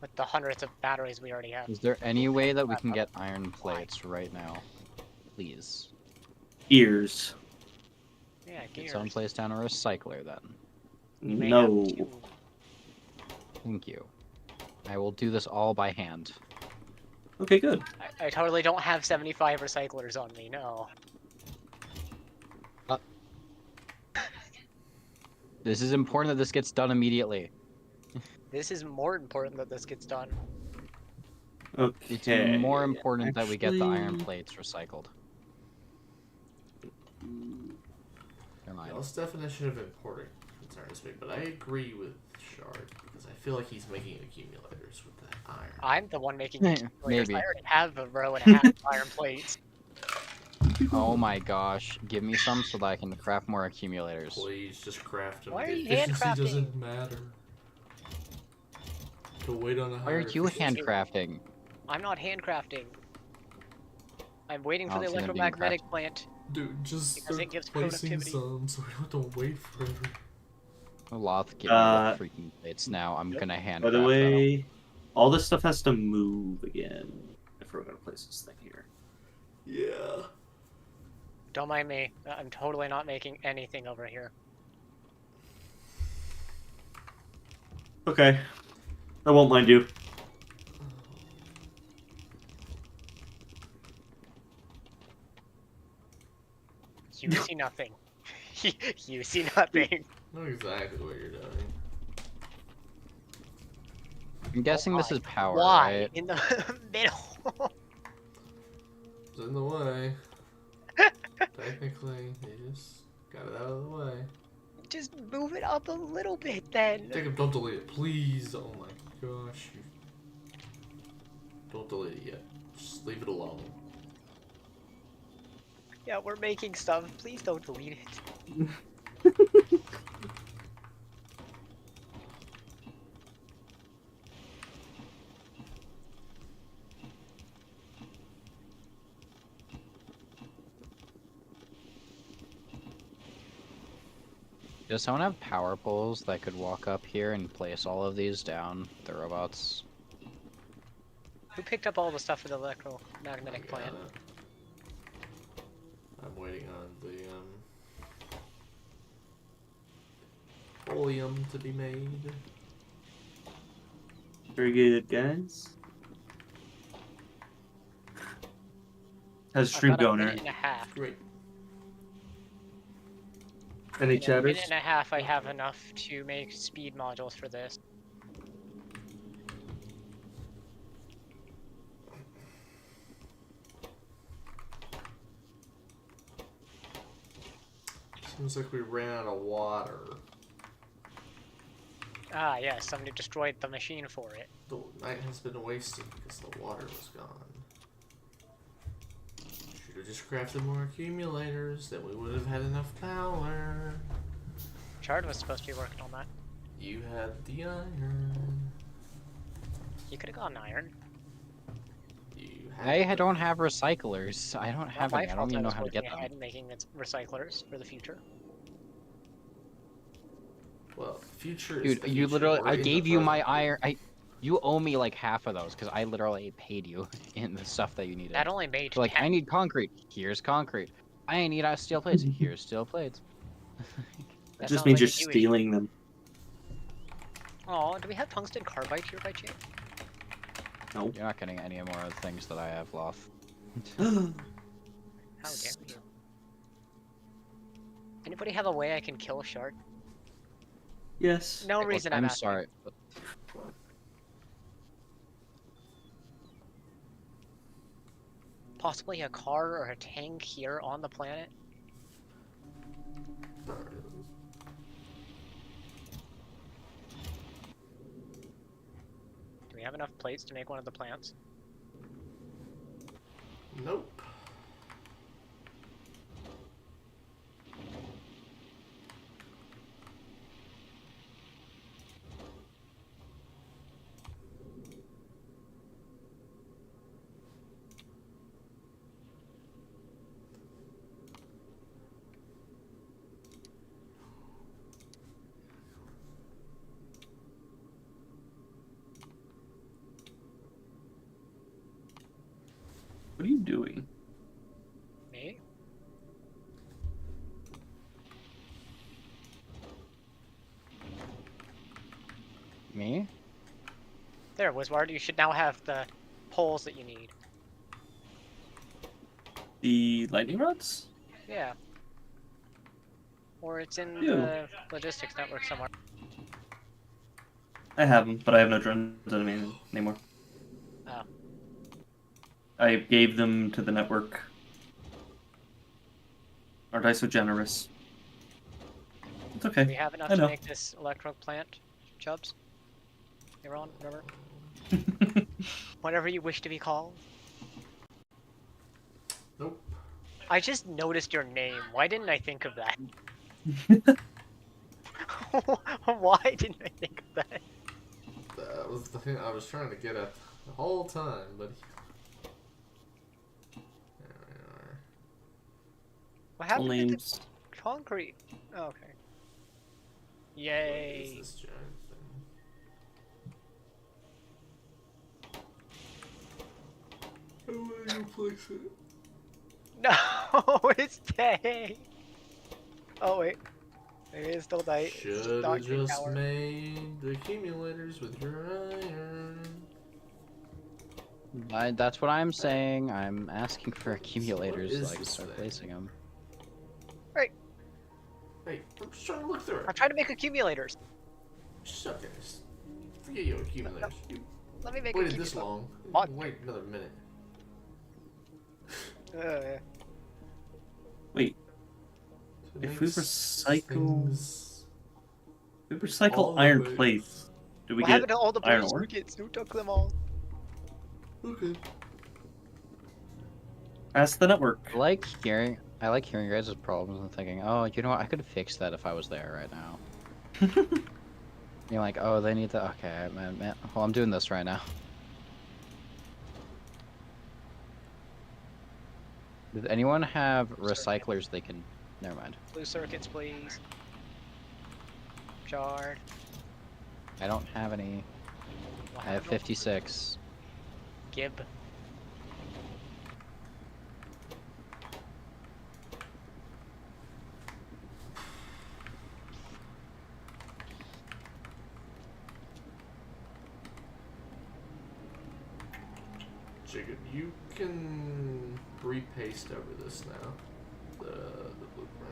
With the hundreds of batteries we already have. Is there any way that we can get iron plates right now? Please. Ears. Yeah, gears. Someone place down a recycler then. You may No. have two. Thank you. I will do this all by hand. Okay, good. I totally don't have 75 recyclers on me, no. This is important that this gets done immediately. This is more important that this gets done. It's Okay. more important that we get the iron Actually- plates recycled. Never mind. Y'all's definition of important concerns me, but I agree with Shard because I feel like he's making accumulators with that iron. I'm the one making Yeah, accumulators. maybe. I already have a row and a half of iron plates. Oh my gosh, give me some so that I can craft more accumulators. Please just craft them. Why are The you efficiency handcrafting? doesn't matter. To wait on a Why higher are you efficiency. handcrafting? I'm not handcrafting. I'm waiting for I the don't see them being electromagnetic plant. Dude, just Because it start gives placing productivity. some so we don't have to wait forever. Loth, give me the freaking plates now. I'm Yep. gonna handcraft By the them. way, all this stuff has to move again if we're gonna place this thing here. Yeah. Don't mind me. I'm totally not making anything over here. Okay. I won't mind you. You see nothing. You see nothing. I know exactly what you're doing. I'm guessing this Why? is power, Why? right? In the middle. It's in the way. Technically, you just got it out of the way. Just move it up a little bit then. Jacob, don't delete it, please. Oh my gosh. Don't delete it yet. Just leave it alone. Yeah, we're making stuff. Please don't delete it. Does someone have power poles that could walk up here and place all of these down? The robots. Who picked up all the stuff for the electromagnetic I got plant? it. I'm waiting on the oleum to be made. Very good, guys. How's I've stream got a going? minute and a half. Great. Any In a chatters? minute and a half, I have enough to make speed modules for this. Seems like we ran out of water. Ah, yes, somebody destroyed the machine for it. The night has been wasted because the water was gone. Should have just crafted more accumulators, then we would have had enough power. Chard was supposed to be working on that. You had the iron. You could have gone iron. You I had don't have recyclers. I don't Not have my any. I fault don't even know was how to working get ahead them. and making its recyclers for the future. Well, future is Dude, the you future. literally. We're I in the gave you my present. iron. You owe me like half of those because I literally paid you in the stuff that you needed. That only made So, like, I 10. need concrete. Here's concrete. I need steel plates. Here's steel plates. It That just sounds means like you're a you issue. stealing them. Oh, do we have tungsten carbide here by chance? You're not getting any more of the things that I have, Loth. How dare you? Anybody have a way I can kill a shark? Yes. No Look, reason I'm asking. sorry. But Possibly a car or a tank here on the planet? Do we have enough plates to make one of the plants? Nope. What are you doing? Me? me? There, Wizward, you should now have the poles that you need. The lightning rods? Yeah. Or it's in Ew. the logistics network somewhere. I have them, but I have no drones anymore. Oh. I gave them to the network. Aren't I so generous? It's Do we okay. have enough I to know. make this electro plant, Chubbs? You're on, whatever. Whatever you wish to be called. Nope. I just noticed your name. Why didn't I think of that? Why didn't I think of that? That was the thing I was trying to get at the whole time, but. There we are. What Full happened to the names. concrete? Oh, okay. What Yay. is this giant thing? How will you place it? No, it's day. Oh wait, maybe it's still night. It's just Should dark have in just tower. made the accumulators with your iron. That's what I'm saying. I'm asking for accumulators is so I can this start thing? placing them. Hey, I'm just trying to look through it. I'm trying to make accumulators. Suck it. Forget your accumulators. You Let me make waited this accumulators. long. What? Wait another minute. Wait, To if we make recycle, things if we all recycle the iron way- plates, do we What get happened to all the iron blue ore? circuits? Who took them all? Okay. Ask the network. I like hearing your guys' problems and thinking, oh, you know what, I could fix that if I was there right now. You're like, oh, they need the okay, man. Well, I'm doing this right now. Does anyone have recyclers they can? Never mind. Blue circuits, please. Shard. I don't have any. What I have happened to 56. Gib. Jacob, you can repaste over this now. The blueprint.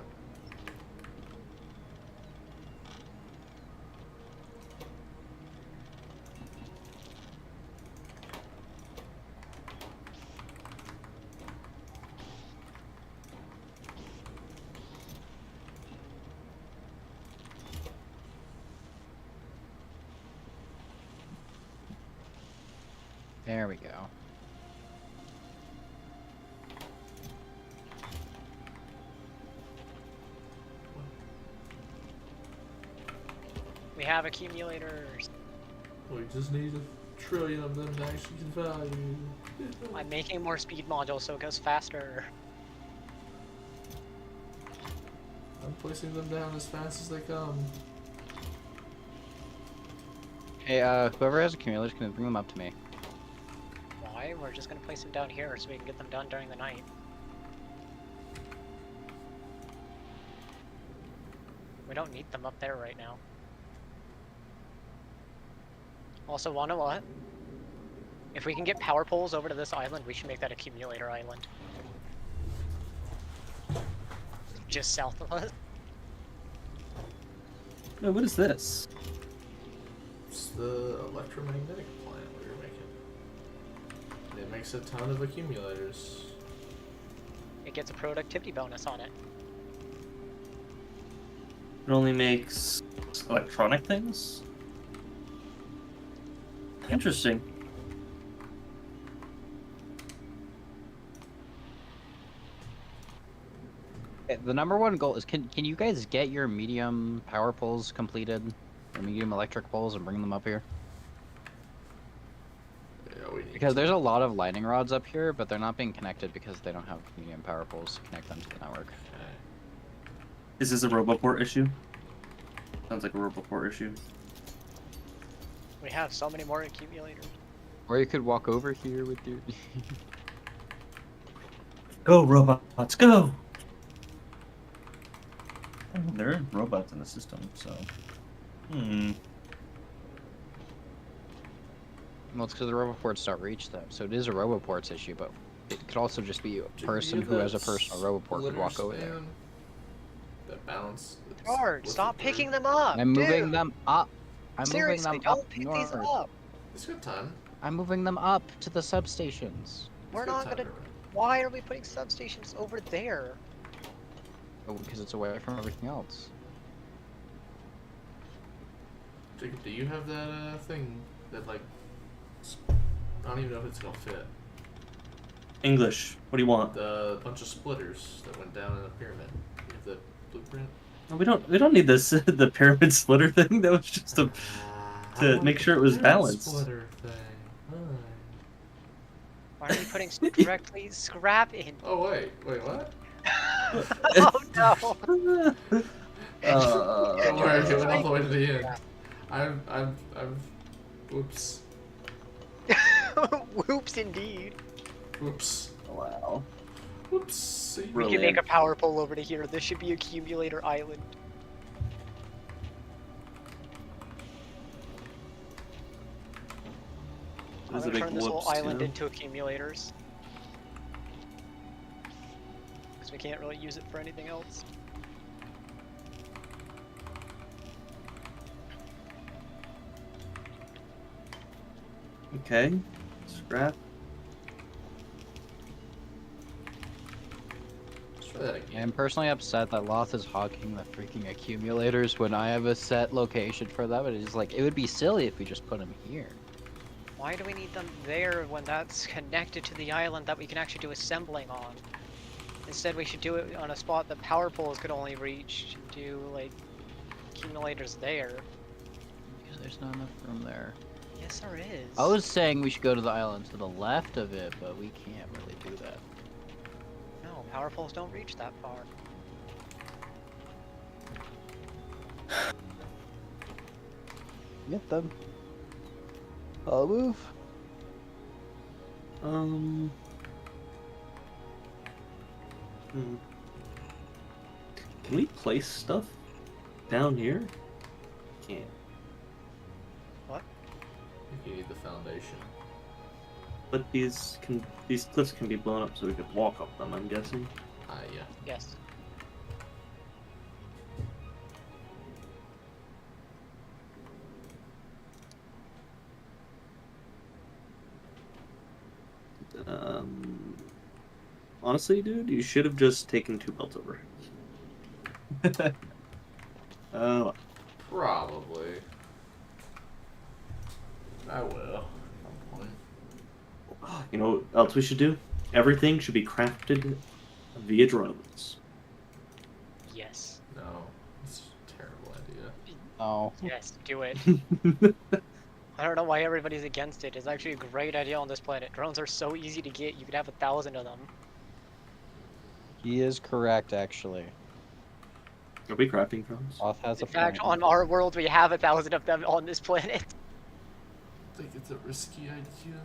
There we go. We have accumulators. We just need 1,000,000,000 of them to actually get value. I'm making more speed modules so it goes faster. I'm placing them down as fast as they come. Hey, whoever has accumulators, can bring them up to me. Why? We're just gonna place them down here so we can get them done during the night. We don't need them up there right now. Also, wanna what? If we can get power poles over to this island, we should make that accumulator island. Just south of us. Oh, what is this? It's the electromagnetic plant we were making. It makes a ton of accumulators. It gets a productivity bonus on it. It only makes electronic things? Interesting. The number one goal is can you guys get your medium power poles completed, or medium electric poles, and bring them up here? Yeah, we need Because to. there's a lot of lightning rods up here, but they're not being connected because they don't have medium power poles to connect them to the network. Okay. Is this a Roboport issue? Sounds like a Roboport issue. We have so many more accumulators. Or you could walk over here with your. Go, robots, go! There are robots in the system, so. Well, it's because the Roboports don't reach them, so it is a Roboports issue, but it could also just be a Did person you who has a that personal Roboport could walk over there. splitter That balance. that's Guard, with stop the picking bird? them up! I'm moving dude! them up. I'm Seriously, moving them up don't pick these north. up! It's good time. I'm moving them up to the substations. We're It's good not time gonna. to run. Why are we putting substations over there? Oh, because it's away from everything else. Jacob, do you have that thing that like? I don't even know if it's gonna fit. English, what do you want? The bunch of splitters that went down in the pyramid. You have the blueprint. No, we don't need this the pyramid splitter thing. That was just a I to want make the sure it was pyramid balanced. Splitter thing. Why are we putting directly scrap in? Oh wait, what? Oh no! Don't worry, it went all Right. the way to the end. Yeah. I'm. Whoops. Whoops, indeed. Whoops. Wow. Whoops. See? We can Brilliant. make a power pole over to here. This should be accumulator island. I'm This is a gonna big turn this whole whoops, island too. into accumulators. Because we can't really use it for anything else. Okay. Scrap. Let's try that again. I'm personally upset that Loth is hogging the freaking accumulators when I have a set location for them. It is like, it would be silly if we just put them here. Why do we need them there when that's connected to the island that we can actually do assembling on? Instead, we should do it on a spot that power poles could only reach and do, like, accumulators there. Because there's not enough room there. Yes, there is. I was saying we should go to the island to the left of it, but we can't really do that. No, power poles don't reach that far. Get them. I'll move. Hmm. Can we place stuff down here? Can't. I think you need the foundation. But these cliffs can be blown up so we could walk up them, I'm guessing. Yeah. Yes. Honestly, dude, you should have just taken 2 belts over. Probably. I will. At some point. You know what else we should do? Everything should be crafted via drones. Yes. No, it's a terrible idea. Oh. Yes, do it. I don't know why everybody's against it. It's actually a great idea on this planet. Drones are so easy to get. You could have 1,000 of them. He is correct, actually. Are we crafting drones? Loth has a In fact, point. on our world, we have 1,000 of them on this planet. think it's a risky idea.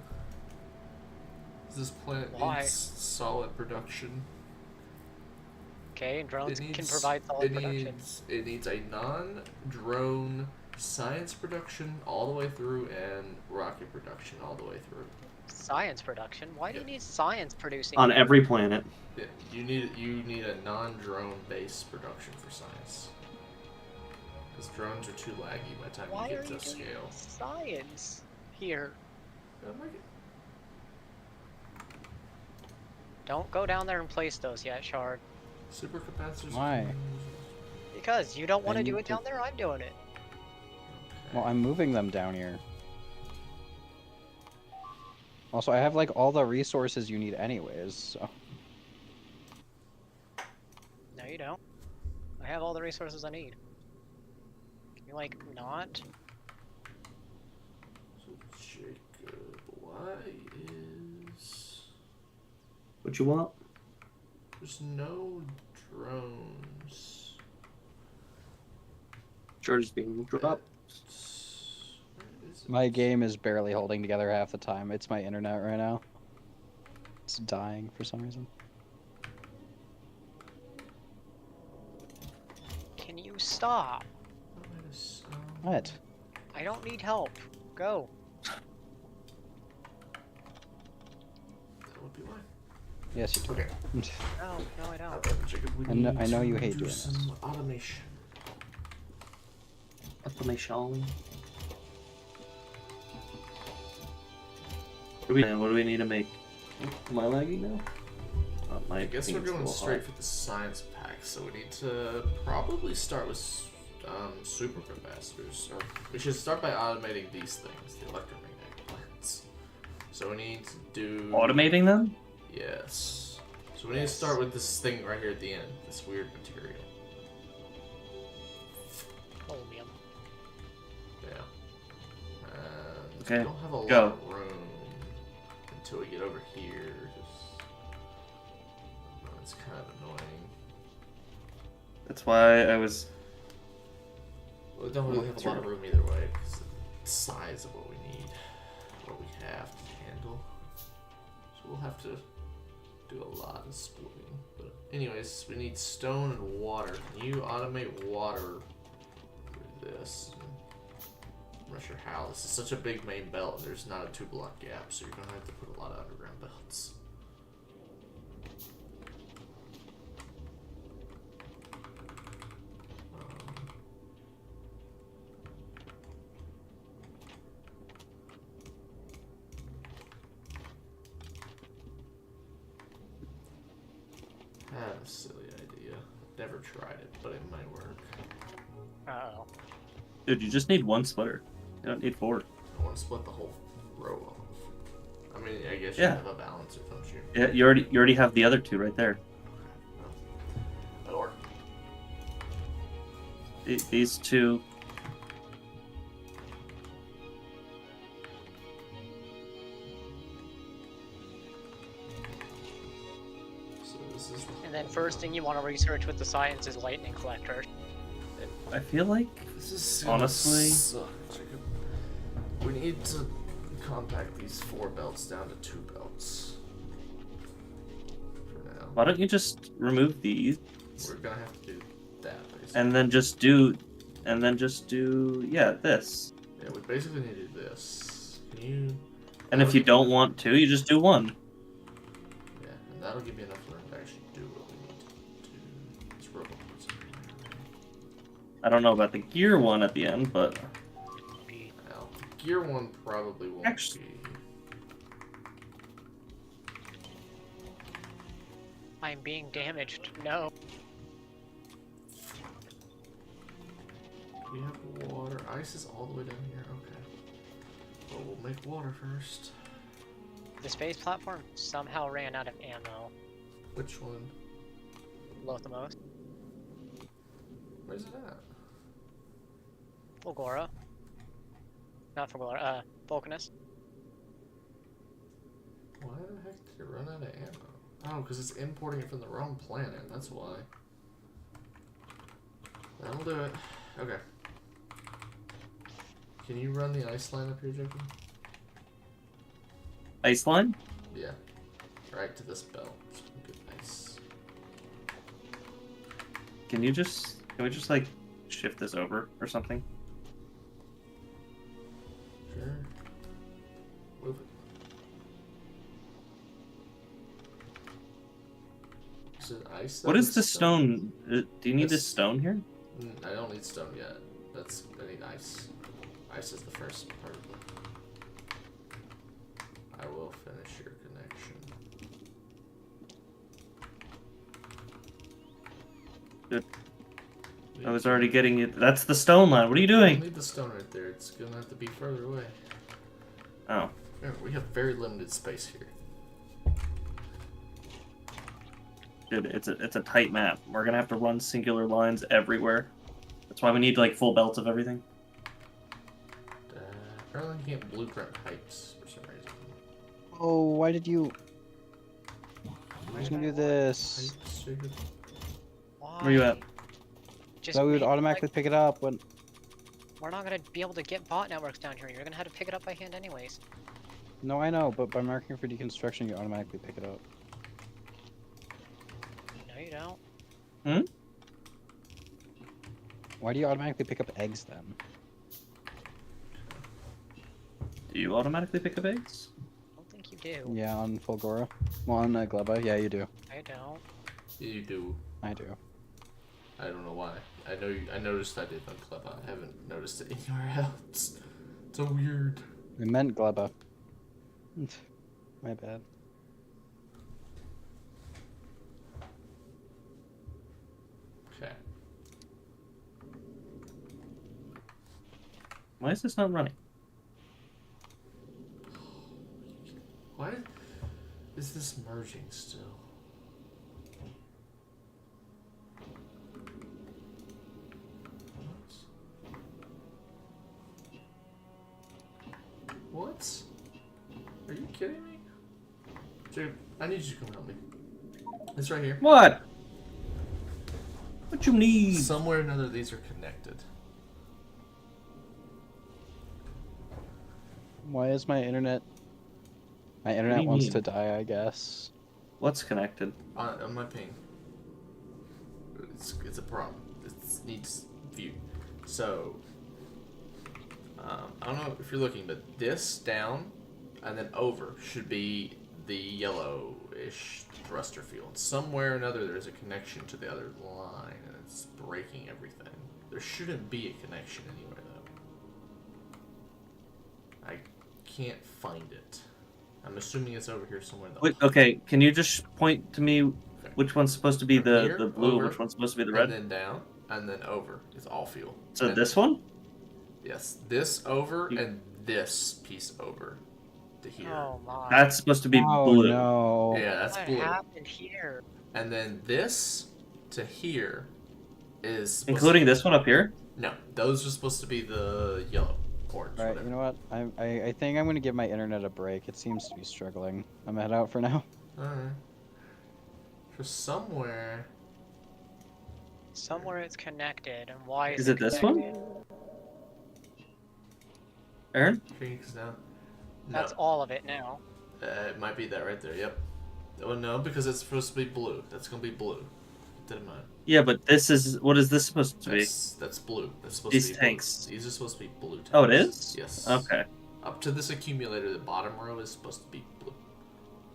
This plant Why? needs solid production. Okay, and drones It can needs- provide solid production. It needs a non-drone science production all the way through and rocket production all the way through. Science production? Why do you Yeah. need science producing? On every planet. Yeah, you need a non-drone based production for science. Because drones are too laggy by the time Why you are get you to doing scale. science here? Don't go down there and place those yet, Shard. Supercapacitors. Why? Because you don't want I to do need it to- down there, I'm doing it. Well, I'm moving them down here. Also, I have like all the resources you need anyways, so. No, you don't. I have all the resources I need. Can you, like, not? So Jacob, why is What you want? there's no drones? Charge is being dropped. Where is it? My game is barely holding together half the time. It's my internet right now. It's dying for some reason. Can you stop? What? I don't need help. Go. That would be why. Yes, you do. Okay. No, no, I don't. Alright, Jacob, we I know- need I know to you hate do doing this. some automation. Automation. What do we need to make? Am I lagging now? I guess we're going straight for the science pack, so we need to probably start with supercapacitors. Or we should start by automating these things, the electromagnetic plants. So we need to do Automating them? Yes. So we need to start with this thing right here at the end, this weird material. Chromium. Yeah. And Okay, we don't have a lot go. of room until we get over here. It's kind of annoying. That's why I was. Well, we don't really have a lot of room either way because of the size of what we need, what we have to handle. So we'll have to do a lot of splitting. But anyways, we need stone and water. Can you automate water through this? I'm not sure how. This is such a big main belt and there's not a 2-block gap, so you're gonna have to put a lot of underground belts. I have a silly idea. Never tried it, but it might work. Uh-oh. Dude, you just need one splitter. You don't need 4. I want to split the whole row off. I mean, I guess you Yeah. have a balancer, don't you? Yeah, you already have the other 2 right there. That'll work. These 2. So this is. And then first thing you want to research with the science is lightning collector. I feel like This is gonna honestly- suck, Jacob. We need to compact these 4 belts down to 2 belts. For now. why don't you just remove these We're gonna have to do that basically. and then just do yeah, this. Yeah, we basically need to do this. Can you? And if you don't want to, you just do 1. Yeah, and that'll give you enough room to actually do what we need to do. This robot puts it in there. I don't know about the gear one at the end, but Now, gear 1 probably won't Actually- be. I'm being damaged. No. We have water. Ice is all the way down here. Okay. Well, we'll make water first. The space platform somehow ran out of ammo. Which one? Lothamos. Where's it at? Fulgora. Not Fulgora, Vulcanus. Why the heck did it run out of ammo? Oh, because it's importing it from the wrong planet. That's why. That'll do it. Okay. Can you run the ice line up here, Jacob? ice line? Yeah. Right to this belt. Good, nice. Can we just like shift this over or something? Sure. Move it. Is it ice? What is the stone? Do you need this This- stone here? I don't need stone yet. I need ice. Ice is the first part of it. I will finish your connection. Good. I was already getting it. That's the stone line. What are you I don't doing? need the stone right there. It's gonna have to be further away. Oh, Remember, we have very limited space here. dude, it's a tight map. We're gonna have to run singular lines everywhere. That's why we need like full belts of everything. Apparently, you can't blueprint pipes for some reason. Oh, why did you? I was gonna do this. Pipes, dude. Why? Where you at? Just So we would make, automatically like, pick it up when. we're not gonna be able to get bot networks down here. You're gonna have to pick it up by hand anyways. No, I know, but by marking for deconstruction, you automatically pick it up. No, you don't. Why do you automatically pick up eggs then? Do you automatically pick up eggs? I don't think you do. Yeah, on Fulgora. Well, on Gleba, yeah, you do. I don't. You do. I do. I don't know why. I know. I noticed I did on Cleva. I haven't noticed it anywhere else. So weird. I meant Gleba. My bad. Okay. Why is this not running? Why is this merging still? What? Are you kidding me? Dude, I need you to come help me. It's right here. What? What you need? Somewhere or another, these are connected. Why is my internet? My do internet you wants mean? to die, I guess. What's connected? On my ping. It's a problem. It needs view. So, I don't know if you're looking, but this down and then over should be the yellowish thruster field. Somewhere or another, there's a connection to the other line, and it's breaking everything. There shouldn't be a connection anywhere, though. I can't find it. I'm assuming it's over here somewhere, though. Wait, okay, can you just point to me which one's supposed to be From here, the blue, over, which one's supposed to be the And red? then down, and then over. It's all fuel. So And- this one? Yes, this over You- and this piece over to here. Oh my. That's supposed to be Oh blue. no! Yeah, that's what blue. happened here? And then this to here is supposed Including this one up here? No, those are supposed to be the yellow, orange, Right, whatever. you know what? I think I'm gonna give my internet a break. It seems to be struggling. I'm gonna head out for now. Alright. For somewhere. Somewhere it's connected, and why is Is it this one? connected? Aaron? Phoenix now. No, That's all of it now. it might be that right there. Yep. Oh no, because it's supposed to be blue. That's gonna be blue. Keep that in mind. Yeah, but this is... What is this supposed to be? That's blue. That's supposed These to be tanks. Blue. These are supposed to be blue tanks. Oh, it is? Yes. Okay. Up to this accumulator, the bottom row is supposed to be blue.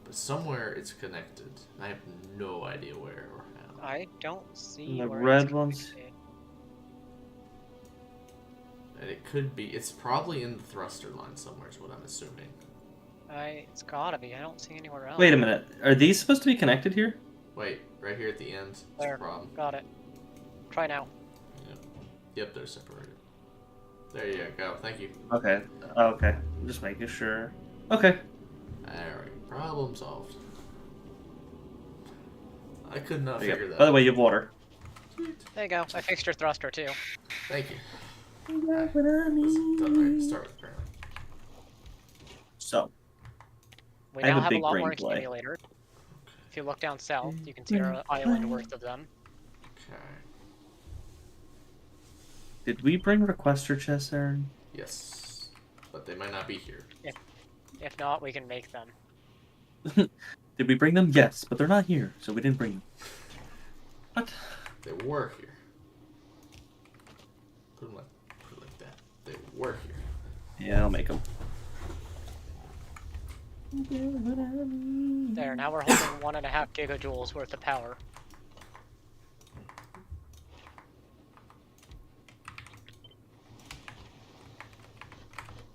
But somewhere it's connected. I have no idea where or how. I don't see The where red it's ones? connected. And it could be. It's probably in the thruster line somewhere, is what I'm assuming. It's gotta be. I don't see anywhere else. Wait a minute. Are these supposed to be connected here? Wait, right here at the end. It's There. a problem. Got it. Try now. Yep, they're separated. There you go. Thank you. Okay. Okay. I'm just making sure. Okay. Alright, problem solved. I could not There you figure go. that By the out. way, you have water. Sweet. There you go. I fixed your thruster too. Thank you. Got what I Let's need. start with apparently. So, We I have now a have a big lot brain more play. accumulators. If you look down south, you can see our island worth of them. Okay. did we bring requester chests, Aaron? Yes. But they might not be here. If not, we can make them. Did we bring them? Yes, but they're not here, so we didn't bring them. What? They were here. Put it like that. They were here. Yeah, I'll make them. There, now we're holding 1.5 gigajoules worth of power.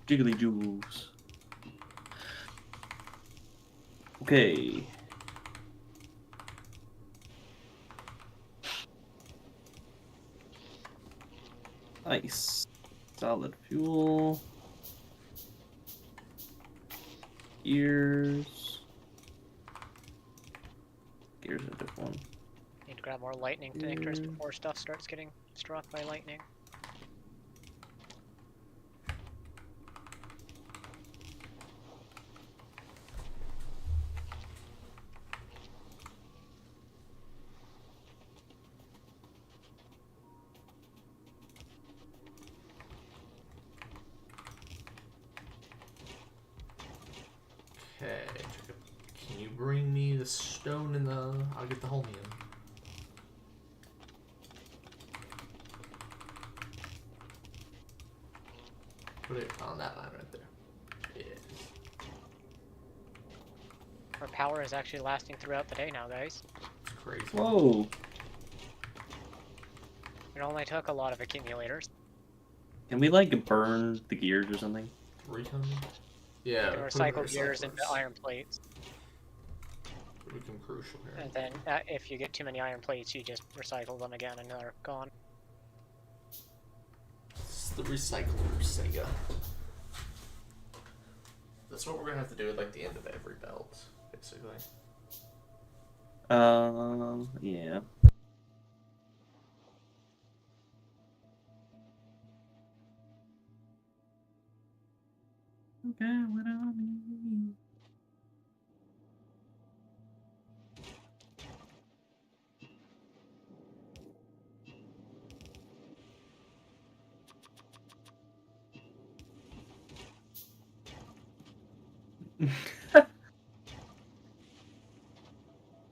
Jiggly jewels. Okay. Nice. Solid fuel. Gears. Gears are a different one. Need to grab more lightning connectors before stuff starts getting struck by lightning. Okay, Jacob. Can you bring me the stone and the... I'll get the holmium. Put it on that line right there. Yeah. Our power is actually lasting throughout the day now, guys. It's crazy. Whoa. It only took a lot of accumulators. Can we like burn the gears or something? 3 tons? Yeah. You can put them in recycle gears into recyclers. iron plates. It'll become crucial here. And then if you get too many iron plates, you just recycle them again and they're gone. It's the recycler Sega. That's what we're gonna have to do at like the end of every belt, basically. Yeah. Okay, what I mean.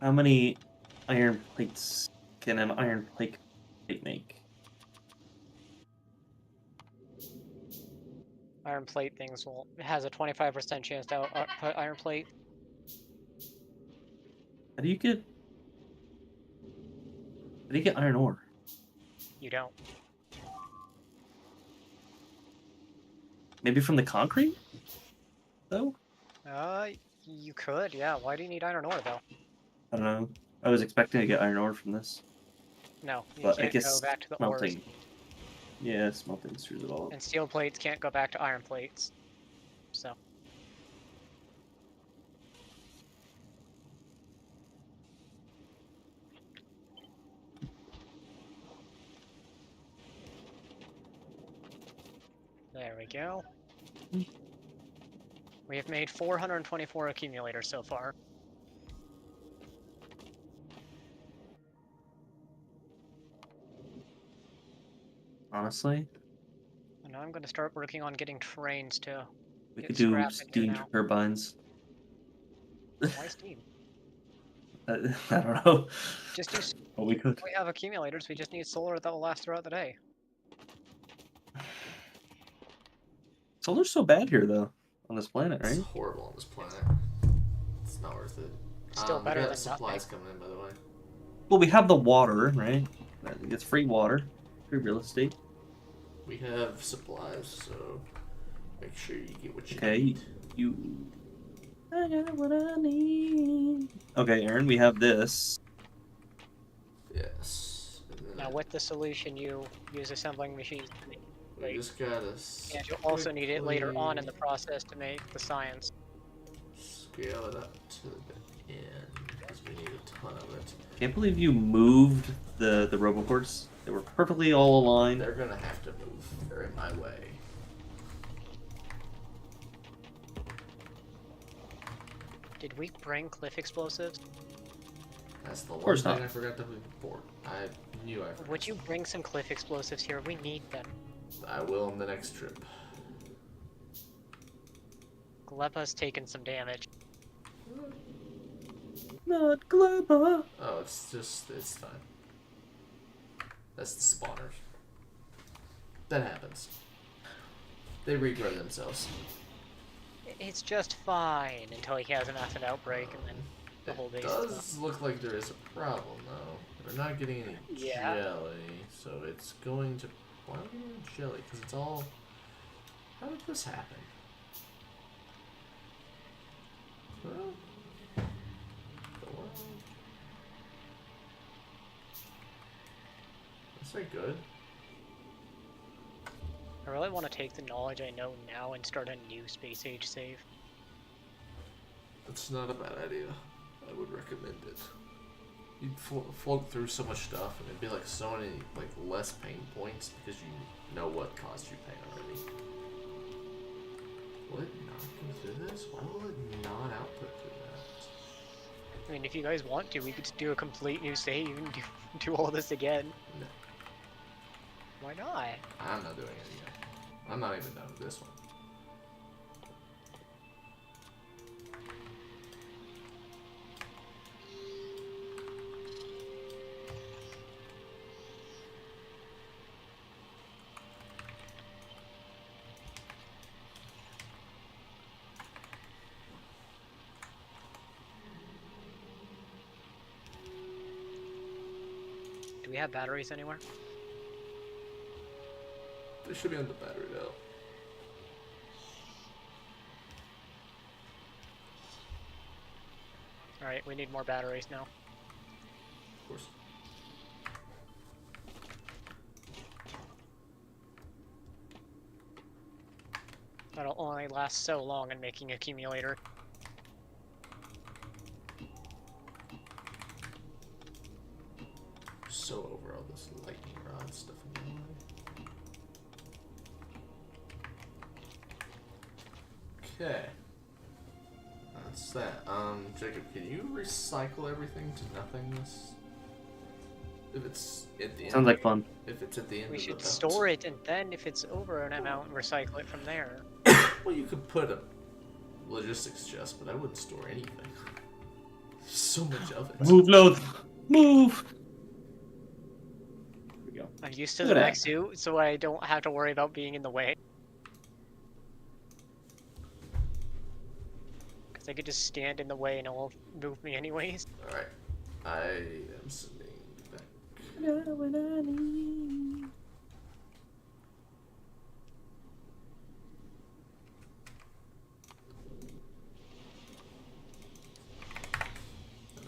How many iron plates can an iron plate make? Iron plate things will has a 25% chance to output iron plate. How do you get iron ore? You don't. Maybe from the concrete? Though? You could, yeah. Why do you need iron ore though? I don't know. I was expecting to get iron ore from this. No, you But I can't guess go back to the ores. smelting. Yeah, smelting screws it all up. And steel plates can't go back to iron plates. So. There we go. We have made 424 accumulators so far. Honestly, And now I'm going to start working on getting trains to we get could do scrap in steam here now. turbines. Why steam? I don't know. Just do. But we could. We have accumulators. We just need solar that will last throughout the day. Solar's so bad here, though, on this planet, It's right? horrible on this planet. It's not worth it. Still We better got than supplies nothing. coming in, by the way. Well, we have the water, right? It's free water, free real estate. We have supplies, so make sure you get what you Okay, need. I got what I need. Okay, Aaron, we have this. Yes. And then Now, with the solution, you use assembling machines to make. we just gotta And you'll also need it later on in the quickly process to make the science. scale it up to the end because we need a ton of it. Can't believe you moved the roboports. They were perfectly all aligned. They're gonna have to move. They're in my way. Did we bring cliff explosives? That's the one course thing not. I forgot to report. I knew I forgot. Would you bring some cliff explosives here? We need them. I will on the next trip. Lepa's taken some damage. Not Gleba. Oh, it's fine. That's the spawners. That happens. They regrow themselves. It's just fine until he has an acid outbreak, and then the whole base It is does look like there is a problem, though. We're not getting any Yeah. jelly, so it's going to... Why are we getting jelly? Because it's all... How did this happen? Well... That's not good. I really want to take the knowledge I know now and start a new space age save. That's not a bad idea. I would recommend it. You'd float through so much stuff, and it'd be like so many like less pain points because you know what caused you pain already. Will it not go through this? Why will it not output through that? I mean, if you guys want to, we could just do a complete new save and do all this again. No, Why not? I'm not doing it again. I'm not even done with this one. Do we have batteries anywhere? They should be on the battery though. Alright, we need more batteries now. Of course. That'll only last so long in making accumulator. So over all this lightning rod stuff in the way. Okay. That's that. Jacob, can you recycle everything to nothingness? If it's at the end. Sounds like fun. If it's at the end We of should the belt. store it, and then if it's over an amount, recycle it from there. Well, you could put a logistics chest, but I wouldn't store anything. There's so much of it. Move, load. Move. There we go. I'm used to Look the at mech that. suit, so I don't have to worry about being in the way. Because I could just stand in the way and it won't move me anyways. Alright. I am sending back. And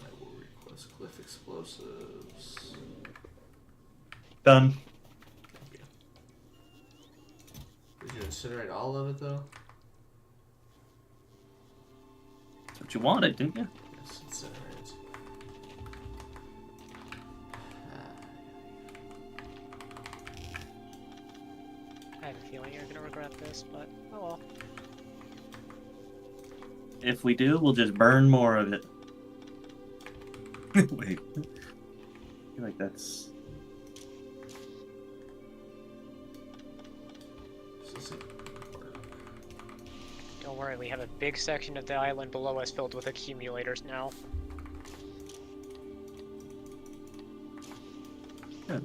I will request cliff explosives. Done. Okay. Did you incinerate all of it though? That's what you wanted, didn't you? Yes, incinerate. I have a feeling you're gonna regret this, but oh well. If we do, we'll just burn more of it. Wait. I feel like that's... This isn't work. Don't worry, we have a big section of the island below us filled with accumulators now. Good.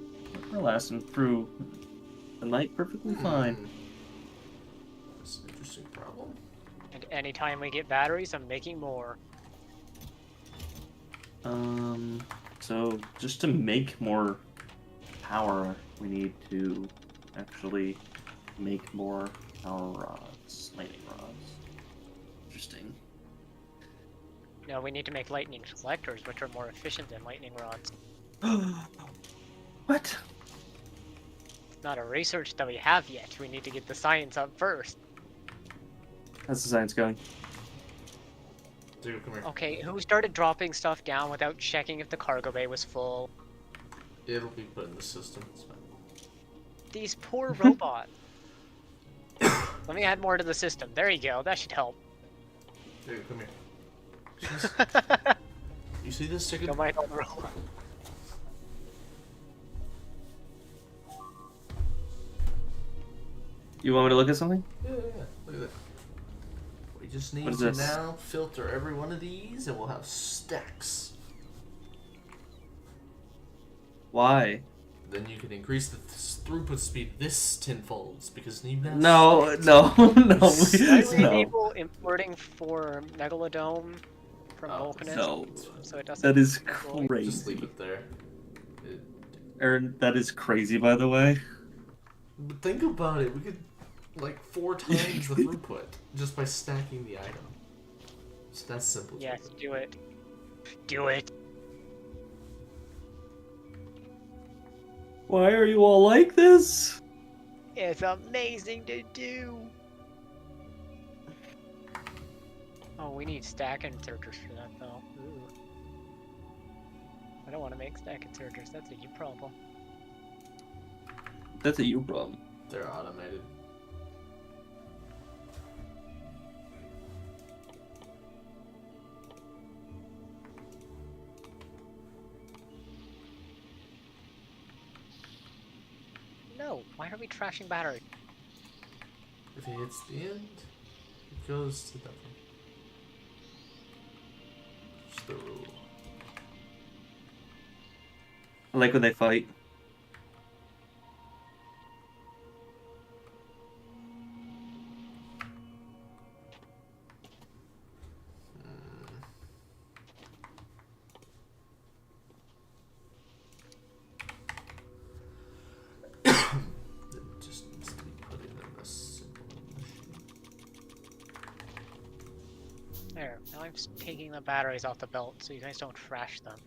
We're lasting through the night perfectly fine. That's an interesting problem. And anytime we get batteries, I'm making more. So just to make more power, we need to actually make more power rods, lightning rods. Interesting. No, we need to make lightning collectors, which are more efficient than lightning rods. What? It's not a research that we have yet. We need to get the science up first. How's the science going? Dude, come here. Okay, who started dropping stuff down without checking if the cargo bay was full? It'll be put in the system. It's fine. These poor robots. Let me add more to the system. There you go. That should help. Dude, come here. Jeez. You see this ticket? Don't mind all the robots. You want me to look at something? Yeah. Look at that. Wait, just What need is to this? now filter every one of these, and we'll have stacks. Why? Then you can increase the throughput speed this tenfolds because you now No, stacked. no, no, Why do we no. enable importing for Megalodome from Oh, Volcanism? No. So it doesn't. That is destroy? Just leave crazy. it there. Aaron, that is crazy, by the way. But think about it. We could like 4 times the throughput just by stacking the item. So that's simple. Yes, Jacob. do it. Do it. Why are you all like this? It's amazing to do. Oh, we need stack inserters for that though. Ooh. I don't want to make stack inserters. That's a you problem. That's a you problem. They're automated. No, why are we trashing battery? If it hits the end, it goes to that one. Just the rule. I like when they fight. It just needs to be put in a simple machine. There, now I'm just taking the batteries off the belt so you guys don't trash them.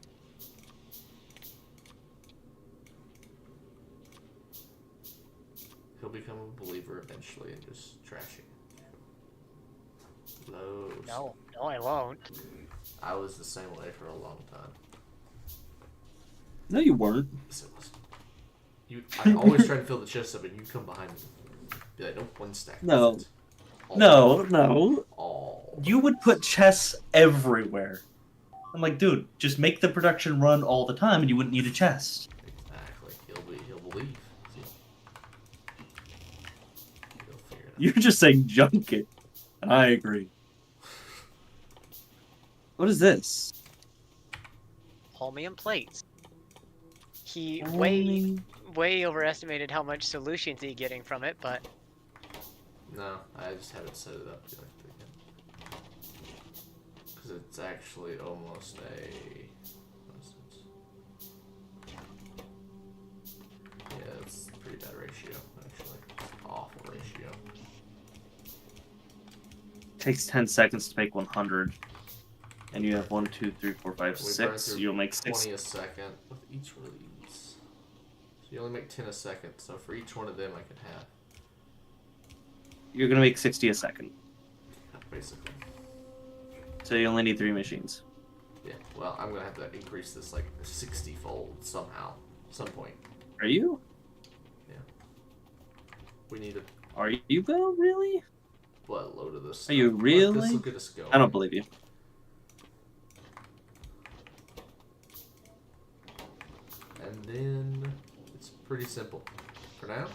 He'll become a believer eventually and just trashing. Low. No, no I won't. I was the same way for a long time. No, you weren't. Yes, it was. I always try to fill the chest up, and you come behind me. Be like, nope, 1 stack. No. That's it. No, no. All. You would put chests everywhere. I'm like, dude, just make the production run all the time and you wouldn't need a chest. Exactly. He'll believe. See? He'll figure it out. You're just saying junk it. And I agree. What is this? Holmium plates. He Only- way overestimated how much solutions he's getting from it, but No, I just haven't set it up yet. Because it's actually almost a. What is it? Yeah, it's a pretty bad ratio, actually. Awful ratio. Takes 10 seconds to make 100. And you have 1, 2, 3, 4, 5, We burn 6. through You'll make 6. 20 a second with each one of these. So you only make 10 a second, so for each one of them I can have. You're gonna make 60 a second. Basically. So you only need 3 machines. Yeah, well, I'm gonna have to increase this like 60-fold somehow, some point. Are you? We need a Are you though? Really? buttload of this. Are you stuff. really? This will get us going. I don't believe you. And then it's pretty simple. For now,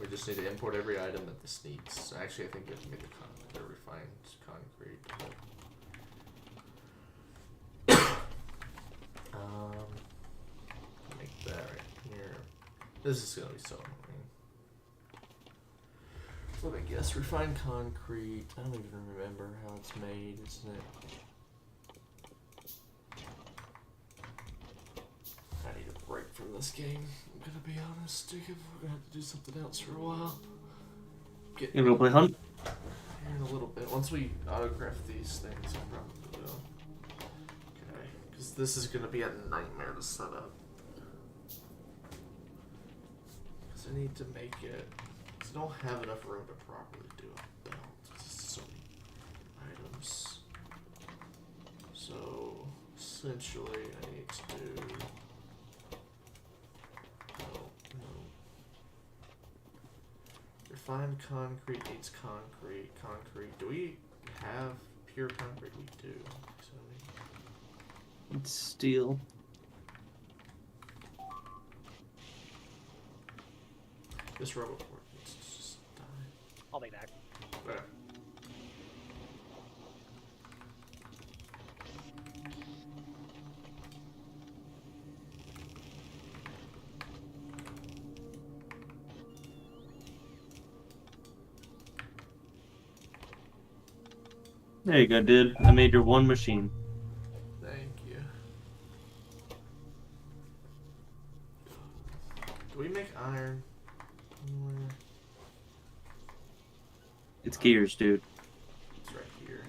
we just need to import every item that this needs. Actually, I think we have to make the refined concrete. Make that right here. This is gonna be so annoying. What I guess refined concrete. I don't even remember how it's made, isn't it? I need a break from this game. I'm gonna be honest, Jacob. We're gonna have to do something else for a while. Get You gonna go play Hunt? here in a little bit. Once we autograph these things, I'll probably will. Okay, because this is gonna be a nightmare to set up. Because I need to make it. Because I don't have enough room to properly do a belt. Because it's so many items. So essentially, I need to do. No. Refined concrete needs concrete. Concrete. Do we have pure concrete? We do. So It's steel. this robot port needs to just die. I'll be back. Okay. There you go, dude. I made your one machine. Thank you. Do we make iron? It's gears, dude. It's right here.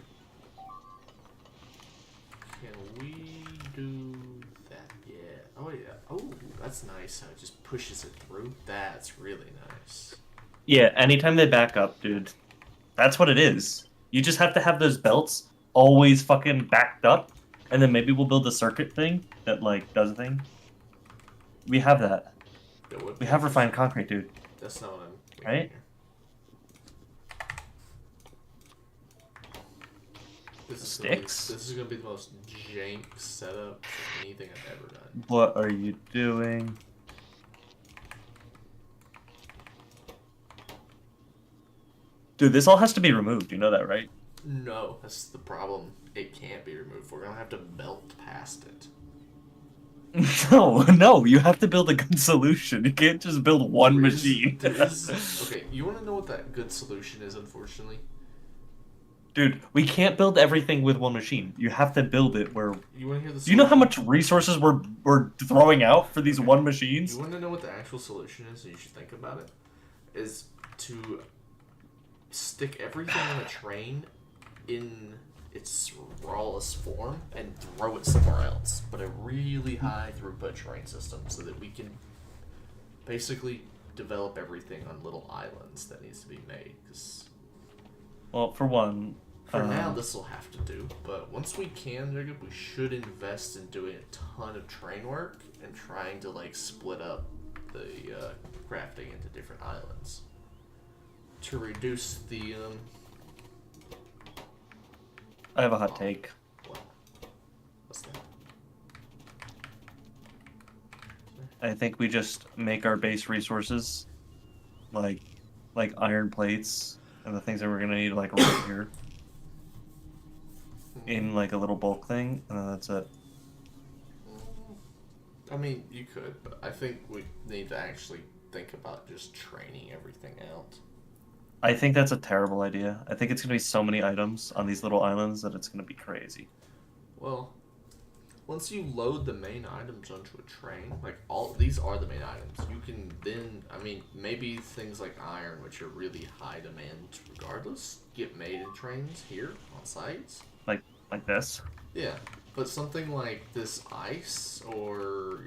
Can we do that? Yeah. Oh yeah. Oh, that's nice how it just pushes it through. That's really nice. Yeah, anytime they back up, dude. That's what it is. You just have to have those belts always fucking backed up, and then maybe we'll build a circuit thing that, like, does a thing. We have that. That would We be have refined concrete, dude. That's not what I'm thinking Right? here. This is Sticks? This is gonna be the most jank setup of anything I've ever done. What are you doing? Dude, this all has to be removed. You know that, right? No, that's the problem. It can't be removed. We're gonna have to melt past it. No, you have to build a good solution. You can't just build one There is- machine. there is- okay, you want to know what that good solution is? Unfortunately, Dude, we can't build everything with one machine. You have to build it where. you want to hear the. Do you know how solution? much resources we're throwing out for these one machines? You want to know what the actual solution is, and you should think about it. Is to stick everything on a train in its rawest form and throw it somewhere else, but a really high throughput train system, so that we can basically develop everything on little islands that needs to be made. Because Well, for one, for now, this will have to do. But once we can, Jacob, we should invest in doing a ton of train work and trying to like split up the crafting into different islands to reduce the I have a hot take. what? What's that? I think we just make our base resources like iron plates and the things that we're gonna need like right here in like a little bulk thing, and then that's it. I mean, you could, but I think we need to actually think about just training everything out. I think that's a terrible idea. I think it's gonna be so many items on these little islands that it's gonna be crazy. Well, once you load the main items onto a train, like all these are the main items, you can then, I mean, maybe things like iron, which are really high demand regardless, get made in trains here on sites. Like this. Yeah, but something like this ice, or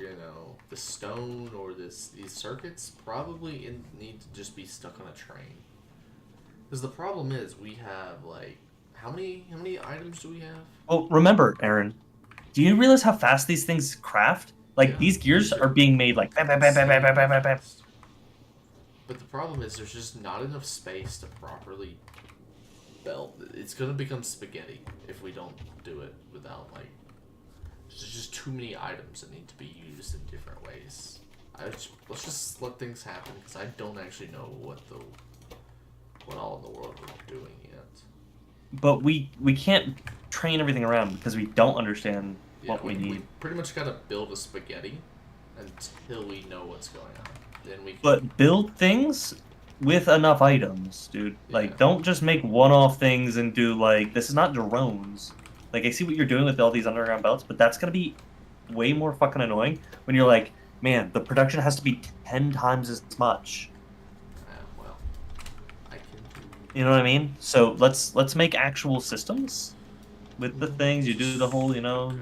the stone, or these circuits probably need to just be stuck on a train. Because the problem is we have like how many items do we have? Well, remember, Aaron, do you realize how fast these things craft? Like, Yeah. these gears are being made like bam, bam, bam, bam, bam, bam, bam, bam, bam. But the problem is there's just not enough space to properly belt. It's gonna become spaghetti if we don't do it without like. There's just too many items that need to be used in different ways. Let's just let things happen because I don't actually know what all in the world we're doing yet. But we can't train everything around because we don't understand what we need. We pretty much gotta build a spaghetti until we know what's going on. Then we can. But build things with enough items, dude. Like, Yeah. don't just make one-off things and do, like, this is not drones. Like, I see what you're doing with all these underground belts, but that's gonna be way more fucking annoying when you're like, man, the production has to be 10 times as much. Well, I can do. You know what I mean? So let's make actual systems with the things. You do the whole, Okay.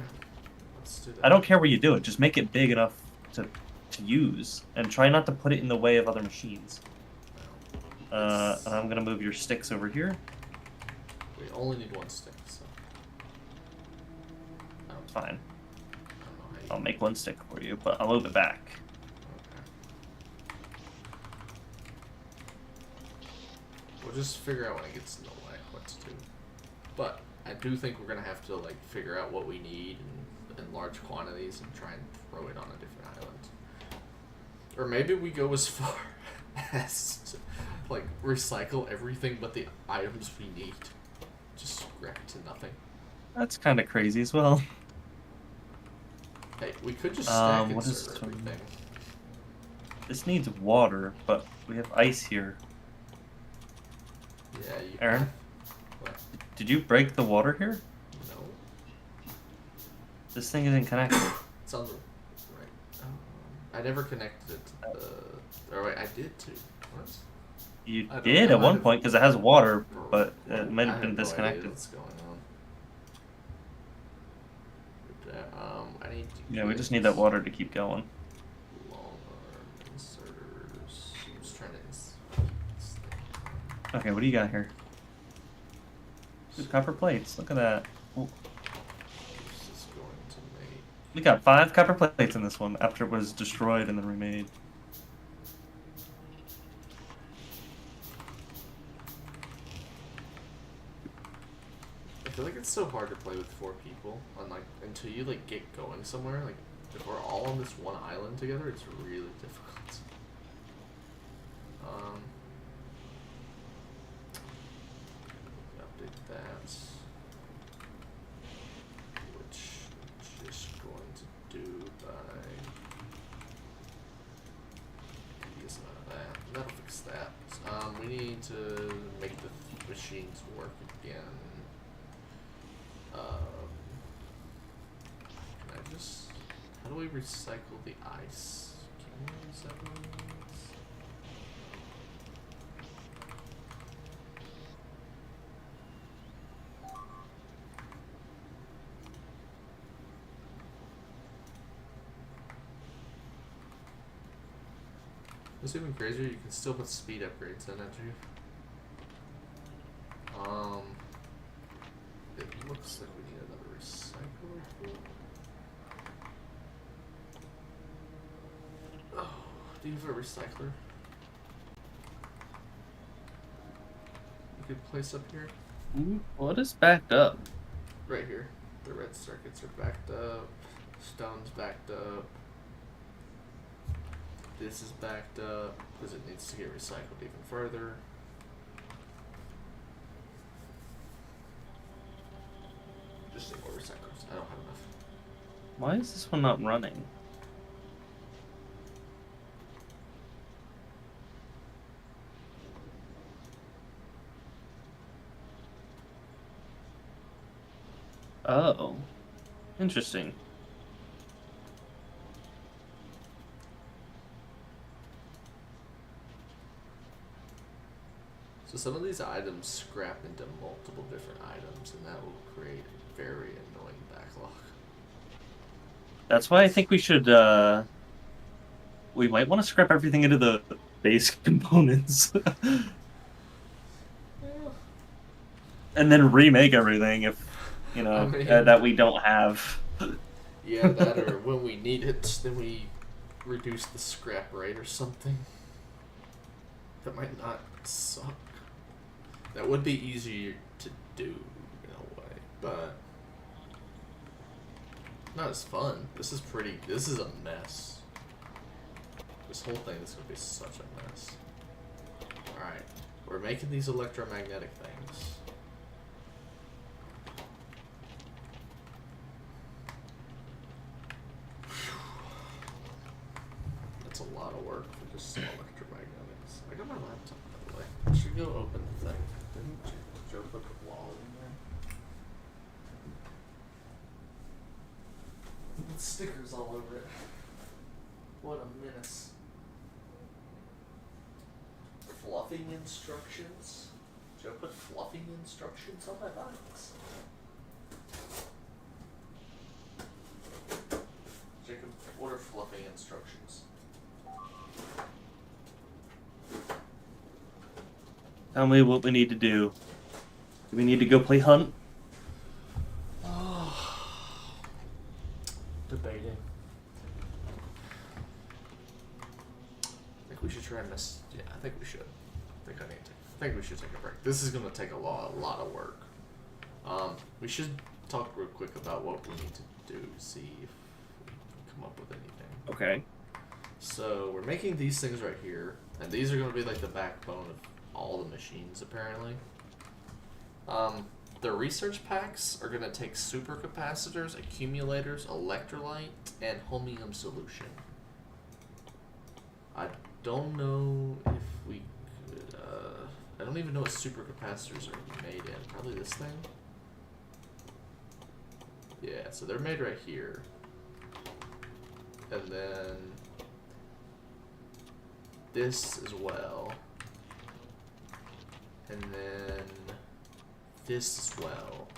Let's do that. I don't care where you do it. Just make it big enough to use, and try not to put it in the way of other machines. And I'm gonna move your sticks over here. We only need one stick, so. I don't, Fine. I don't know how you. I'll make one stick for you, but I'll move it back. Okay. We'll just figure out when it gets in the way what to do. But I do think we're gonna have to like figure out what we need in large quantities and try and throw it on a different island. Or maybe we go as far as to, like, recycle everything but the items we need. Just scrap it to nothing. That's kind of crazy as well. Hey, we could just stack and what is serve this everything. This needs water, but we have ice here. Yeah, you. Aaron? What? Did you break the water here? No, This thing isn't connected. it's on the right. I never connected it to the. Or wait, I did too. What? You I don't did know, at I one have- point because it has water, Or- but or- it might I have been no idea disconnected. what's going on. I need to. Yeah, we get just need that water to keep going. long arm inserters. I'm just trying to. this thing. Okay, what do you got here? Ooh, copper plates. Look at that. Ooh, This is going to make. we got 5 copper plates in this one after it was destroyed and then remade. I feel like it's so hard to play with 4 people, and like until you like get going somewhere. Like if we're all on this one island together, it's really difficult. Update that, which I'm just going to do by. Use none of that. That'll fix that. We need to make the machines work again. Can I just? How do we recycle the ice? Can we recycle the ice? What's even crazier, you can still put speed upgrades in it, too. It looks like we need another recycler here. Oh, do you have a recycler? You could place up here? What is backed up? Right here. The red circuits are backed up. Stone's backed up. This is backed up because it needs to get recycled even further. Just need more recyclers. I don't have enough. Why is this one not running? Oh, interesting. So some of these items scrap into multiple different items, and that will create a very annoying backlog. That's why I think we should, we might want to scrap everything into the base components. And then remake everything if, you know, I mean- that we don't have. Yeah, that or when we need it, then we reduce the scrap rate or something. That might not suck. That would be easier to do in a way, but not as fun. This is a mess. This whole thing is gonna be such a mess. Alright, we're making these electromagnetic things. That's a lot of work for just some electromagnetics. I got my laptop, by the way. I should go open the thing. Didn't Joe put the wall in there? With stickers all over it. What a menace. Fluffing instructions? Joe put fluffing instructions on my box. Jacob, what are fluffing instructions? Tell me what we need to do. Do we need to go play Hunt? Debating. I think we should try and miss. Yeah, I think we should. I think we should take a break. This is gonna take a lot of work. We should talk real quick about what we need to do. See if we can come up with anything. Okay. So we're making these things right here, and these are gonna be like the backbone of all the machines apparently. The research packs are gonna take supercapacitors, accumulators, electrolyte, and holmium solution. I don't know if we could. I don't even know what supercapacitors are made in. Probably this thing? Yeah, so they're made right here. And then this as well. And then this as well.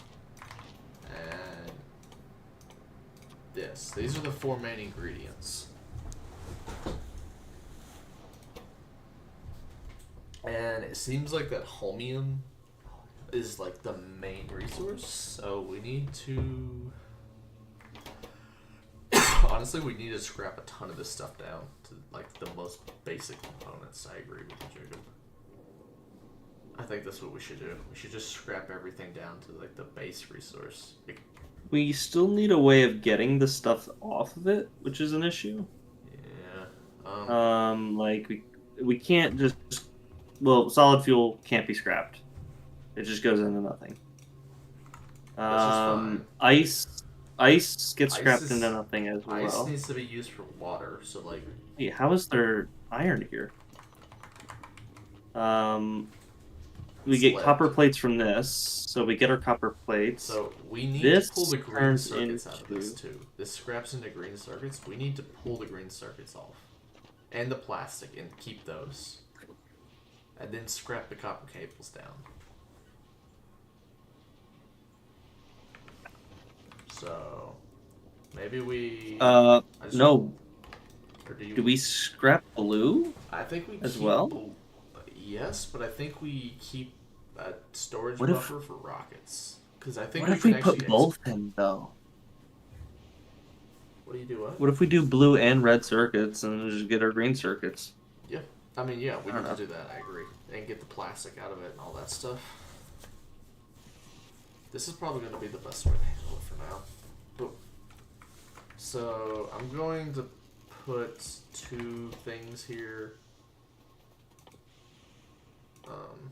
And this. These are the 4 main ingredients. And it seems like that holmium is like the main resource, so we need to... Honestly, we need to scrap a ton of this stuff down to like the most basic components. I agree with you, Jacob. I think that's what we should do. We should just scrap everything down to like the base resource. We still need a way of getting the stuff off of it, which is an issue. Yeah. Like we can't just, well, solid fuel can't be scrapped. It just goes into nothing. fine. Ice gets Ice scrapped is- into nothing as Ice well. needs to be used for water, so like Wait, how is there iron here? We get Slab. copper plates from this, so we get our copper plates. so we need This to pull the green turns circuits out of this into- too. This scraps into green circuits. We need to pull the green circuits off. And the plastic and keep those. And then scrap the copper cables down. So maybe we I just- No. or do, you, Do we scrap blue? I think we as keep, well? Yes, but I think we keep a storage What if- buffer for rockets. Because I think What we if can we put actually both in though? What do you do? What? What if we do blue and red circuits and then just get our green circuits? Yeah, I mean, yeah, we I need don't to do that. I agree, and get the plastic out of it and all that stuff. This is probably going to be the best way to handle it for now. But so I'm going to put 2 things here,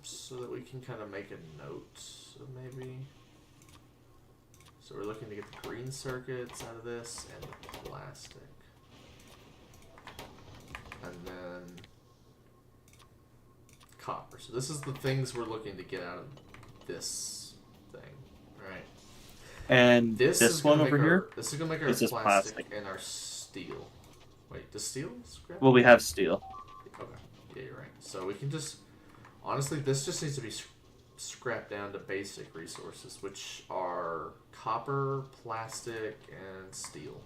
so that we can kind of make a note of maybe. So we're looking to get the green circuits out of this and the plastic. And then copper. So this is the things we're looking to get out of this thing, right? And This this is one gonna over make here? our, this is gonna make our This is plastic, plastic. and our steel. Wait, does steel scrap? Well, we have steel. Okay, yeah, you're right. So we can just honestly, this just needs to be scrapped down to basic resources, which are copper, plastic, and steel.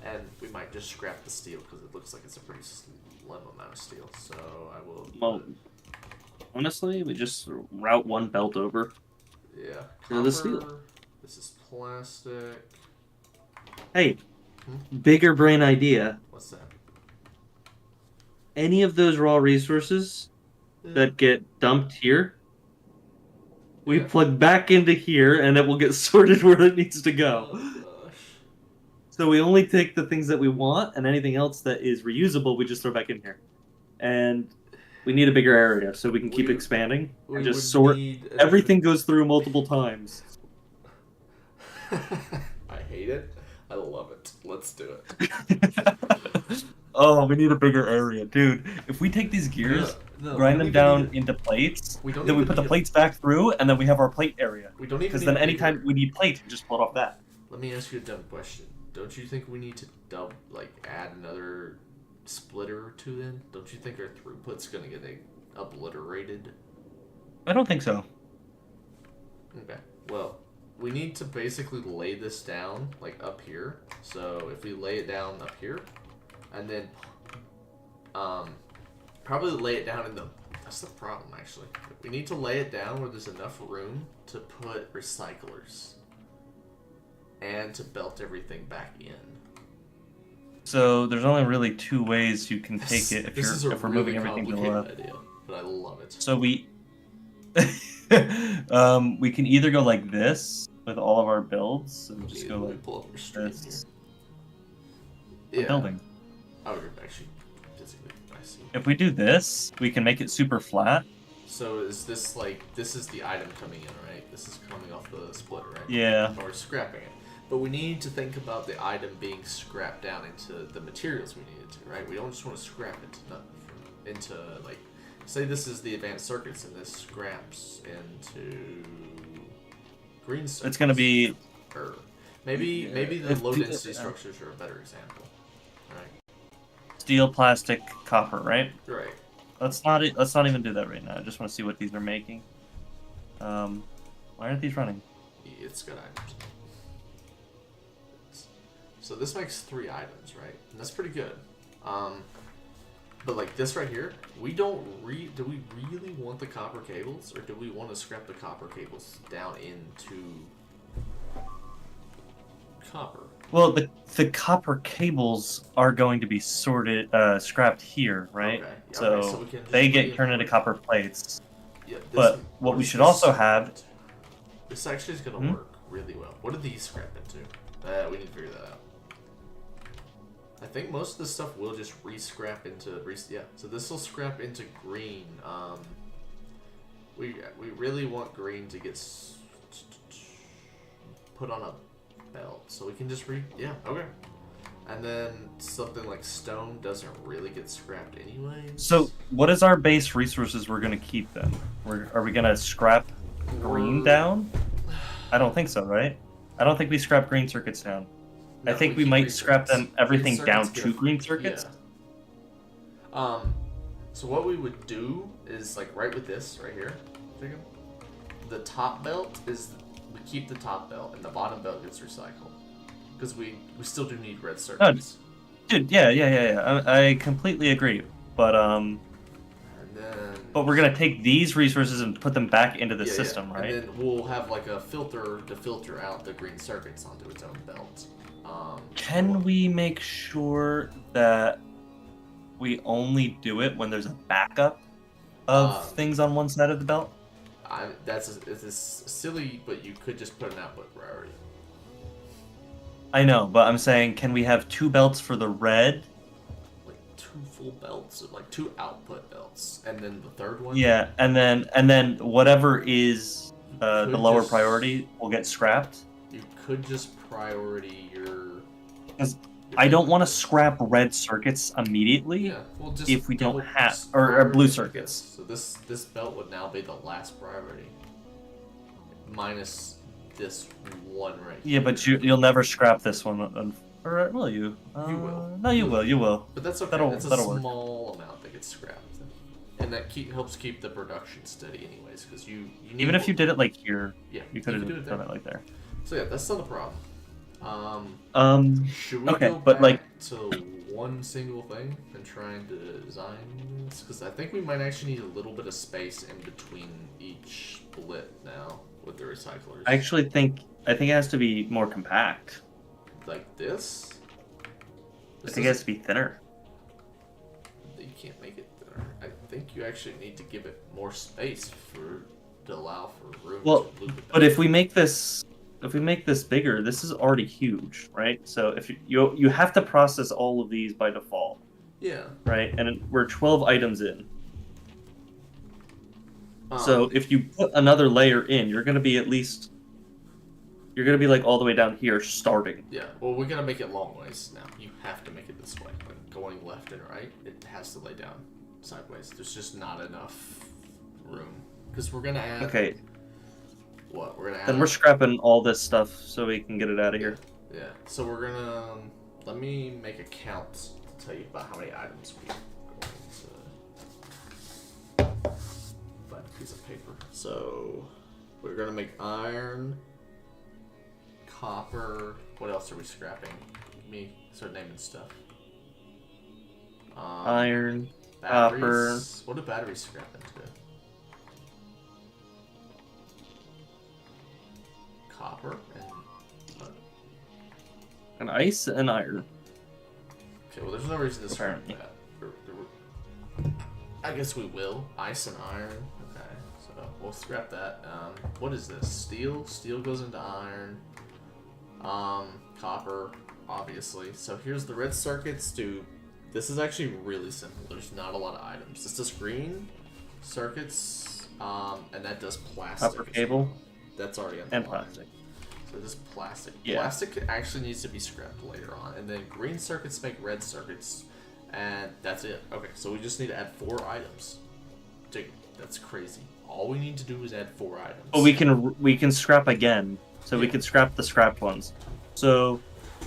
And we might just scrap the steel because it looks like it's a pretty slim amount of steel. So I will. Well, honestly, we just route one belt over. Yeah. to the steel. Copper, this is plastic. Hey, bigger brain idea. What's that? Any of those raw resources that get dumped here, we Yeah. plug back into here, and it will get sorted where it needs to go. Oh gosh. So we only take the things that we want, and anything else that is reusable, we just throw back in here. And we need a bigger area so we can keep We- expanding We and would just sort. need an- Everything goes through multiple times. I hate it. I love it. Let's do it. Oh, we need a bigger area, dude. If we take these gears, No, grind we them don't down even into plates, We don't then we even put the need- plates back through, and then we have our plate area. We don't even. Because need then a anytime bigger- we need plate, we just pull it off that. Let me ask you a dumb question. Don't you think we need to add another splitter or 2 then? Don't you think our throughput's gonna get obliterated? I don't think so. Okay. Well, we need to basically lay this down like up here. So if we lay it down up here, and then probably lay it down in the. That's the problem actually. We need to lay it down where there's enough room to put recyclers, and to belt everything back in. So there's only really 2 ways you can take it This is a if we're really moving everything to the complicated left. idea, but I love it. So we we can either go like this with all of our builds and just go Let me like pull up your stream this. here. Yeah. Building. Oh, you're actually physically. I see. If we do this, we can make it super flat. So is this this is the item coming in, right? This is coming off the splitter, right? Yeah. Or scrapping it. But we need to think about the item being scrapped down into the materials we need it to, right? We don't just want to scrap it into say this is the advanced circuits, and this scraps into green circuits. It's gonna be Or maybe the If low the- density structures are a better example. Right. steel, plastic, copper, right? Right. Let's not even do that right now. I just want to see what these are making. Why aren't these running? It's good items. So this makes 3 items, right? And that's pretty good. But like this right here, we don't do we really want the copper cables, or do we want to scrap the copper cables down into copper? Well, the copper cables are going to be scrapped here, right? Okay. Yeah, So, okay, so we can just they get turned into reinforce- copper plates. Yeah, this, But what we is should this also scrap have- into? This actually is gonna Hmm? work really well. What do these scrap into? We need to figure that out. I think most of this stuff will just re-scrap into yeah. So this will scrap into green. We really want green to get put on a belt, so we can just yeah, okay. And then something like stone doesn't really get scrapped anyways. So, what is our base resources we're going to keep then? Are we going to scrap green down? I don't think so, right? I don't think we scrap green circuits down. I No, think we keep might green scrap circuits. them everything Green down circuits to get- green circuits. Yeah. So what we would do is like right with this right here, Jacob. The top belt is we keep the top belt, and the bottom belt gets recycled because we still do need red circuits. Dude, yeah. I completely agree. But And then we're gonna take these resources and put them back into the yeah, system, yeah. right? And then we'll have like a filter to filter out the green circuits onto its own belt. Can we make sure that we only do it when there's a backup of things on one side of the belt? It's silly, but you could just put an output priority. I know, but I'm saying, can we have 2 belts for the red? Like 2 full belts, like 2 output belts, and then the third one. Yeah, and then whatever is the could lower just- priority will get scrapped. You could just priority your. 'Cause your I don't want to thing. scrap red circuits immediately. Yeah, well, just if we don't double have- or blue priority circuits. this. So this belt would now be the last priority, minus this one right Yeah, here. but you'll never scrap this one, or will you? You will. No, you will. You will. But that's okay. that'll- It's a that'll work. small amount that gets scrapped, and that helps keep the production steady, anyways. Because you need Even if you did it like here, yeah, you could do it have there. done it like there. So yeah, that's not a problem. Should we Okay, go but, back like- to one single thing and trying to design this? Because I think we might actually need a little bit of space in between each split now with the recyclers. I actually think it has to be more compact. Like this. I think it has to be thinner. You can't make it thinner. I think you actually need to give it more space to allow for room Well, to loop it. but if we make this bigger, this is already huge, right? So if you have to process all of these by default, yeah. right? And we're 12 items in. So if you put another layer in, you're gonna be like all the way down here starting. Yeah, well, we're gonna make it long ways now. You have to make it this way. Like going left and right, it has to lay down sideways. There's just not enough room. Because we're gonna add. Okay, What? We're gonna add. then we're scrapping all this stuff so we can get it out of here. Yeah, so we're gonna. Let me make a count to tell you about how many items we're going to. Find a piece of paper. So, we're gonna make iron, copper. What else are we scrapping? Give me start naming stuff. Iron, batteries. What do batteries scrap into? Copper and ice, and iron. okay, well, there's no reason to scrap Apparently. that. I guess we will. Ice and iron. Okay, so we'll scrap that. What is this? Steel. Steel goes into iron. Copper, obviously. So here's the red circuits. This is actually really simple. There's not a lot of items. This does green circuits, and that does plastic. Copper as cable well. That's already on the and line. plastic. So this plastic. Yeah. Plastic actually needs to be scrapped later on. And then green circuits make red circuits. And that's it. Okay, so we just need to add 4 items. Dude, that's crazy. All we need to do is add 4 items. But we can scrap again, so we Yeah. can scrap the scrapped ones. So,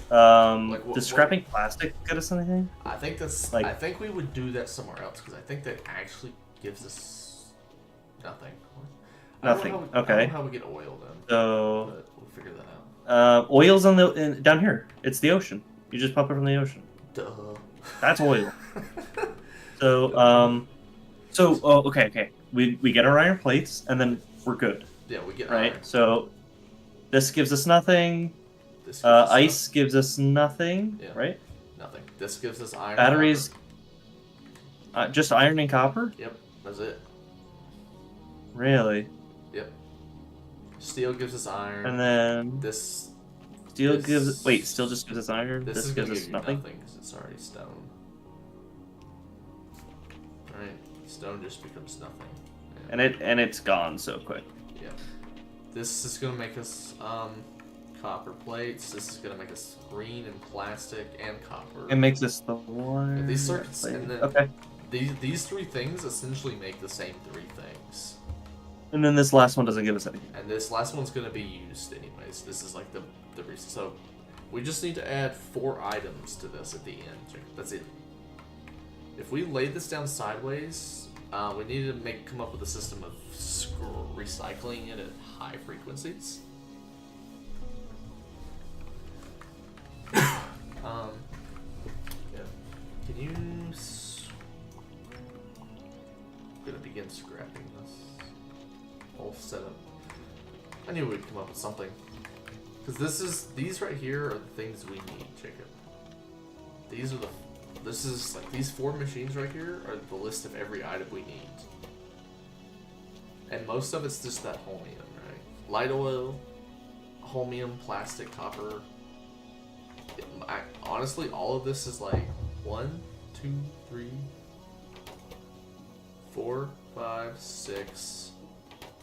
Like, does scrapping plastic get us anything? I think that's. like- I think we would do that somewhere else because I think that actually gives us nothing. Nothing. I don't know Okay. how we get oil then, So, but we'll figure that out. oil's down here. It's the ocean. You just pump it from the ocean. Duh. That's oil. So, okay. We get our iron plates, and then we're good, Yeah, we get right? iron. So, this gives us nothing. This gives us Ice gives us nothing, Yeah. right? nothing. This gives us iron. Batteries, copper. just iron and copper. Yep, that's it. Really? Yep. Steel gives us iron. And then this steel this- gives. Wait, steel just gives us iron. this This is gives gonna us give you nothing. nothing because it's already stone. Right, stone just becomes nothing. Yeah. And it's gone so quick. Yeah. This is gonna make us copper plates. This is gonna make us green and plastic and copper. It makes us the one. And these circuits, and then Okay. these 3 things essentially make the same 3 things. And then this last one doesn't give us anything. And this last one's gonna be used anyways. This is like the reason. So we just need to add 4 items to this at the end. That's it. If we lay this down sideways, we need to come up with a system of recycling it at high frequencies. Yeah. Can you? I'm gonna begin scrapping this whole setup. I knew we'd come up with something. Because these right here are the things we need, Jacob. These are these 4 machines right here are the list of every item we need. And most of it's just that holmium, right? Light oil, holmium, plastic, copper. Honestly, all of this is like 1, 2, 3, 4, 5, 6,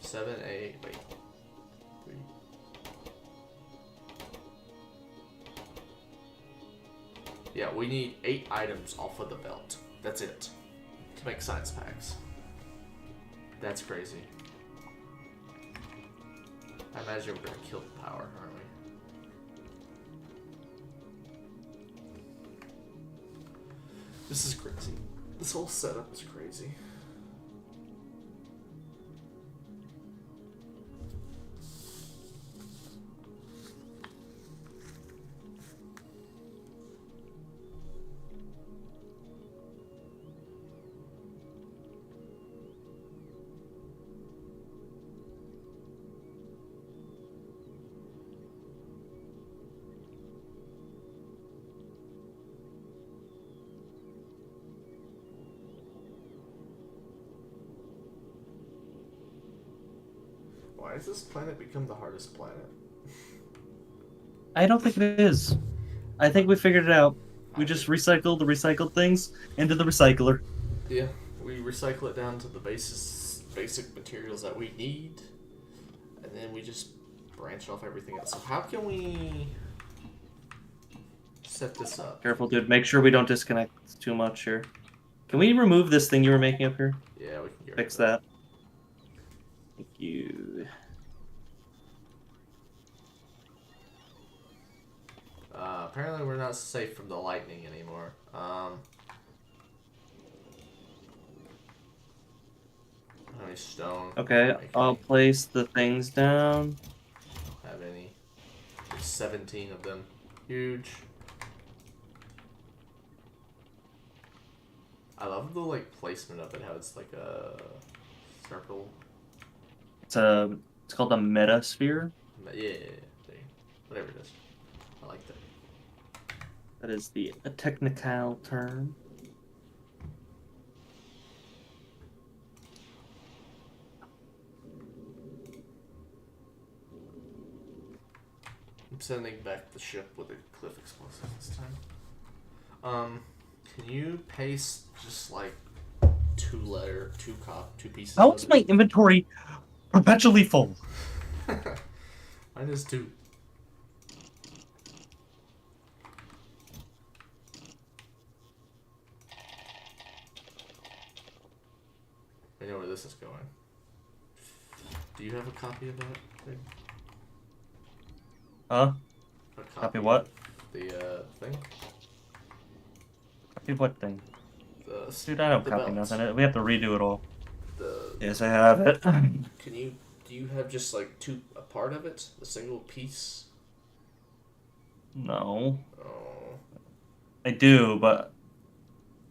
7, 8. Wait. 3. Yeah, we need 8 items off of the belt. That's it. To make science packs. That's crazy. I imagine we're gonna kill the power, aren't we? This is crazy. This whole setup is crazy. Why has this planet become the hardest planet? I don't think it is. I think we figured it out. We just recycle the recycled things into the recycler. Yeah, we recycle it down to the basic materials that we need, and then we just branch off everything else. So how can we set this up? Careful, dude. Make sure we don't disconnect too much here. Can we remove this thing you were making up here? Yeah, we can get Fix rid of that. Thank you. Apparently we're not safe from the lightning anymore. How many stone? Okay, Make I'll any? place the things down. Don't have any. There's 17 of them. Huge. I love the placement of it. How it's like a circle. It's called a metasphere. Yeah, whatever it is. I like that. That is the technical term. I'm sending back the ship with a cliff explosive this time. Can you paste just like 2 pieces? How of is it? my inventory perpetually full? Mine is 2. I know where this Do you have a copy of that thing? Huh? A Copy what? of the thing? Copy what thing? The Dude, I don't the copy belt. nothing. We have to redo it all. The Yes, I have it. Can you do you have just like a part of it, a single piece? No. Oh. I do, but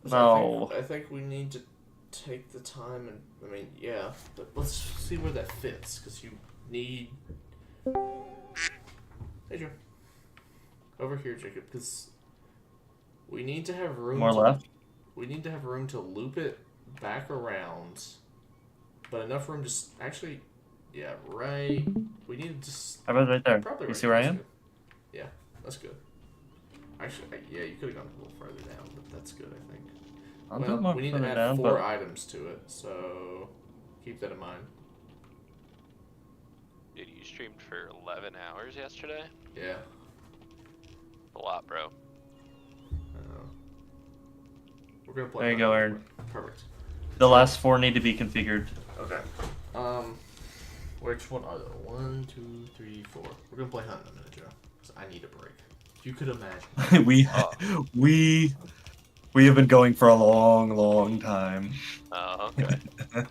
'Cause no. I think we need to take the time and I mean yeah, but let's see where that fits because you need. Hey Joe. Over here, Jacob, because we need to have room. More left? We need to have room to loop it back around, but enough room to actually, yeah, right. We need to just How about right there? probably. You Right see where I there's am? good. Yeah, that's good. Actually, yeah, you could have gone a little farther down, but that's good, I think. I'll do it more We need to further add down, 4 but items to it, so keep that in mind. Dude, you streamed for 11 hours yesterday? Yeah. A lot, bro. We're gonna play. there you go, Aaron. Perfect. The last 4 need to be configured. Okay. Which one are they? 1, 2, 3, 4. We're gonna play Hunt in a minute, Joe. 'Cause I need a break. If you could imagine. we have been going for a long time. Oh, okay.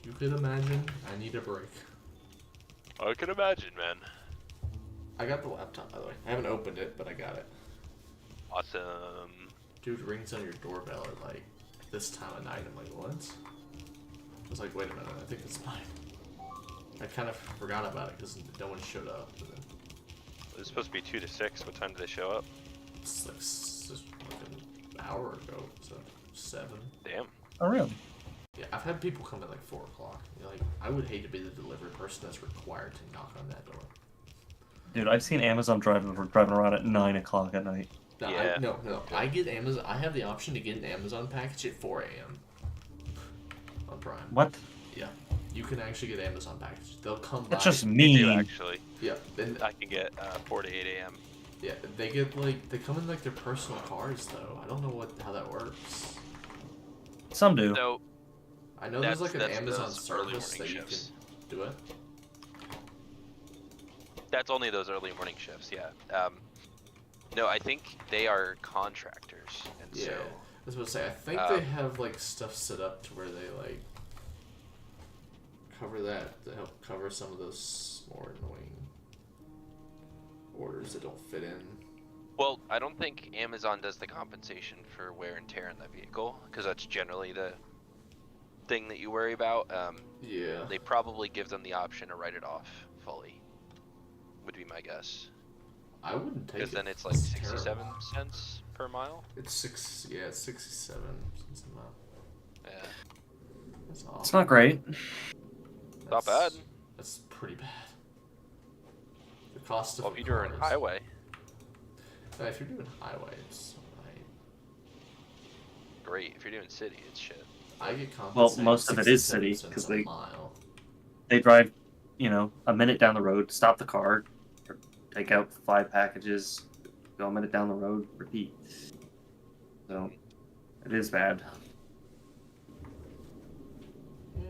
You could imagine. I need a break. I can imagine, man. I got the laptop, by the way. I haven't opened it, but I got it. Awesome. Dude, rings on your doorbell at like this time of night. I'm like, what? I was like, wait a minute. I think it's mine. I kind of forgot about it because no one showed up. But then It was supposed to be 2 to 6. What time did they show up? it's like just like an hour ago, so 7. Damn. Oh, really? Yeah, I've had people come at like 4 o'clock. Like, I would hate to be the delivery person that's required to knock on that door. Dude, I've seen Amazon driving around at 9 o'clock at night. No, Yeah. no. I get Amazon. I have the option to get an Amazon package at 4 a.m. on Prime. What? Yeah, you can actually get Amazon package. They'll come by. That's just You do, mean. actually. Yeah, then I can get 4 to 8 a.m. yeah, they get like they come in like their personal cars though. I don't know how that works. Some do. So, I know there's like an that's Amazon those early service that morning you shifts. can do it. that's only those early morning shifts, yeah. No, I think they are contractors, and Yeah, so I was about to say I think they have like stuff set up to where they like cover that to help cover some of those more annoying orders that don't fit in. well, I don't think Amazon does the compensation for wear and tear in the vehicle, because that's generally the thing that you worry about. Yeah. They probably give them the option to write it off fully, would be my guess. I wouldn't take it. Because then it's like It's 67 terrible. cents per mile. It's 67 cents a mile. Yeah, That's awful. It's not great. not bad. That's pretty bad. The cost of Well, a if you're doing car is- highway, No, if you're doing highway, it's alright. great. If you're doing city, it's shit. I get compensated. Well, most of it is 67 city, cents 'cause a they- mile. They drive, a minute down the road, stop the car, take out 5 packages, go a minute down the road, repeat. So, it is bad. Yeah.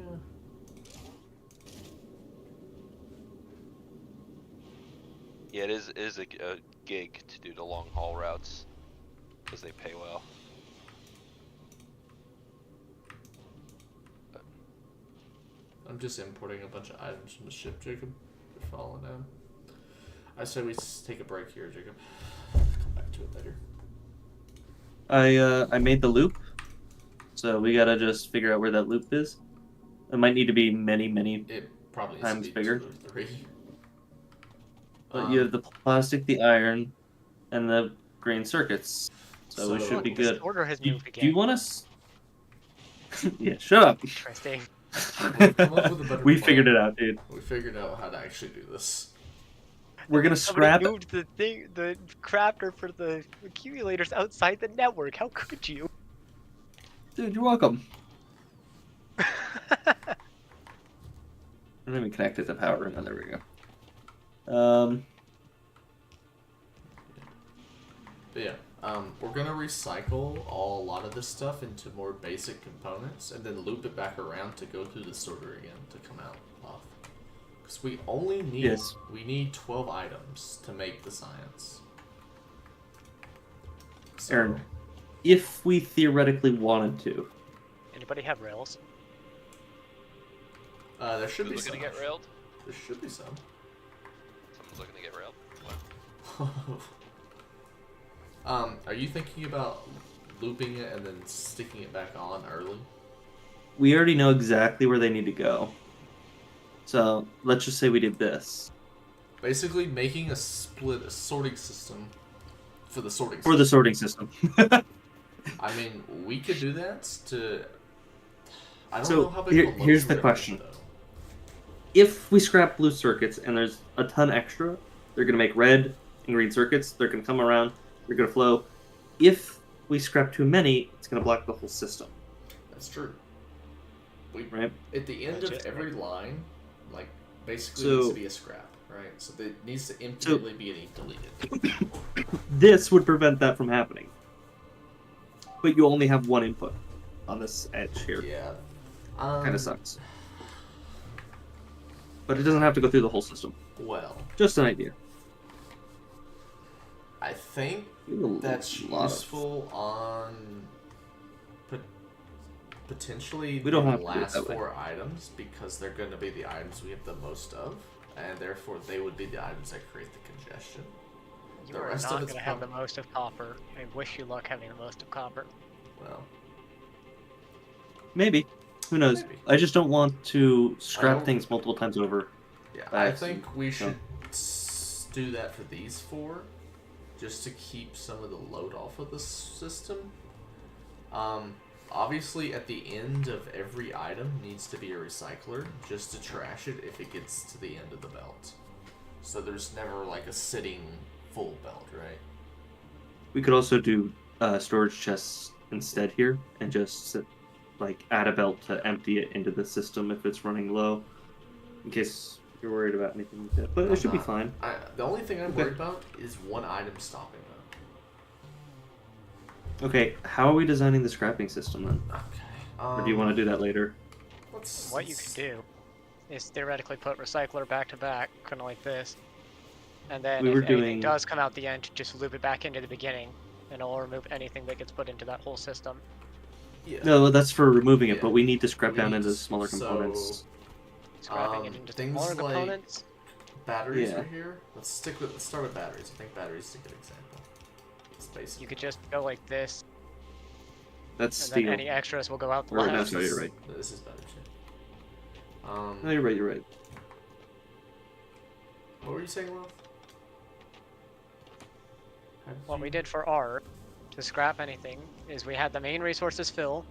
Yeah, it is a gig to do the long haul routes because they pay well. I'm just importing a bunch of items from the ship, Jacob. You're falling down. I say we take a break here, Jacob. Come back to it later. I made the loop, so we gotta just figure out where that loop is. It might need to be many, It probably needs Times to be bigger. 2 or 3. but you have the plastic, the iron, and the green circuits, so we So- should be Look, this good. order has Do, moved do again. you want us? Yeah, shut up. Interesting. We've come up with a better We plan. figured it out, dude. We figured out how to actually do this. We're gonna Somebody scrap. moved the crafter for the accumulators outside the network. How could you? Dude, you're welcome. I don't even connect it to power. Oh, there we go. But yeah, We're gonna recycle a lot of this stuff into more basic components, and then loop it back around to go through the sorter again to come out off. Because we only need Yes. we need 12 items to make the science. So, Aaron, if we theoretically wanted to, Anybody have rails? there should Who's be looking some. to get railed? There should be some. Someone's looking to get railed. Are you thinking about looping it and then sticking it back on early? we already know exactly where they need to go. So let's just say we did this Basically, making a sorting system for the sorting for the system. sorting system. I mean, we could do that to. I don't So, know how big of a load here's the we're gonna question. get, though. If we scrap blue circuits and there's a ton extra, they're going to make red and green circuits. They're going to come around. They're going to flow. If we scrap too many, it's going to block the whole system, That's true. We right? at the end of Legit. every line, like basically So- needs to be a scrap, right? So it needs to infinitely be deleted. This would prevent that from happening. But you only have one input on this edge here. Yeah. Kind of sucks. But it doesn't have to go through the whole system. Well, Just an idea. I think A that's lot of- useful on potentially We don't the have to do it last that way. 4 items because they're going to be the items we have the most of, and therefore they would be the items that create the congestion. You The are rest of not it's going to have the prob- most of copper. I wish you luck having the most of copper. Well, Maybe. Who knows? Maybe. I just don't want to I scrap don't- things multiple times over. yeah, By I accident, think we so. should do that for these 4, just to keep some of the load off of the system. Obviously, at the end of every item needs to be a recycler, just to trash it if it gets to the end of the belt. So there's never like a sitting full belt, right? We could also do storage chests instead here and just add a belt to empty it into the system if it's running low, in case you're worried about anything like that. But I'm it should be not. fine. The only thing I'm Okay. worried about is one item stopping Okay, how are we designing the scrapping system then? though. Okay. Or do you want to do that later? What you could do is theoretically put recycler back to back, kind of like this. And then We if were anything doing- does come out the end, just loop it back into the beginning, and it'll remove anything that gets put into that whole system. Yeah. No, that's for removing it, Yeah. but we need to scrap We down need into to- smaller so- components. Scrapping it into things smaller like- components. Batteries Yeah. are here. Let's start with batteries. I think batteries is a good example. It's basic. You could just go like this, That's and steel. then any extras will go out the Or left. no, you're right. This is better too. No, you're right. You're right. What were you saying, Love? What we did for art, to scrap anything, is we had the main resources fill,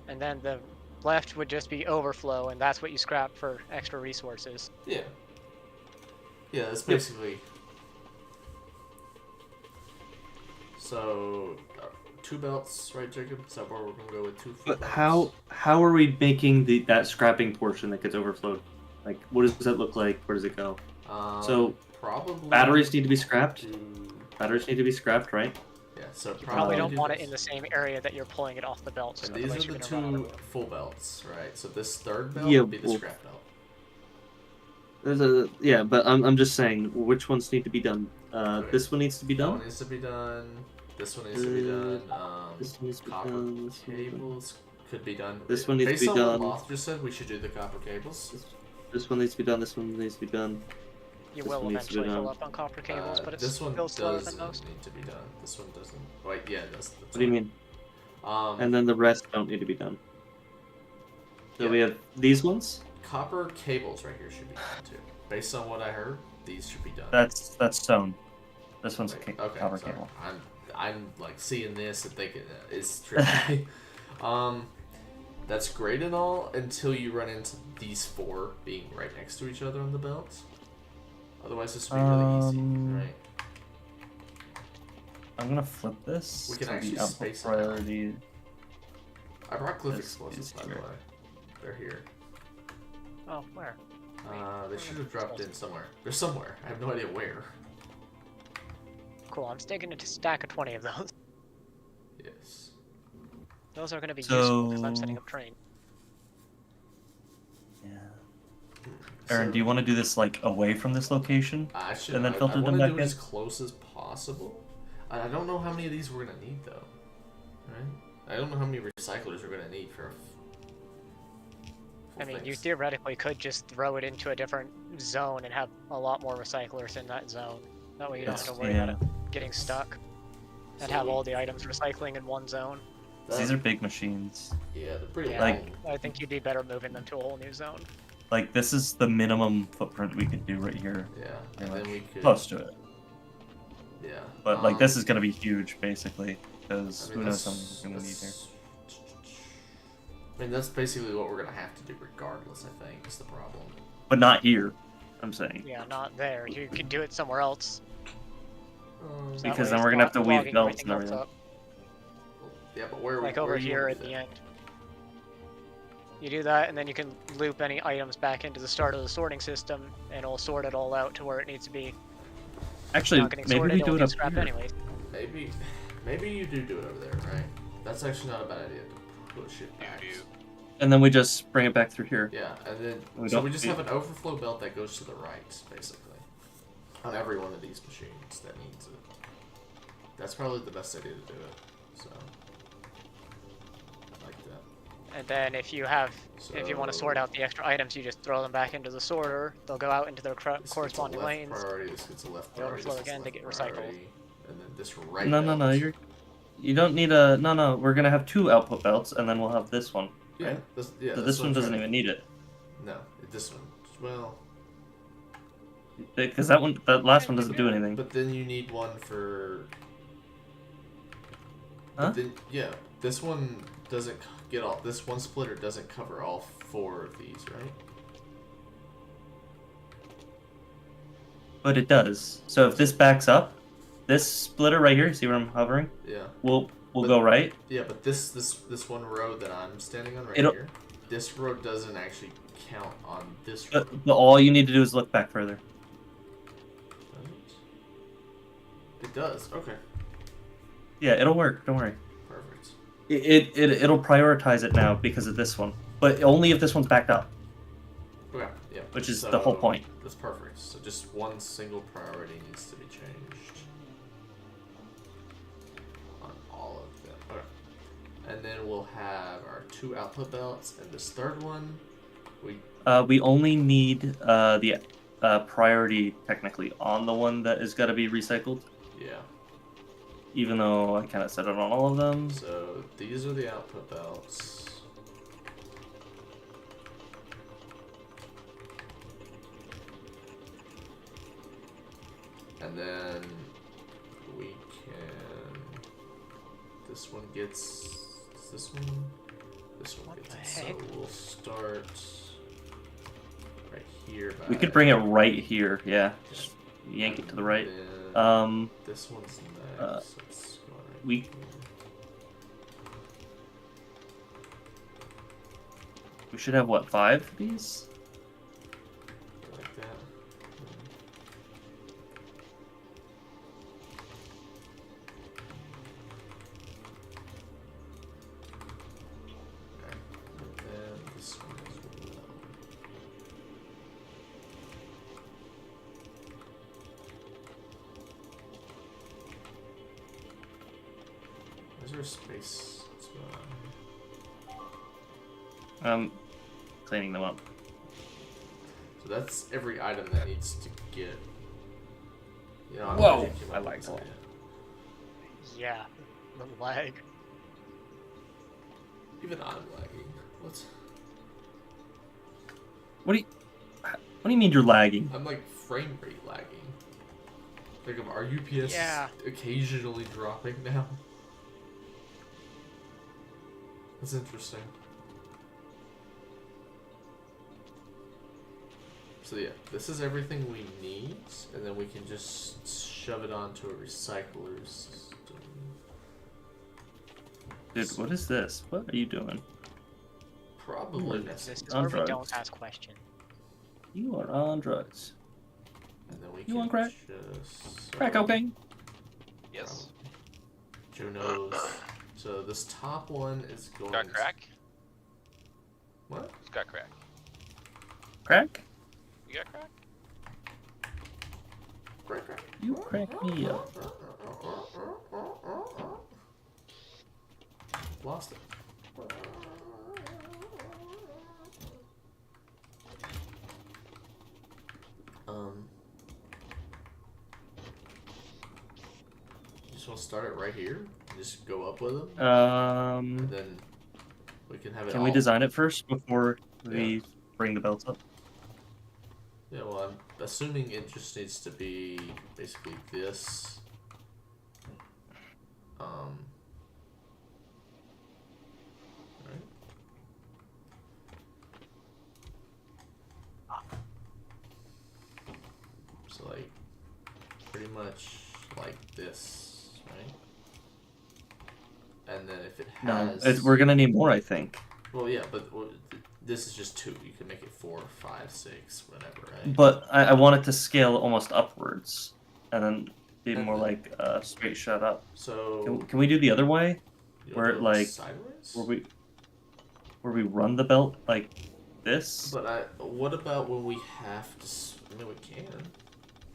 and then the left would just be overflow, and that's what you scrap for extra resources. Yeah. Yeah, that's Yep. basically. So, 2 belts, right, Jacob? Is that where we're gonna go with 2 full But belts? how are we making that scrapping portion that gets overflowed? Like, what does that look like? Where does it go? So probably Batteries need to be scrapped. do- Batteries need to be scrapped, right? Yeah, so You probably probably don't do want it this. in the same area that you're pulling it off the belt, so And these otherwise are you're the gonna run out 2 of room. full belts, right? So this 3rd belt Yeah, would be the well- scrap belt. But I'm just saying which ones need to be done. Okay. This one needs to be That done. one needs to be done. This one needs to be done. This one needs to be Copper done. This one needs to be done. cables could be done. This one needs to Based be on done. what Moth just said, we should do the copper cables. This one needs to be done. This one needs to be done. You this will one needs to be eventually fill done. up on copper cables, but it's this one still slower doesn't than most. need to be done. This one doesn't. Wait, yeah, that's. What do you mean? And then the rest don't need to be done. So Yeah. we have these ones. Copper cables right here should be done too. Based on what I heard, these should be done. That's stone. This one's Wait, okay, copper sorry. cable. I'm like seeing this and thinking it's tricky. That's great and all until you run into these 4 being right next to each other on the belt. Otherwise, this would be really easy, right? I'm gonna flip this. We can to the actually output space it out. priority. I brought glyph This explosives is by the here. way. They're here. Oh, where? They should have dropped in somewhere. They're somewhere. I have no idea where. Cool, I'm sticking a stack of 20 of those. Yes. Those are going to be useful because I'm So- setting up train. Yeah. Aaron, So, do you want to do this like away from this location? I should. and then I filter them want to back do it in? as close as possible. I don't know how many of these we're gonna need though. Right? I don't know how many recyclers we're gonna need for. I mean, you things. theoretically could just throw it into a different zone and have a lot more recyclers in that zone. That way you don't have to worry about it getting stuck. And So have we- all the items recycling in one zone. These are big machines. Yeah, they're pretty Yeah, Like- long. I think you'd be better moving them to a whole new zone. Like this is the minimum footprint we could do right here. Yeah, Pretty and then much. we could. Close to it. Yeah. But like this is gonna be huge, basically, because I mean, who knows how that's- many we're gonna need here. that's- I mean, that's basically what we're gonna have to do, regardless. I think is the problem. But not here. I'm saying. Yeah, not there. You could do it somewhere else. So that Because way then it's we're gonna not have to weave clogging belts and everything else everything. Yeah, but where? Like where over do you here wanna at do the that? end. You do that, and then you can loop any items back into the start of the sorting system, and it'll sort it all out to where it needs to be. Actually, Not getting maybe sorted, we it'll do it get up scrapped here. anyways. Maybe you do it over there, right? That's actually not a bad idea to push it back. do. And then we just bring it back through here. Yeah, and then We so don't we just do- have an overflow belt that goes to the right, basically, on every one of these machines that needs it. That's probably the best idea to do it. So, I like that. And then if you want to sort So- out the extra items, you just throw them back into the sorter. They'll go out into their This gets a corresponding left lanes. Priority, this gets a left They priority. overflow this gets again a to left get recycled. priority, and then this right. No, belt. you don't need a no. We're gonna have 2 output belts, and then we'll have this one. Yeah, right? this, So that's this what one I'm doesn't trying even need it, to- No, this one. Well, because that last one doesn't do anything. but then you need one for. Huh? But then, yeah, this one doesn't get all. This one splitter doesn't cover all 4 of these, right? But it does. So if this backs up, this splitter right here, see where I'm hovering? Yeah. We'll But- go right. Yeah, but this one row that I'm standing on right It'll- here, this row doesn't actually count on this row. But all you need to do is look back further. It does. Okay. Yeah, it'll work. Don't worry. Perfect. It'll prioritize it now because of this one, but only if this one's backed up, Okay. Yeah. which is the whole So, point. That's perfect. So just one single priority needs to be changed on all of them. Okay. And then we'll have our 2 output belts, and this third one, We only need the priority technically on the one that is got to be recycled, yeah. even though I kind of set it on all of them. So these are the output belts. And then we can. This one gets. Is this one? This one What gets the it. So heck? we'll start right here. We could by- bring it right here. Yeah, just yank it to the right. then this one's next. uh, so it's going right we- here. We should have what 5 of these? Like that. Okay. And then this one as well. Is there a space? What's going on here? Cleaning them up. So that's every item that needs to get. You know, I'm Whoa, glad you came I up with like this that. idea. Yeah, the lag. Even I'm lagging. What's? What do you mean you're lagging? I'm like frame rate lagging. Like, our UPS Yeah. occasionally dropping now. That's interesting. So yeah, this is everything we need, and then we can just shove it onto a recycler system. Dude, what is this? What are you doing? Probably This necessary. is where we drugs. don't ask questions. You are on drugs. And then we You can want crack? just Crack cocaine? Yes. Joe knows. So So this top one is going. Got crack? What? Who's got crack? Crack? You got crack? Crack. You crack me up. Lost it. Just want to start it right here. Just go up with them, and then we can have it. Can we all- design it first before we bring the belts up? Yeah, well, I'm assuming it just needs to be basically this. Right. So like, pretty much like this, right? And then if it No, has, we're gonna need more, I think. well, yeah, but this is just 2. You can make it 4, 5, 6, whatever, right? But I want it to scale almost upwards, and then be more Mhm. like straight shot up. So Can we do the other way, you where wanna it, go like, sideways? where we run the belt like this? But what about when we have to? I mean, we can.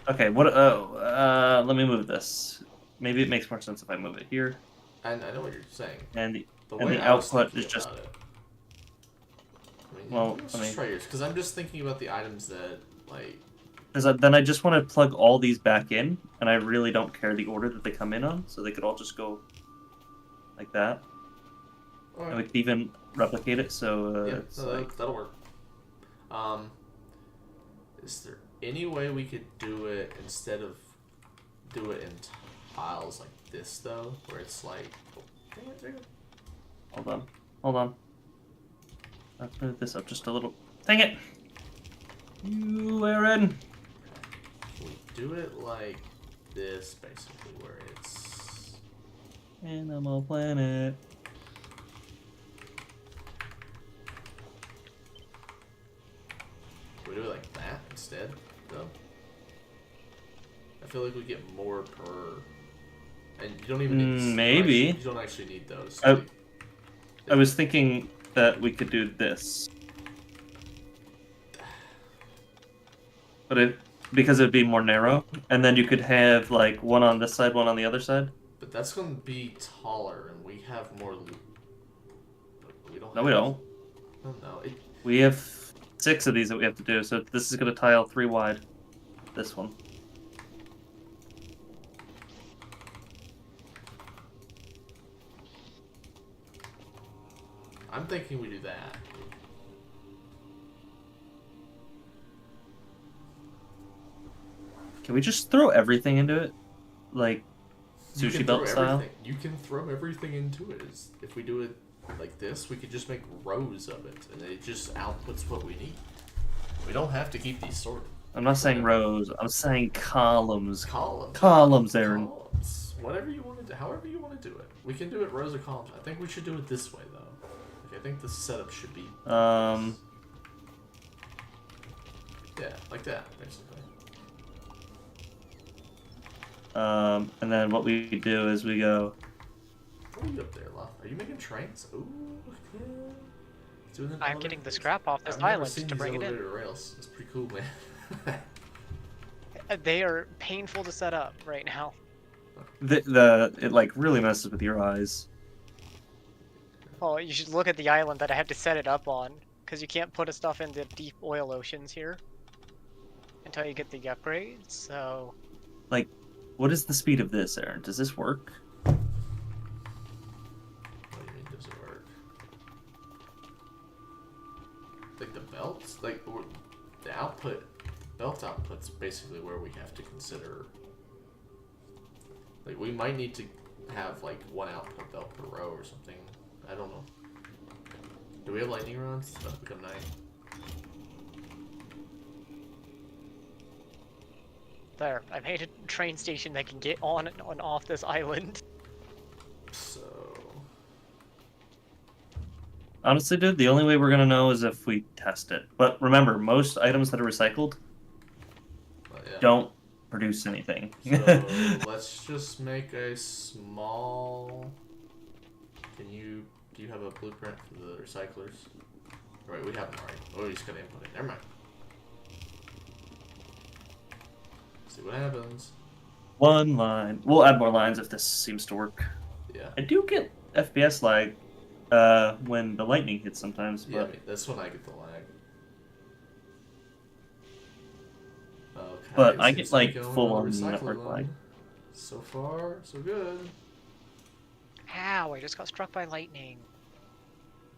Okay, let me move this. Maybe it makes more sense if I move it here. And I know what you're saying. And the, The And way the I was output thinking is just- about it. I mean, Well, let's I just mean- try yours because I'm just thinking about the items that like. because then I just want to plug all these back in, and I really don't care the order that they come in on, so they could all just go like that. And we could even replicate it, so Yeah, it's no, like that'll work. Is there any way we could do it instead of do it in tiles like this though, where it's like, oh, dang it. hold on. Let's move this up just a little. Dang it! You, Aaron. Can we do it like this basically, where it's Animal Planet. Can we do it like that instead, though? I feel like we get more per, and you don't even need. This, Maybe. You don't actually need those. I was thinking that we could do this, but because it'd be more narrow, and then you could have like one on this side, one on the other side. But that's going to be taller, and we have more. We don't. No, we don't. Oh, no. We have 6 of these that we have to do, so this is going to tile 3 wide. This one. I'm thinking we do that. Can we just throw everything into it, like You sushi can belt throw style? everything- You can throw everything into it. If we do it like this, we could just make rows of it, and it just outputs what we need. We don't have to keep these sorted. I'm not saying rows. I'm saying columns. Columns. Columns, Aaron. Columns. Whatever you want to do, however you want to do it. We can do it rows or columns. I think we should do it this way, though. Like, I think the setup should be. Yeah, like that, basically. And then what we do is we go. What are you up there, Luff? Are you making trains? Ooh, yeah. Doing an I'm elevator getting the race. scrap off this I've never island seen to these bring it in. elevator rails. It's pretty cool, man. They are painful to set up right now. It like really messes with your eyes. Oh, you should look at the island that I had to set it up on, because you can't put a stuff in the deep oil oceans here until you get the upgrades. So Like, what is the speed of this, Aaron? Does this work? What do you mean, does it work? Like the belts? Like, the output, belt output's basically where we have to consider. Like, we might need to have, like, 1 output belt per row or something. I don't know. Do we have lightning rods? It's about to become night. there, I made a train station that can get on and off this island. So. Honestly, dude, the only way we're gonna know is if we test it. But remember, most items that are recycled Yeah. don't produce anything. So let's just make a small do you have a blueprint for the recyclers? Right, we have them already. Oh, we just gotta input it. Never mind. See what happens. One line. We'll add more lines if this seems to work. Yeah. I do get FPS lag when the lightning hits sometimes, Yeah, but that's when I get the lag. Okay, But I seems get, to be like, going on full-on the recycler network line. lag. So far, so good. Ow, I just got struck by lightning.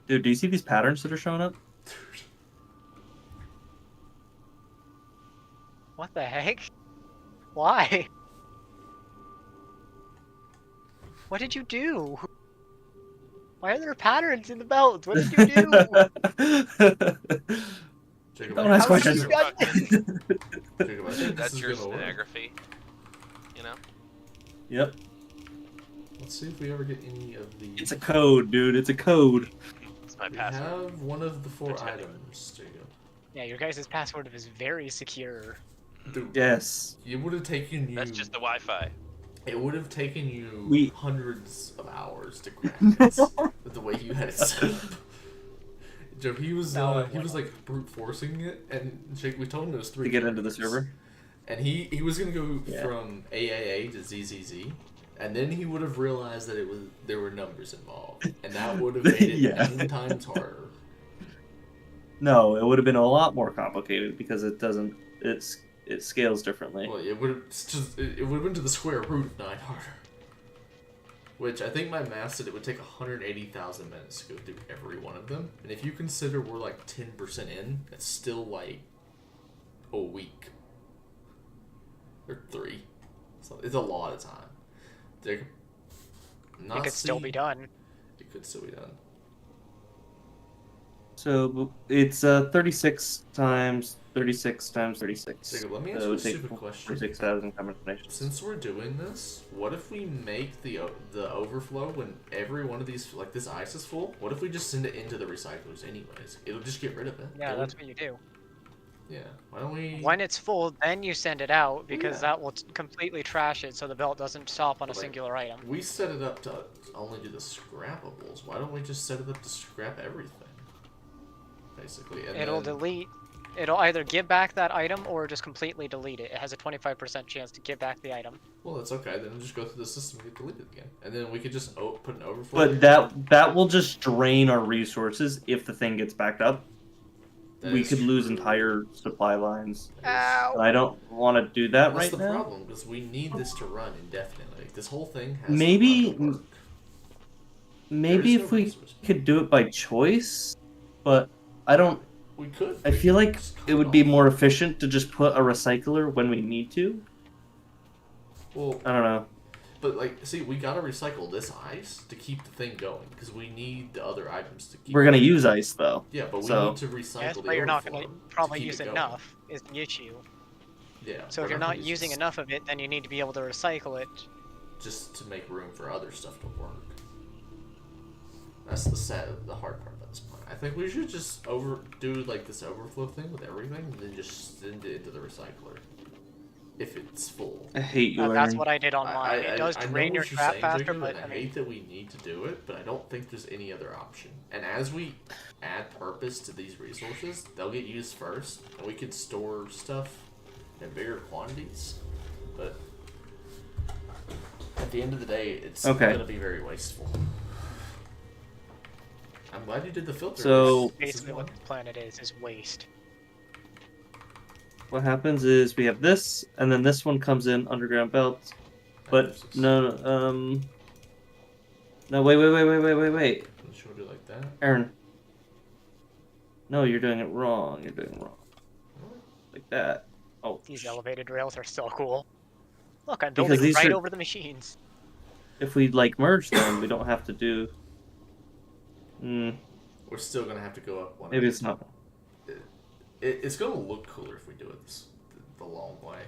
dude, do you see these patterns that are showing up? What the heck? Why? What did you do? Why are there patterns in the belt? What did you do? Jacob, Don't I ask How think did questions. you done this? Jacob, I think this That's is your gonna work. stenography. You know? Yep. Let's see if we ever get any of the. It's a code, dude. It's a code. It's my We password. have one of the 4 Pretending. items, Jacob. Yeah, your guys' password is very secure. Dude, Yes. it would have taken you. That's just the Wi-Fi. It would have taken you We- hundreds of hours to crack this. The way you had it set up. Joe, he was No, it he was like brute forcing it, and Jake, we told him it was 3 To get into the characters. server. And he was gonna go Yeah. from AAA to ZZZ, and then he would have realized that there were numbers involved, and that would have made it Yeah. 9 times harder. No, it would have been a lot more complicated because it doesn't. It scales differently. Well, it would have just it would have been to the square root of 9 harder. Which I think my math said it would take 180,000 minutes to go through every one of them, and if you consider we're like 10% in, it's still like a week or 3. So it's a lot of time. Jacob, not It could still be seeing- done. It could still be done. So it's 36 times 36 times 36. Jacob, let me So ask it you a would take stupid question. 46,000 combinations. Since we're doing this, what if we make the overflow when every one of these, like this ice is full? What if we just send it into the recyclers anyways? It'll just get rid of it. Yeah, It'll- that's what you do. Yeah. Why don't we? When it's full, then you send it out because Yeah. that will completely trash it so the belt doesn't stop on a Like, singular item. We set it up to only do the scrappables. Why don't we just set it up to scrap everything? Basically, and It'll then, delete. It'll either give back that item or just completely delete it. It has a 25% chance to give back the item. Well, that's okay. Then just go through the system and get deleted again, and then we could just put an overflow. But that will just drain our resources if the thing gets backed up. That We is could lose true. entire supply lines. That is- And I don't want to do that That's right the now. problem because we need this to run indefinitely. This whole thing has Maybe- to run and work. Maybe There is if no we resource. could do it by choice, but I don't. We could. I feel like Just cut it would be off. more efficient to just put a recycler when we need to. Well, I don't know. but like, see, we gotta recycle this ice to keep the thing going because we need the other items to keep. We're gonna use ice though. Yeah, but we so- need to recycle Yes, the but you're not going to overflow probably keep use it going. enough is the issue. Yeah. So we're if you're gonna not use using this enough of it, then you need to be able to recycle it. just to make room for other stuff to work. That's the hard part about this point. I think we should just do like this overflow thing with everything, and then just send it into the recycler if it's full. I hate you, That's Aaron. what I did on mine. It does I know drain your what you're trap saying, faster, Jacob, but and I I mean, hate that we need to do it, but I don't think there's any other option. And as we add purpose to these resources, they'll get used first, and we can store stuff in bigger quantities. But at the end of the day, it's Okay. going to be very wasteful. I'm glad you did the filter. So- This is basically what fun. this planet is waste. What happens is we have this, and then this one comes in underground belt. But no, no, wait. Should we do it like that? Aaron. No, you're doing it wrong. You're doing it wrong. Like that. Oh. These elevated rails are so cool. Look, I'm Because building these right are- over the machines. If we like merge them, we don't have to do. We're still going to have to go up one. Maybe it's not. It's going to look cooler if we do it the long way.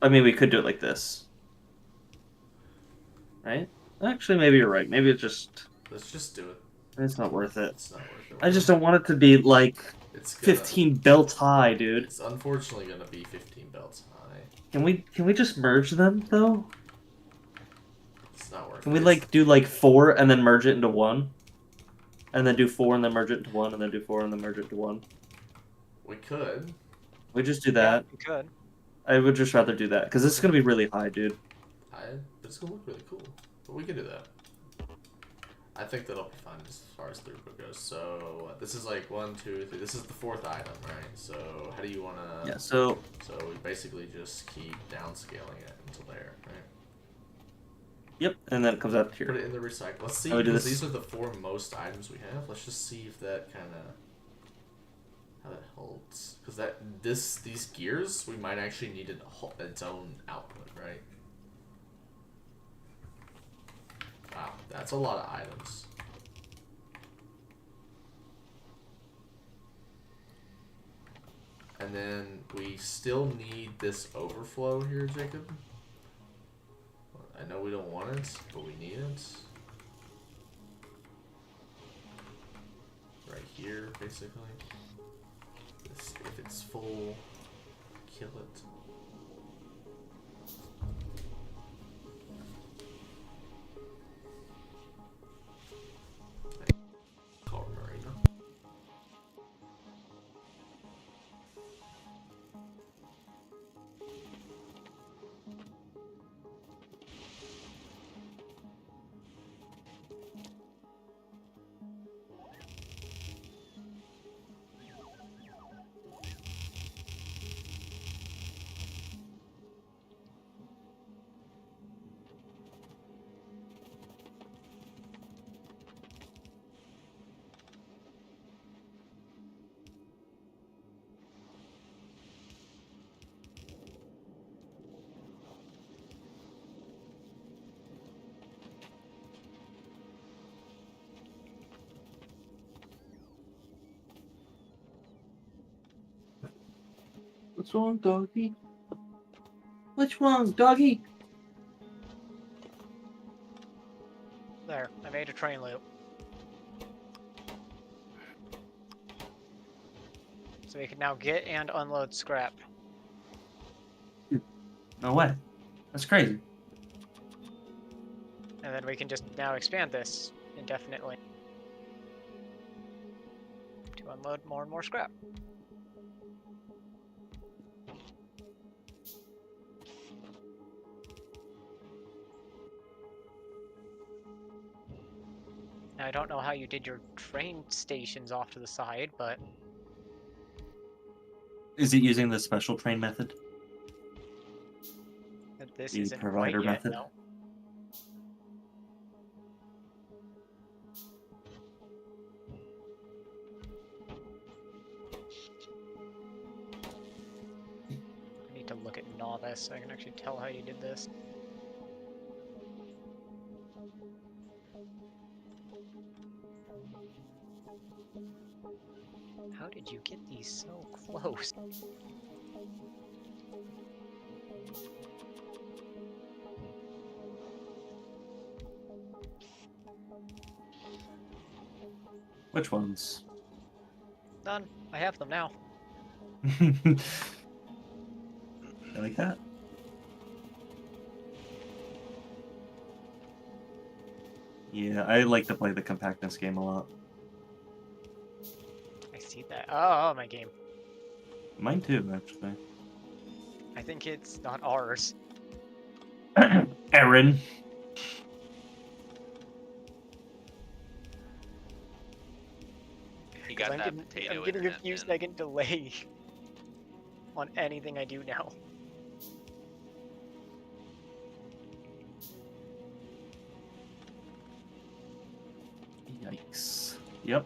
I mean, we could do it like this. Right? Actually, maybe you're right. Maybe it's just. Let's just do it. It's not worth it. It's not worth it. I just don't want it to be like It's gonna, 15 belts high, dude. It's unfortunately going to be 15 belts high. Can we just merge them though? It's not worth Can we like do like 4 and then merge it into 1? And then do 4 and then merge it into 1 and then do 4 and then merge it into 1? We could. We just do that. You could. I would just rather do that because this is gonna be really high, dude. But it's gonna look really cool. But we can do that. I think that'll be fine as far as throughput goes. So this is like 1, 2, 3. This is the 4th item, right? So how do you wanna? Yeah. So So we basically just keep downscaling it until there, right? yep, and then it comes out Put here. it in the recycle. Let's see How we do because this? these are the 4 most items we have. Let's just see if that kind of how that holds. Because these gears we might actually need its own output, right? Wow, that's a lot of items. And then we still need this overflow here, Jacob. I know we don't want it, but we need it. Right here, basically. If it's full, kill it. Call Marina. What's wrong, doggy? What's wrong, doggy? There, I made a train loop. So we can now get and unload scrap. No way. That's crazy. And then we can just now expand this indefinitely to unload more and more scrap. Now, I don't know how you did your train stations off to the side, but Is it using the special train method? this The isn't provider right yet, method? no. I need to look at Novice so I can actually tell how you did this. How did you get these so close? Which ones? Done. I have them now. I like that. Yeah, I like to play the compactness game a lot. I see that. Oh, my game. Mine too, actually. I think it's not ours. Aaron. You got that I'm potato getting a internet, few man. second delay on anything I do now. Yikes. Yep.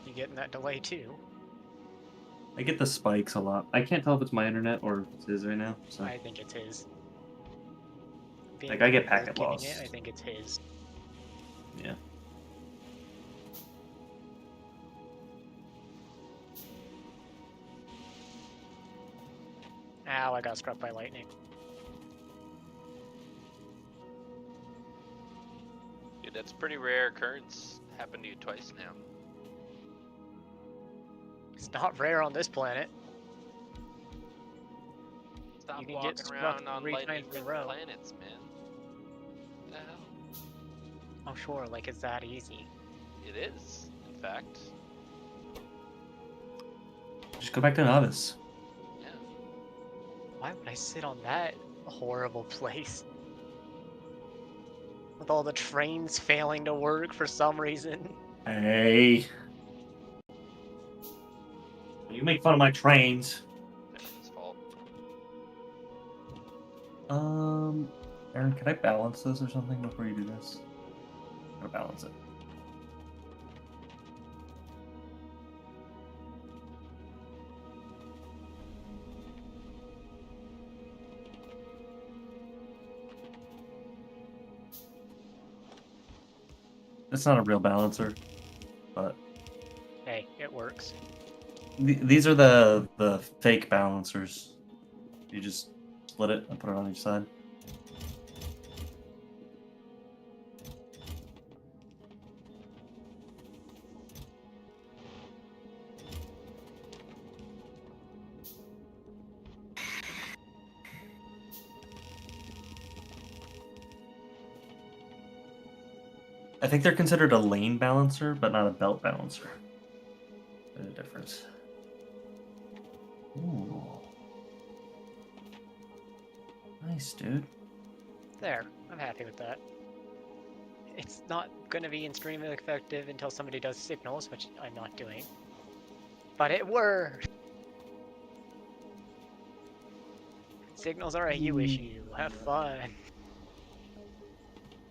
You getting that delay too? I get the spikes a lot. I can't tell if it's my internet or if it's his right now. So I think it's his. Being Like, I get both packet getting loss. It, I think it's his. yeah. Ow, I got struck by lightning. Dude, that's a pretty rare occurrence. Happened to you twice now. It's not rare on this planet. Stop You can get walking struck around on 3 lightning times in a ring row. planets, man. Oh sure, like it's that easy. It is, in fact. Just go back to novice. Yeah. Why would I sit on that horrible place? With all the trains failing to work for some reason. Hey. You make fun of my trains. Mission's fault. Aaron, can I balance this or something before you do this? I'll balance it. It's not a real balancer, but Hey, it works. these are the fake balancers. You just split it and put it on each side. I think they're considered a lane balancer, but not a belt balancer. There's a difference. Ooh. Nice, dude. There, I'm happy with that. It's not gonna be extremely effective until somebody does signals, which I'm not doing. But it worked! Signals are a you issue. Have fun.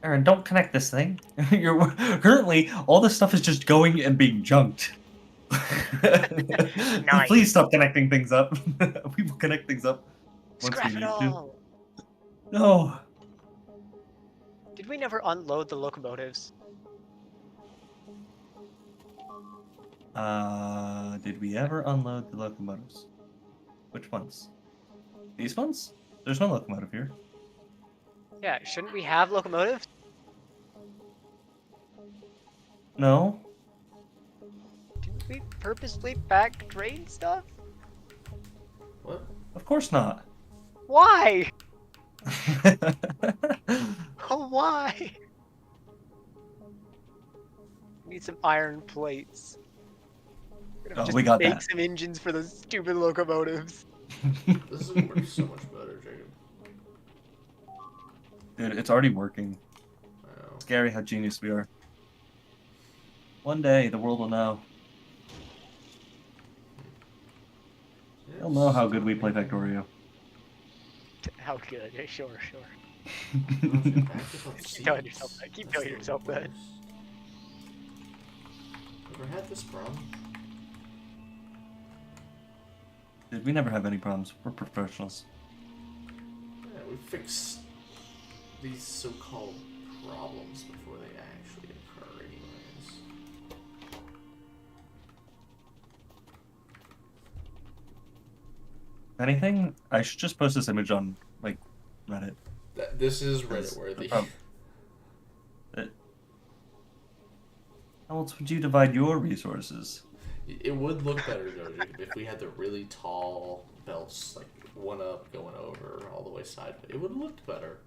Aaron, don't connect this thing. You're currently all this stuff is just going and being junked. Nice. Please stop connecting things up. We will connect things up once Scrap we it need to. all! No. Did we never unload the locomotives? Did we ever unload the locomotives? Which ones? These ones? There's no locomotive here. Yeah, shouldn't we have locomotives? No. Didn't we purposely back train stuff? What? Of course not. Why? Oh, why? Need some iron plates. We're gonna Oh, just we got make that. some engines for those stupid locomotives. This is gonna work so much better, Jacob. Dude, it's already working. I know. Scary how genius we are. One day, the world will know. They'll know how good we play Factorio. How good? Sure, sure. Keep Keep telling yourself that. Keep telling yourself that. Ever had this problem? Dude, we never have any problems. We're professionals. Yeah, we fix these so-called problems before they actually occur anyways. Anything? I should just post this image on, like, Reddit. This is That's Reddit worthy. the problem. How else would you divide your resources? It would look better, though, Jacob, if we had the really tall belts, like one up going over all the way sideways. It would have looked better.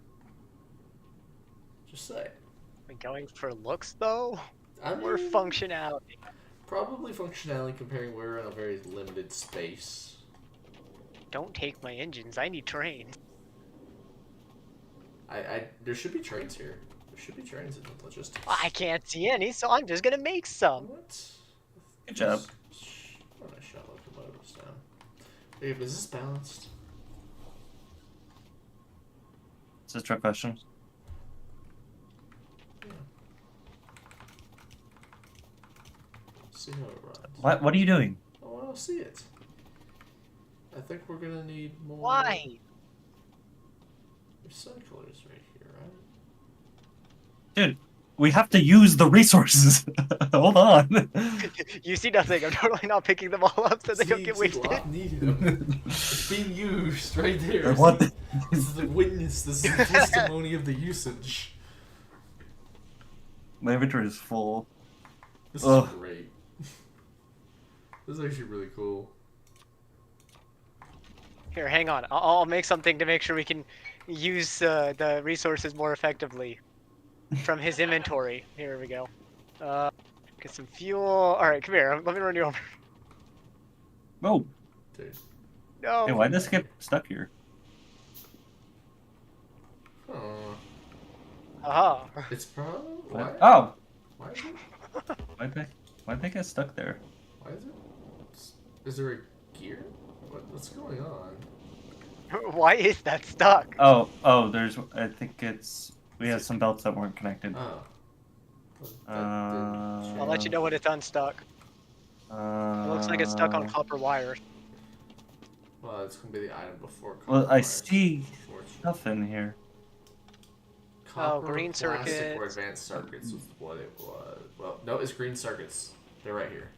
Just say. We going for looks though? I Or mean, functionality? probably functionality comparing we're in a very limited space. Don't take my engines. I need trains. There should be trains here. There should be trains in the logistics. I can't see any, so I'm just gonna make some. What? Good job. I'm gonna shut locomotives down. Babe, is this balanced? Is this a trick question? Yeah. See how it runs. What are you doing? I want to see it. I think we're gonna need more. Why? Recyclers right here, right? Dude, we have to use the resources. Hold on. You see nothing. I'm totally not picking them all up so they don't get wasted. I need them. It's being used right there. What See? This is the witness. This is the testimony of the usage. My inventory is full. This Ugh. is great. This is actually really cool. Here, hang on. I'll make something to make sure we can use the resources more effectively. from his inventory. Here we go. Get some fuel. All right, come here. Let me run you over. Oh, Dude. No. hey, why did this get stuck here? Oh, Aha. it's probably why? Oh, Why is it? why'd they get stuck there? Why is it? Is there a gear? What's going on? Why is that stuck? Oh, I think we had some belts that weren't connected. Oh. Well, that didn't I'll let you know when it's unstuck. It looks like it's stuck on copper wires. Well, it's gonna be the item before. Well, copper I wires, see unfortunately. stuff in here. Copper, green plastic, or circuits. advanced circuits was what it was. Well, no, it's green circuits. They're right here.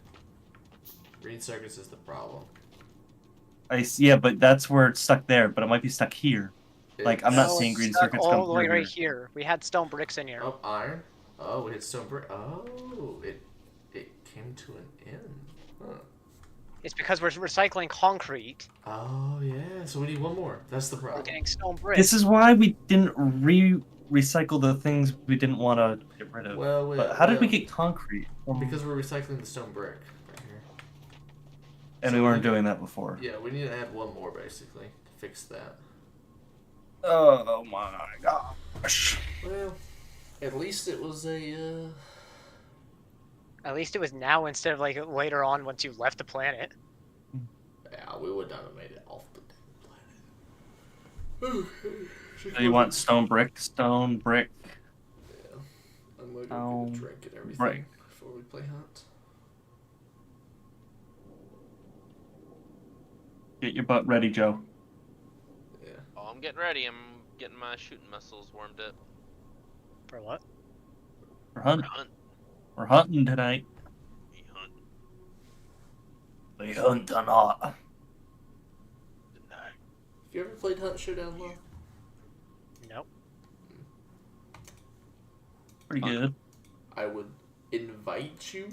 Green circuits is the problem. Yeah, but that's where it's stuck there. But it might be stuck here. Like, I'm not No, seeing it's green stuck circuits all come the way through right here. here. We had stone bricks in here. Oh, iron. Oh, we hit stone brick. Oh, it came to an end. Huh. It's because we're recycling concrete. Oh yeah. So we need one more. That's the We're problem. getting stone bricks. This is why we didn't recycle the things we didn't want to get rid of. Well, But how did we get concrete? Because we're recycling the stone brick right here. And So we weren't we- doing that before. Yeah, we need to add one more basically to fix that. Oh my gosh. Well, at least it was a. At least it was now instead of like later on once you left the planet. Yeah, we would not have made it off the planet. So you want stone brick? Stone brick. Yeah. I'm gonna go Oh, get a drink and everything right. before we play hunt. Get your butt ready, Joe. Yeah. Oh, I'm getting ready. I'm getting my shooting muscles warmed up. For what? We're For hunting. hunt. We're hunting tonight. We hunt We hunt or not. tonight. Have you ever played Hunt Showdown Law? Nope. Pretty good. I would invite you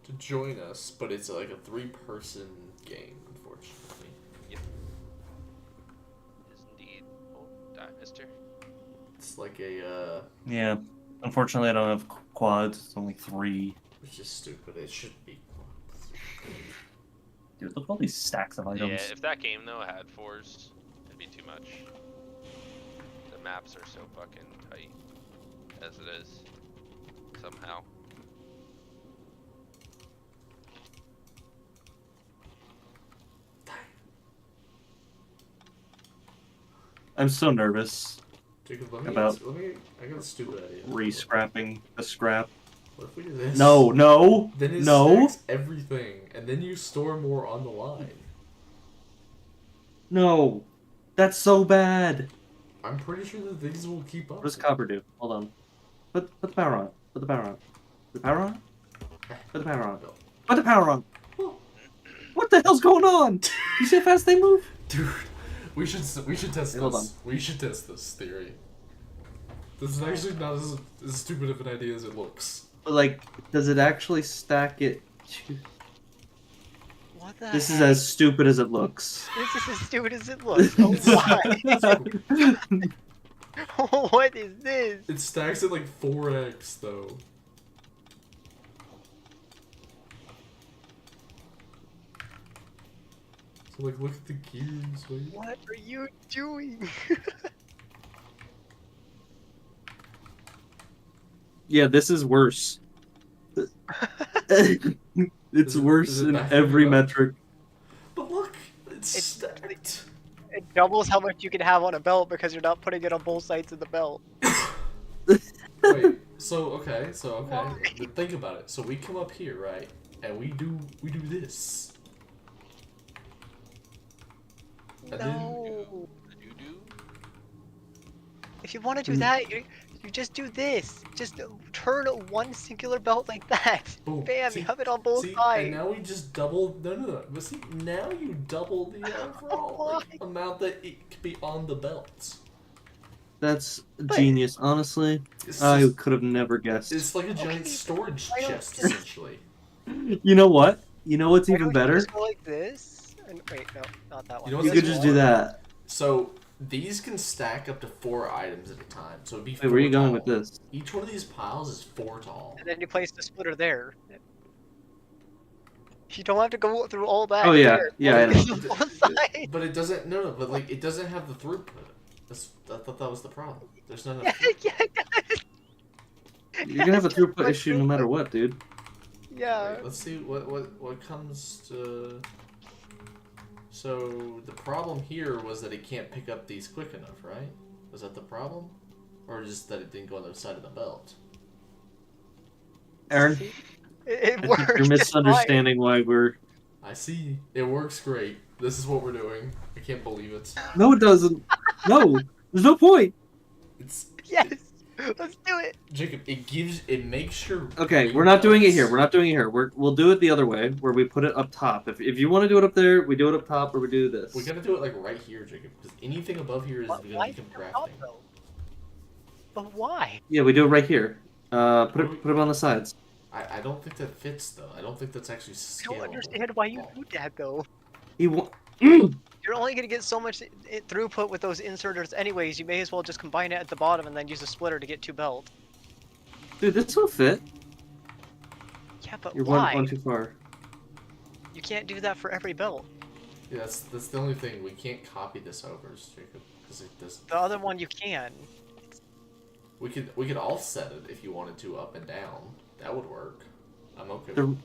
to join us, but it's like a 3-person game, unfortunately. Is indeed. Oh, die, mister. It's like a, Yeah. Unfortunately, I don't have quads. It's only 3. which is stupid. It should be. Dude, look at all these stacks of items. Yeah, if that game though had 4s, it'd be too much. The maps are so fucking tight as it is. Somehow. I'm so nervous Jacob, let me, About- I got a stupid idea. re-scrapping the scrap. What if we do this? No, Then it no, stacks everything, and then you store more on the line. no. That's so bad. I'm pretty sure that these will keep up. What does copper do? Hold on. Put the power on. Put the power on. Put the power on? Put the power on. No. Put the power on. What the hell's going on? You see how fast they move? Dude, we should test Hold this. We should test this theory. This is actually not as stupid of an idea as it looks. But like, does it actually stack it to... What the This is heck? as stupid as it looks. This is as stupid as it looks. Oh, why? What is this? It stacks at like 4x though. So like, look at the gears. Like, What are you doing? Yeah, this is worse. It's Is it- worse is it in backing every up? metric. but look, it's It's- stacked. It doubles how much you can have on a belt because you're not putting it on both sides of the belt. Wait, so okay, but think about it. So we come up here, right? And we do this. And No. You do? If you want to do that, you just do this. Just turn one singular belt like that. Boom. Bam, See- you have it on both See, sides. and now we just double. No. But see, now you double the overall like, amount that it could be on the belts. That's genius, honestly. It's, I just- could have never guessed. it's like a giant Okay, storage why don't chest, you- essentially. You know what? You know what's Why even don't you better? just go like this? And, wait, no, not that one. You know You what's could just do that. So These can stack up to 4 items at a time, so it'd be. Wait, where are you 4 going with tall. this? Each one of these piles is 4 tall. And then you place the splitter there. You don't have to go through all that. Oh, yeah. there. Yeah, I know. On one side. But it doesn't. No, but like it doesn't have the throughput. I thought that was the problem. There's none of. Yeah, yeah, it does. You're gonna have a Yes, just throughput put issue no matter what, dude. Yeah. Wait, let's see what comes to. So the problem here was that it can't pick up these quick enough, right? Was that the problem, or just that it didn't go on the side of the belt? Aaron, It I works. think you're misunderstanding why we're. I see. It works great. This is what we're doing. I can't believe it. No, it doesn't. No, there's no point. It's Yes. Let's do it. Jacob. It makes sure. Okay, we're not doing it here. We're not doing it here. We'll do it the other way, where we put it up top. If you want to do it up there, we do it up top, or we do this. We gotta do it like right here, Jacob, because anything above here is gonna Why become is it up, crafting. though? But why? Yeah, we do it right here. Put them on the sides. I don't think that fits though. I don't think that's actually I don't scalable. understand why you do that though. Mm. You're only gonna get so much throughput with those inserters anyways. You may as well just combine it at the bottom and then use a splitter to get 2 belt. Dude, this will fit. Yeah, but You're why? one too far. You can't do that for every belt. Yeah, that's the only thing. We can't copy this over, Jacob, because it doesn't. The other one you can. We could offset it if you wanted to up and down. That would work. I'm okay. They're, With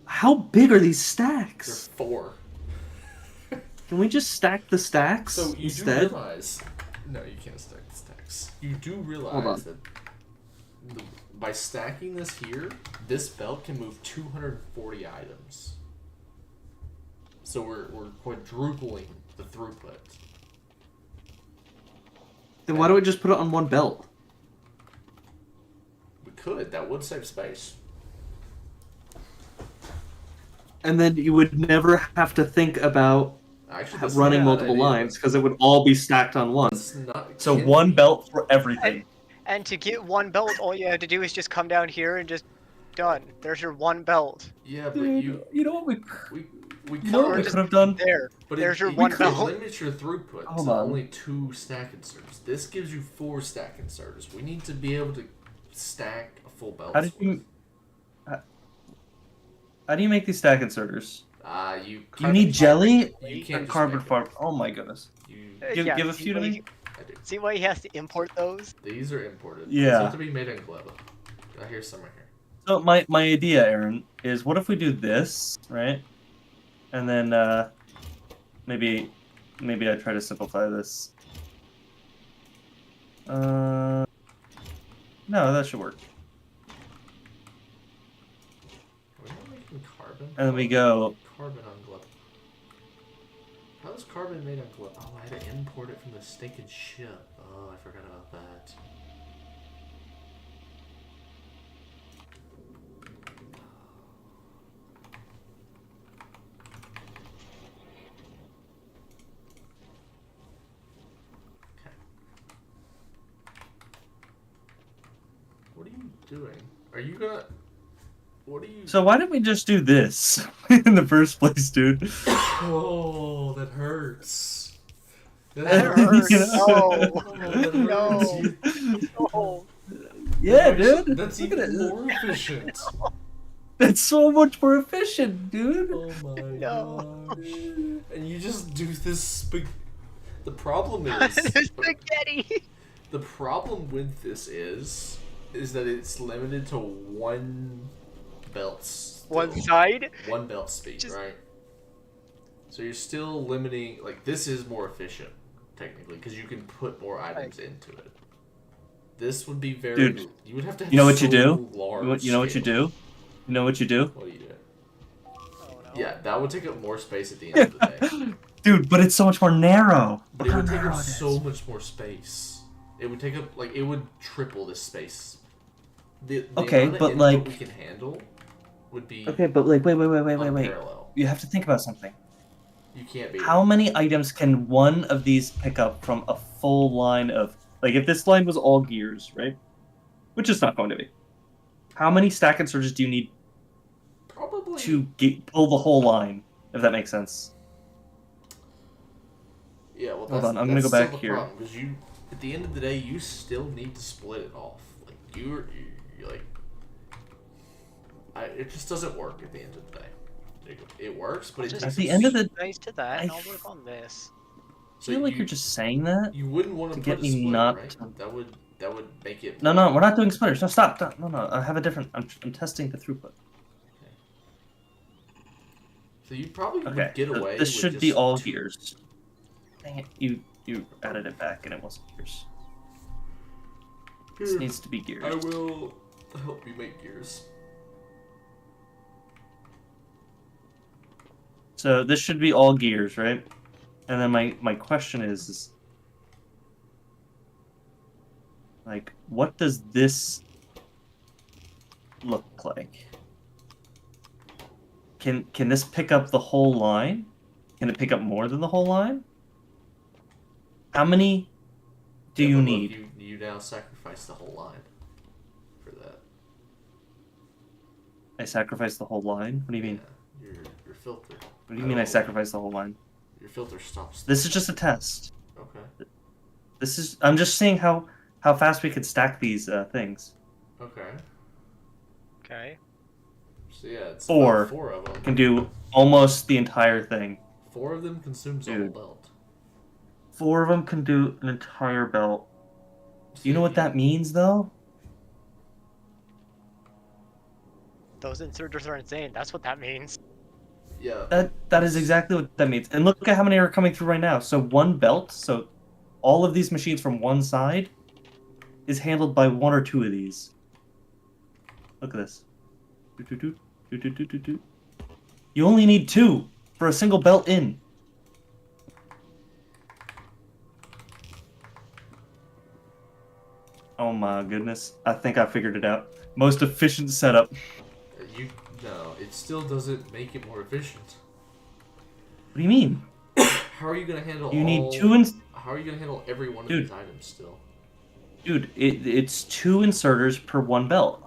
how big are these They're stacks? 4. Can we just stack the stacks So you instead? do realize. No, you can't stack the stacks. You do on. realize that by stacking this here, this belt can move 240 items. So we're quadrupling the throughput. Then why don't we just put it on one belt? We could. That would save space. And then you would never have to think about Actually, that's running not a bad multiple idea. lines because it would all be stacked on one. That's not, So can- one belt for everything. And to get 1 belt, all you have to do is just come down here and just done. There's your 1 belt. Yeah, but Dude, you know what we we you know what could, we just- could have done? There. but there's your we 1 could belt. limit your throughput Hold to on. only 2 stack inserters. This gives you 4 stack inserters. We need to be able to stack a full belt. How did you? How do you make these stack inserters? You You need jelly You or can't just carbon make it. fiber. Oh my goodness! You, Give a see few to why me. he- I do. See why he has to import those? These are imported. Yeah. These have to be made in Gleba. Here's some right here. So my idea, Aaron, is what if we do this, right? And then maybe I try to simplify this. No, that should work. Are we not making carbon? And then we go. Carbon on Gleba. How is carbon made on Gleba? Oh, I had to import it from the stinking ship. Oh, I forgot about that. Okay. What are you doing? Are you gonna? What are you? So why didn't we just do this in the first place, dude? Oh, that hurts. That hurts. You know? No. Oh, that No. hurts. You- Oh, Yeah, dude. That's Look at even it. more efficient. That's so much more efficient, dude. Oh my No. gosh. And you just do this The problem is spaghetti. the problem with this is that it's limited to one belt. One side. One belt speed, Just- right? So you're still limiting. Like this is more efficient technically because you can put more items into it. This would be very. Dude, you would have to. Have you know what you so do? large You know what you scale. do? You know what you do? What do you do? Oh, no. Yeah, that would take up more space at the end of the day. Dude, but it's so much more narrow. But Look it how would take narrow up it is. so much more space. It would take up it would triple this space. The Okay, amount of but, input like- we can handle would be Okay, but like, wait. unparalleled. You have to think about something. You can't be. How many items can one of these pick up from a full line of, like, if this line was all gears, right? Which it's not going to be. How many stack inserters do you need Probably to pull the whole line, if that makes sense? Yeah, well, Hold that's, on, I'm gonna that's go still back the here. problem, because you, at the end of the day, you still need to split it off. Like you're like, it just doesn't work at the end of the day. It works, but it Just takes At the end of the nice to that, I and I'll work on this. so feel like you, you're just saying that. you wouldn't want to to get put a me split, not right? to- That would make it. No, we're not doing splitters. No, stop. No. I have a different. I'm testing the throughput. So you probably Okay. would get so away. this with should be just all two- gears. Dang it! You added it back and it wasn't gears. This Here, needs to be gears. I will help you make gears. So this should be all gears, right? And then my question is like, what does this look like? Can this pick up the whole line? Can it pick up more than the whole line? How many do Yeah, you but look, need? you now sacrifice the whole line for that. I sacrifice the whole line? What do you mean? Yeah, your filter. What do you mean I Oh. sacrifice the whole line? Your filter stops. This is just a test. Okay. I'm just seeing how fast we can stack these things. Okay. Okay. So yeah, it's Four. about 4 of them. Can do almost the entire thing. 4 of them consumes the Dude. whole belt. 4 of them can do an entire belt. Do you know So what that means, though? Those inserters are insane. That's what that means. Yeah. That is exactly what that means. And look at how many are coming through right now. So one belt, so all of these machines from one side is handled by 1 or 2 of these. Look at this. Do. You only need 2 for a single belt in. Oh my goodness. I think I figured it out. Most efficient setup. No, it still doesn't make it more efficient. What do you mean? How are you gonna handle? You need all- 2 How are you gonna handle every one of Dude. these items still? Dude, it's 2 inserters per 1 belt.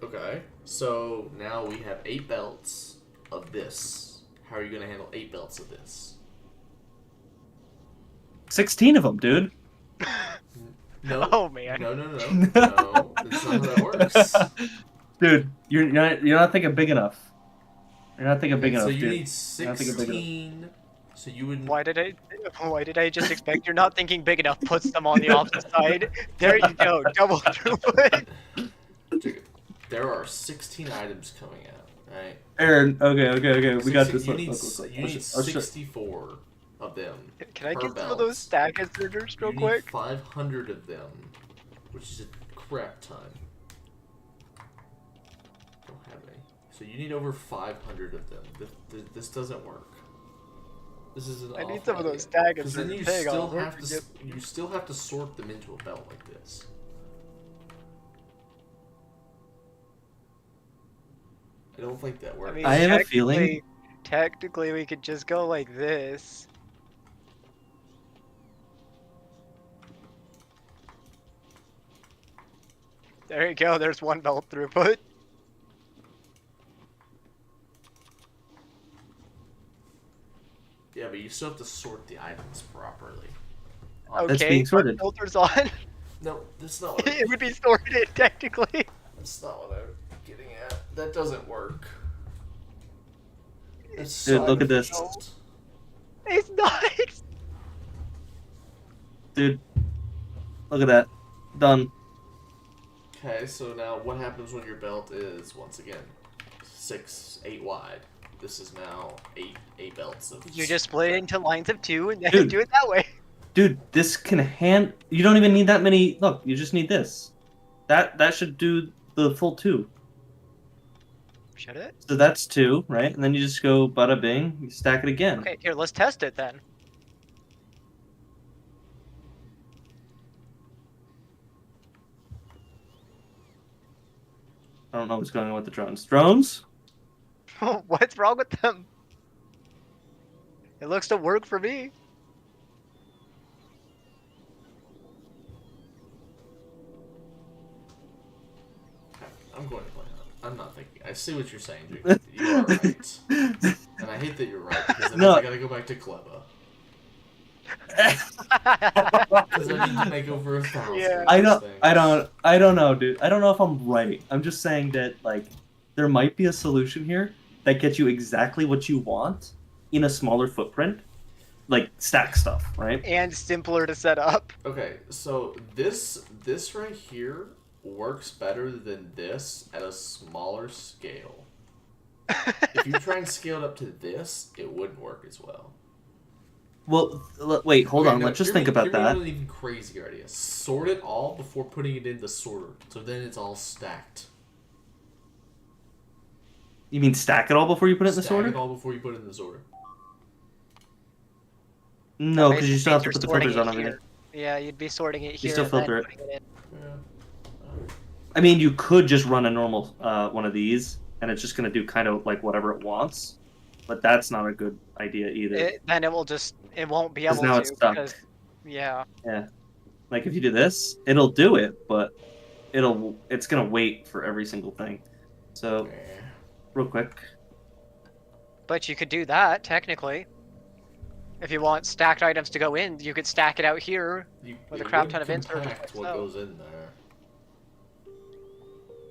Okay, so now we have 8 belts of this. How are you gonna handle 8 belts of this? 16 of them, dude. No. Oh man. No. No, that's not how that works. Dude, you're not thinking big enough. You're not thinking big So enough, you dude. need I think it's big enough. 16. So you would. Why did I just expect you're not thinking big enough? Puts them on the opposite side. There you go. Double throughput. Dude, there are 16 items coming out, right? Aaron, okay. We got this. You Look, need, look, look. you I'll need show- 64 of them. Can I Per get some belt. of those stack inserters real You quick? need 500 of them, which is a crap ton. Don't have any. So you need over 500 of them. This doesn't work. This is an I need awful some of idea. those stack 'Cause then inserters. you Hang still on. where have did to we get- you still have to sort them into a belt like this. I don't think that works. I mean, I have a feeling- Technically, we could just go like this. There you go. There's 1 belt throughput. Yeah, but you still have to sort the items properly. That's Okay, being put sorted. filters on. No, that's not what It would be sorted technically. that's not what I'm getting at. That doesn't work. It's Dude, so look at this. inefficient. It's nice. Dude, look at that. Done. Okay, so now what happens when your belt is once again 8 wide? This is now eight belts of. You just split it into lines of 2 and then Dude. do it that way. Dude, this can you don't even need that many. Look, you just need this. That should do the full 2. Should it? So that's 2, right? And then you just go bada bing, you stack it again. Okay, here, let's test it then. I don't know what's going on with the drones. Drones? What's wrong with them? It looks to work for me. I'm going to play that. I'm not thinking. I see what you're saying, dude. You are right. And I hate that you're right, because then No. I gotta go back to Kleba. Because I need to make over 1,000. Yeah. I of don't, these I things. don't, I don't know, dude. I don't know if I'm right. I'm just saying that like there might be a solution here that gets you exactly what you want in a smaller footprint, like stack stuff, right? And simpler to set up. Okay, so this right here works better than this at a smaller scale. If you try and scale it up to this, it wouldn't work as well. Well, wait, hold Okay, on. no, Let's just hear think me- about hear me that. with an even crazier idea. Sort it all before putting it in the sorter, so then it's all stacked. You mean stack it all before you put it in the Stack sorter? it all before you put it in the sorter. No, That because you still have to basically put the you're filters on sorting it everything. here. Yeah, you'd be sorting it here. still and then filter it. putting in. Yeah. I mean, you could just run a normal one of these, and it's just gonna do kind of like whatever it wants. But that's not a good idea either. Then it won't be 'Cause able now to it's stuck. because, yeah. Like if you do this, it'll do it, but it's gonna wait for every single thing. So Yeah. real quick, But you could do that technically. If you want stacked items to go in, you could stack it out here. With a It crap would ton of inserts compact what itself. goes in there.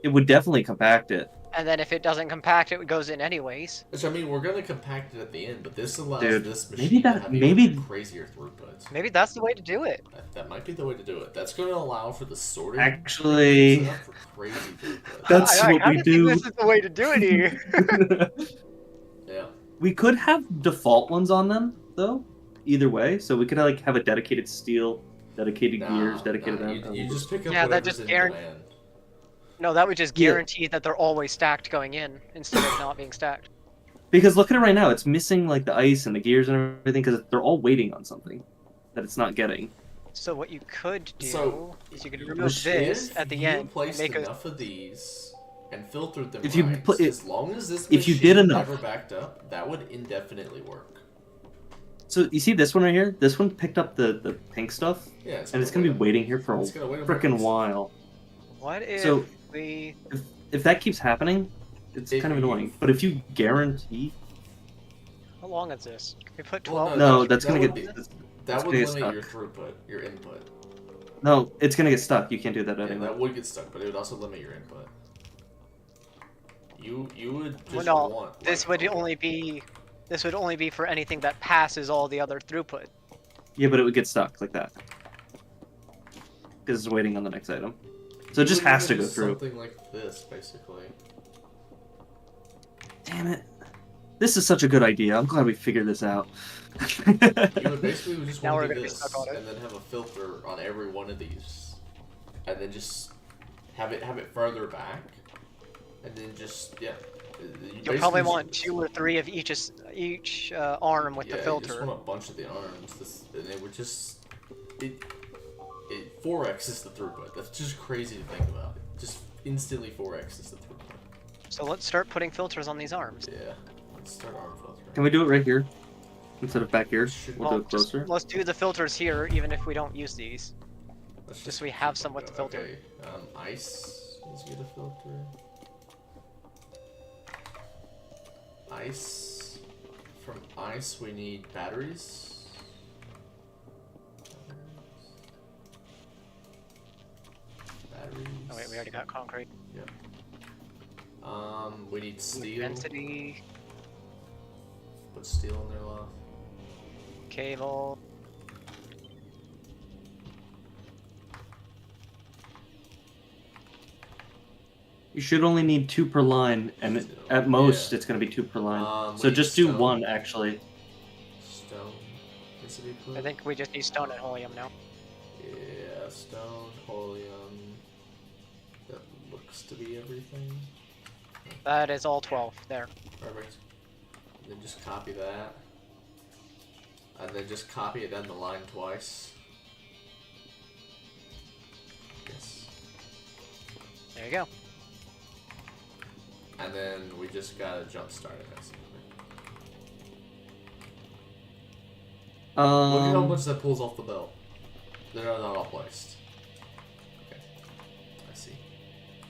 it would definitely compact it. And then if it doesn't compact, it goes in anyways. Which I mean, we're gonna compact it at the end, but this allows Dude, this maybe machine that- to have maybe- even crazier throughputs. Maybe that's the way to do it. That might be the way to do it. That's gonna allow for the sorting. Actually- set up for crazy throughputs. That's I what we kinda do. think this is the way to do it here. Yeah. We could have default ones on them though. Either way, so we could like have a dedicated steel, dedicated gears, dedicated. You just pick up Yeah, that whatever's just in guaran- demand. No, that would just Yeah. guarantee that they're always stacked going in instead of not being stacked. Because look at it right now, it's missing like the ice and the gears and everything because they're all waiting on something that it's not getting. So what you could do So, is you could remove this If at the you end, placed make a enough of these and filtered them If you right, put it- as long as this if you machine did enough. never backed up, that would indefinitely work. So you see this one right here? This one picked up the pink stuff, Yeah, and it's gonna be waiting here for a It's gonna wait a freaking minute. while. What if So- we? If that keeps happening, it's If kind of you- annoying. But if you guarantee, How long is this? Can we put Well, 12? no, that that's gonna would get be- it's That would gonna get limit your stuck. throughput, your input. No, it's gonna get stuck. You can't do that Yeah, anyway. that would get stuck, but it would also limit your input. You would just Well, no, want. this like, would only be. This would only be for anything that passes all the other throughput. Yeah, but it would get stuck like that because it's waiting on the next item. So it you just would has to limit go through. Something like this, basically. Damn it! This is such a good idea. I'm glad we figured this out. You would basically just Now want we're to do gonna be this, stuck on it. and then have a filter on every one of these, and then just have it further back, and then just yeah. You'll probably want 2 or 3 of each arm with the You just filter. want a bunch of the arms, and it would just it 4x is the throughput. That's just crazy to think about. Just instantly 4x is the throughput. So let's start putting filters on these arms. Yeah. Let's start arm filtering. Can we do it right here instead of back here? Should- We'll do it just- closer. let's do the filters here, even if we don't use these. Let's Just so we have some with the filter. Okay. Ice is get a filter. Ice. From ice, we need batteries. Batteries. Oh wait, we already got concrete. We need steel. Density, Put steel in there, love. cable. You should only need 2 per line, and Steel. at most Yeah. it's gonna be 2 per line. We So need just do stone. 1 actually. Stone. Needs to be put. I think we just need stone and helium now. Yeah, stone, helium. That looks to be everything. That is all 12 there. Perfect. And then just copy that. And then just copy it down the line twice. Yes. There you go. And then we just gotta jump start it basically. Look at how much that pulls off the belt. They're not all placed. Okay. I see.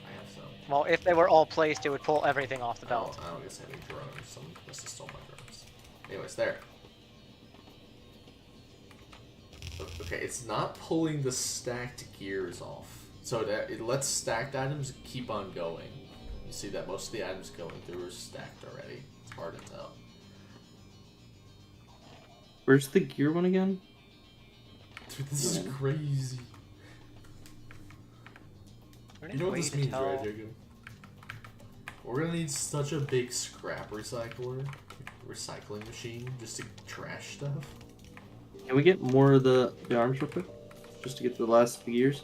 I have some. Well, if they were all placed, it would pull everything off the belt. I don't guess I have any drones. Someone must have stolen my drones. Anyways, there. Okay, it's not pulling the stacked gears off. So that it lets stacked items keep on going. You see that most of the items going through are stacked already. It's hard to tell. Where's the gear one again? Dude, this is crazy. What You know what way this to means, tell- right, Jacob? We're gonna need such a big scrap recycling machine, just to trash stuff. Can we get more of the arms real quick? Just to get the last gears?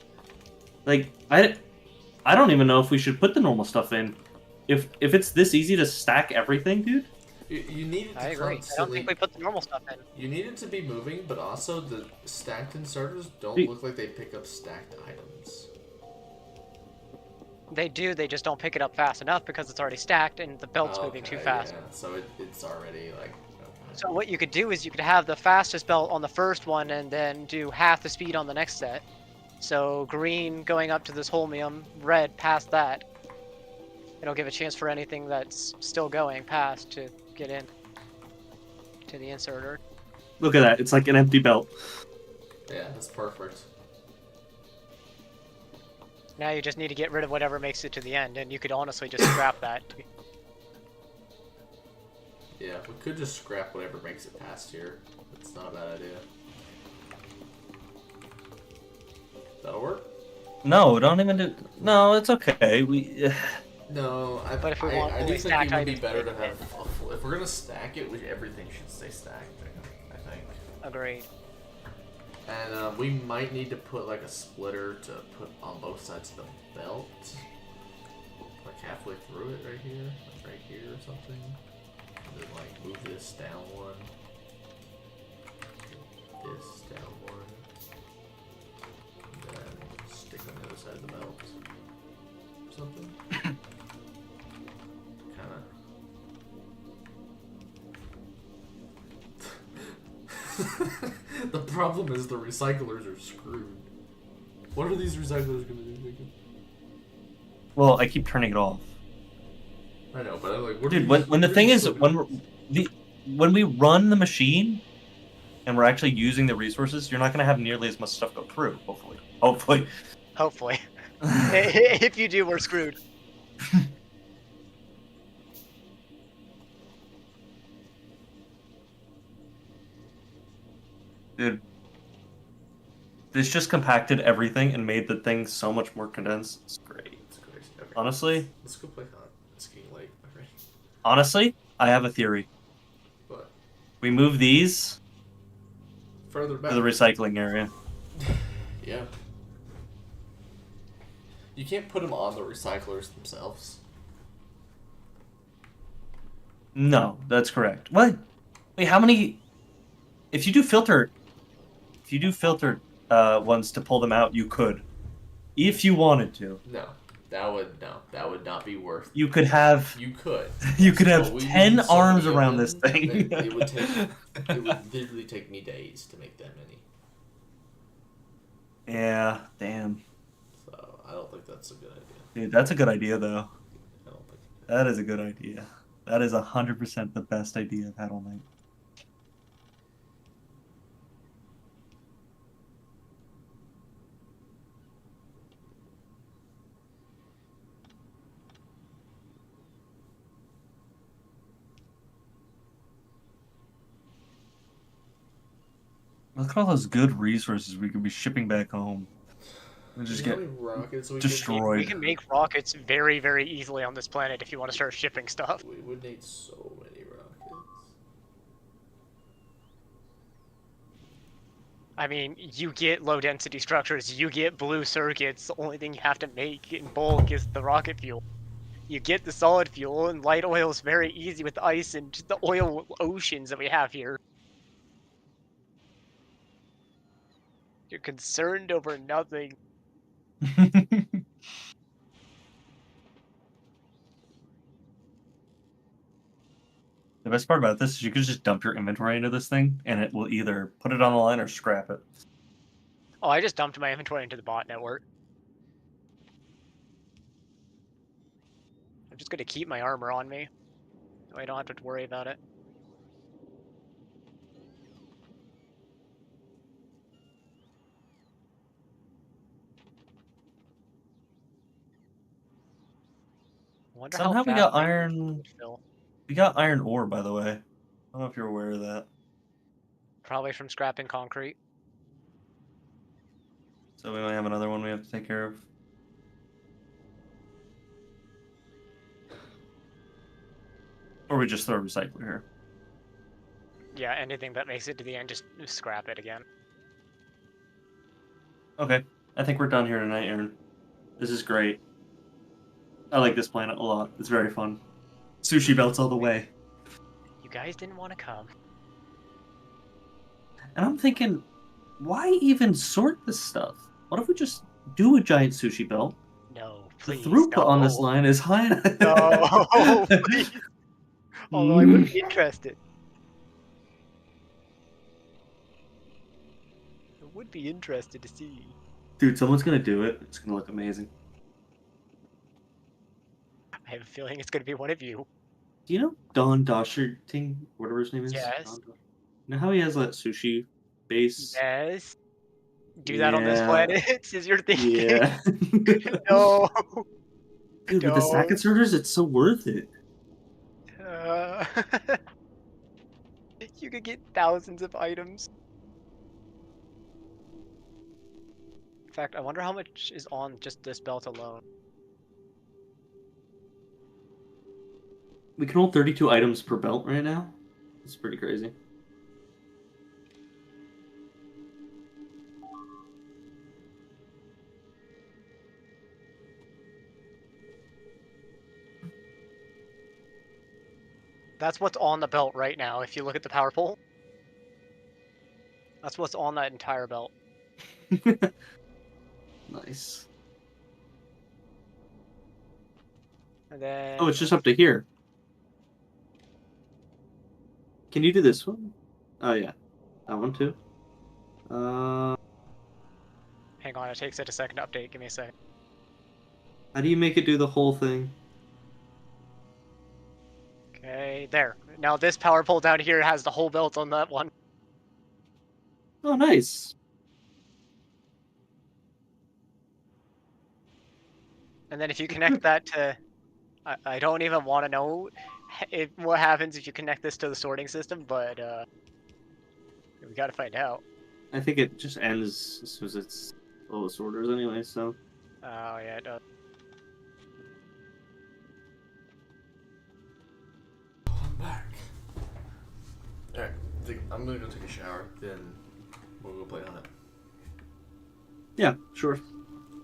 Like, I don't even know if we should put the normal stuff in. If it's this easy to stack everything, dude. You need it to I agree. I don't constantly. think we put the normal stuff in. You need it to be moving, but also the stacked inserters don't See- look like they pick up stacked items. They do, they just don't pick it up fast enough because it's already stacked and the belt's moving too Okay, fast. Yeah, so it's already like. Okay. So what you could do is you could have the fastest belt on the first one and then do half the speed on the next set. So green going up to this holmium, red past that. It'll give a chance for anything that's still going past to get in to the inserter. Look at that. It's like an empty belt. Yeah, that's perfect. Now you just need to get rid of whatever makes it to the end, and you could honestly just scrap that. Yeah, we could just scrap whatever makes it past here. It's not a bad idea. That'll work? No, don't even do. No, it's okay. We. No, But if we want I only do think stacked it would be items, better we to can have. If we're gonna stack it, everything should stay stacked. I think. Agreed. And we might need to put like a splitter to put on both sides of the belt, like halfway through it, right here, like right here or something. And then like move this down one, this down one, and then stick on the other side of the belt. Something. Kinda. The problem is the recyclers are screwed. What are these recyclers gonna do, Jacob? Well, I keep turning it off. I know, but I'm like, what are Dude, these- when the what are thing these is, still when we run the machine, and we're actually using the resources, you're not gonna have nearly as much stuff go through. Hopefully. Hopefully. If you do, we're screwed. Dude, this just compacted everything and made the thing so much more condensed. It's great. It's crazy. Okay. Honestly, Let's go play Hunt. It's getting late. Okay. honestly, I have a theory. But We move these further back. to the recycling area. Yeah. You can't put them on the recyclers themselves. No, that's correct. What? Wait, how many? If you do filtered ones to pull them out, you could, if you wanted to. No, that would not be worth. You could have You could. you could But have we 10 need so arms many of around them this thing. that It would take. It would literally take me days to make that many. Yeah, damn. So I don't think that's a good idea. Dude, that's a good idea though. I don't think. That is a good idea. That is 100% the best idea I've had all night. Look at all those good resources we could be shipping back home. And just You know get how many rockets we destroyed. We can make rockets very, very easily on this planet if you want to start shipping stuff. We would need so many rockets. I mean, you get low density structures, you get blue circuits, the only thing you have to make in bulk is the rocket fuel. You get the solid fuel, and light oil is very easy with ice and just the oil oceans that we have here. You're concerned over nothing. The best part about this is you could just dump your inventory into this thing, and it will either put it on the line or scrap it. Oh, I just dumped my inventory into the bot network. I'm just gonna keep my armor on me, so I don't have to worry about it. Wonder Somehow how we fast got that iron. would fill. We got iron ore, by the way. I don't know if you're aware of that. Probably from scrapping concrete. So we might have another one we have to take care of. Or we just throw a recycler here. Yeah, anything that makes it to the end, just scrap it again. Okay. I think we're done here tonight, Aaron. This is great. I like this planet a lot. It's very fun. Sushi belts all the way. You guys didn't want to come. And I'm thinking, why even sort this stuff? What if we just do a giant sushi belt? No, The please. throughput on this no. line is high. No, please. Although I would be interested. I would be interested to see. Dude, someone's gonna do it. It's gonna look amazing. I have a feeling it's going to be one of you. Do you know Don Dosherting, whatever his name is? Yes. You know how he has that sushi base? Yes. Do that on this Yeah. planet? Is your thinking? Yeah. No. Dude, with the stack Don't. inserters, it's so worth it. You could get thousands of items. In fact, I wonder how much is on just this belt alone. We can hold 32 items per belt right now. It's pretty crazy. That's what's on the belt right now, if you look at the power pole. That's what's on that entire belt. Nice. And then... Oh, it's just up to here. Can you do this one? Oh, yeah. That one, too. Hang on, it takes it a second to update. Give me a second. How do you make it do the whole thing? Okay, there. Now this power pole down here has the whole belt on that one. Oh, nice. And then if you connect that to... I don't even want to know what happens if you connect this to the sorting system, but we gotta find out. I think it just ends as soon as it's all the sorters anyway, so... Oh, yeah, it does. I'm back. Alright, I'm gonna go take a shower, then we'll go play on it. Yeah, sure.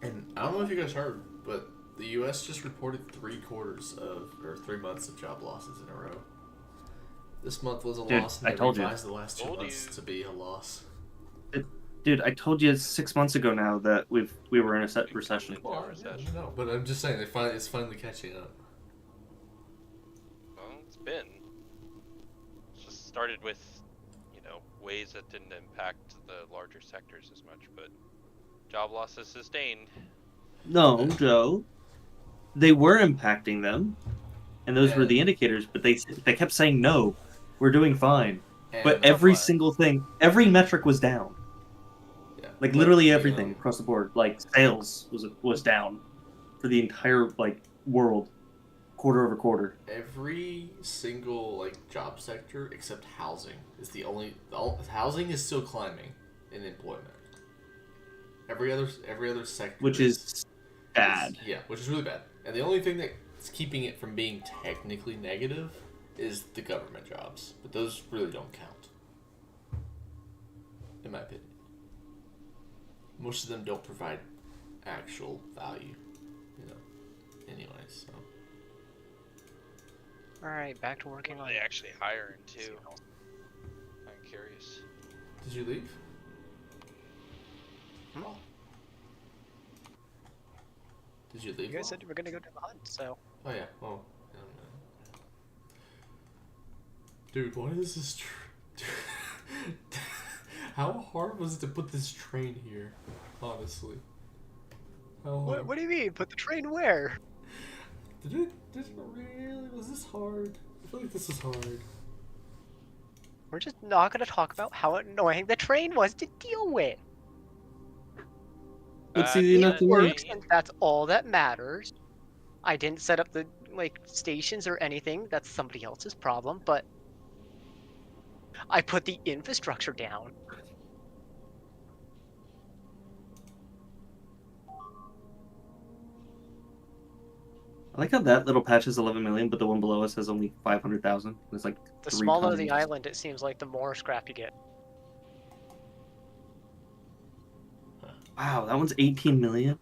And I don't know if you guys heard, but the U.S. just reported 3 months of job losses in a row. This month was a Dude, loss, and I they told you. revised the last 2 Told months you. to be a loss. Dude, I told you 6 months ago now that we were in a set recession. Well, I know, but I'm just saying it's finally catching up. Well, it's been. It's just started with, ways that didn't impact the larger sectors as much, but job losses sustained. No, Joe. They were impacting them, and those were Yeah. the indicators, but they kept saying, no, we're doing fine. And But every single thing, every metric was down. yeah, Like but, literally you everything know, across the board. Like sales was down for the entire world, quarter over quarter. every single job sector except housing is housing is still climbing in employment. Every other sector, Which is bad. which is really bad. And the only thing that's keeping it from being technically negative is the government jobs, but those really don't count, in my opinion. Most of them don't provide actual value, anyways, so. Alright, back to working on They actually hiring too. I'm curious. Did you leave? Oh. Did you leave? You guys Lon? said you were gonna go to the hunt, so... Oh yeah. Oh. Dude, what is this? How hard was it to put this train here? Honestly. How hard? What do you mean? Put the train where? Did it really? Was this hard? I feel like this was hard. We're just not gonna talk about how annoying the train was to deal with. It's easy enough to It make. works, and that's all that matters. I didn't set up the like stations or anything. That's somebody else's problem. But I put the infrastructure down. I like how that little patch is 11 million, but the one below us has only 500,000. It's like The 3 smaller the times. island, it seems like the more scrap you get. Wow, that one's 18 million.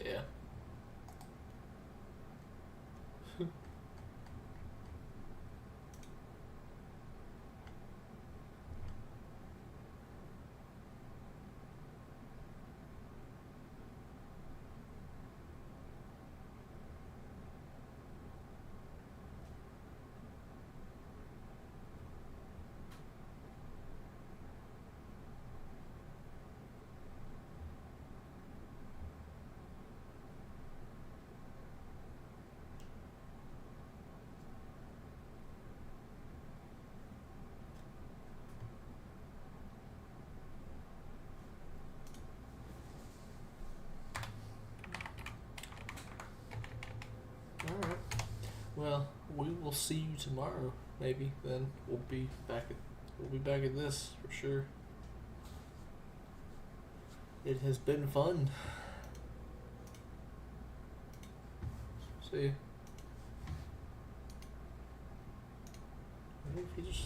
Yeah. All right. Well, we will see you tomorrow. Maybe then we'll be back at this for sure. It has been fun. See. Maybe if you just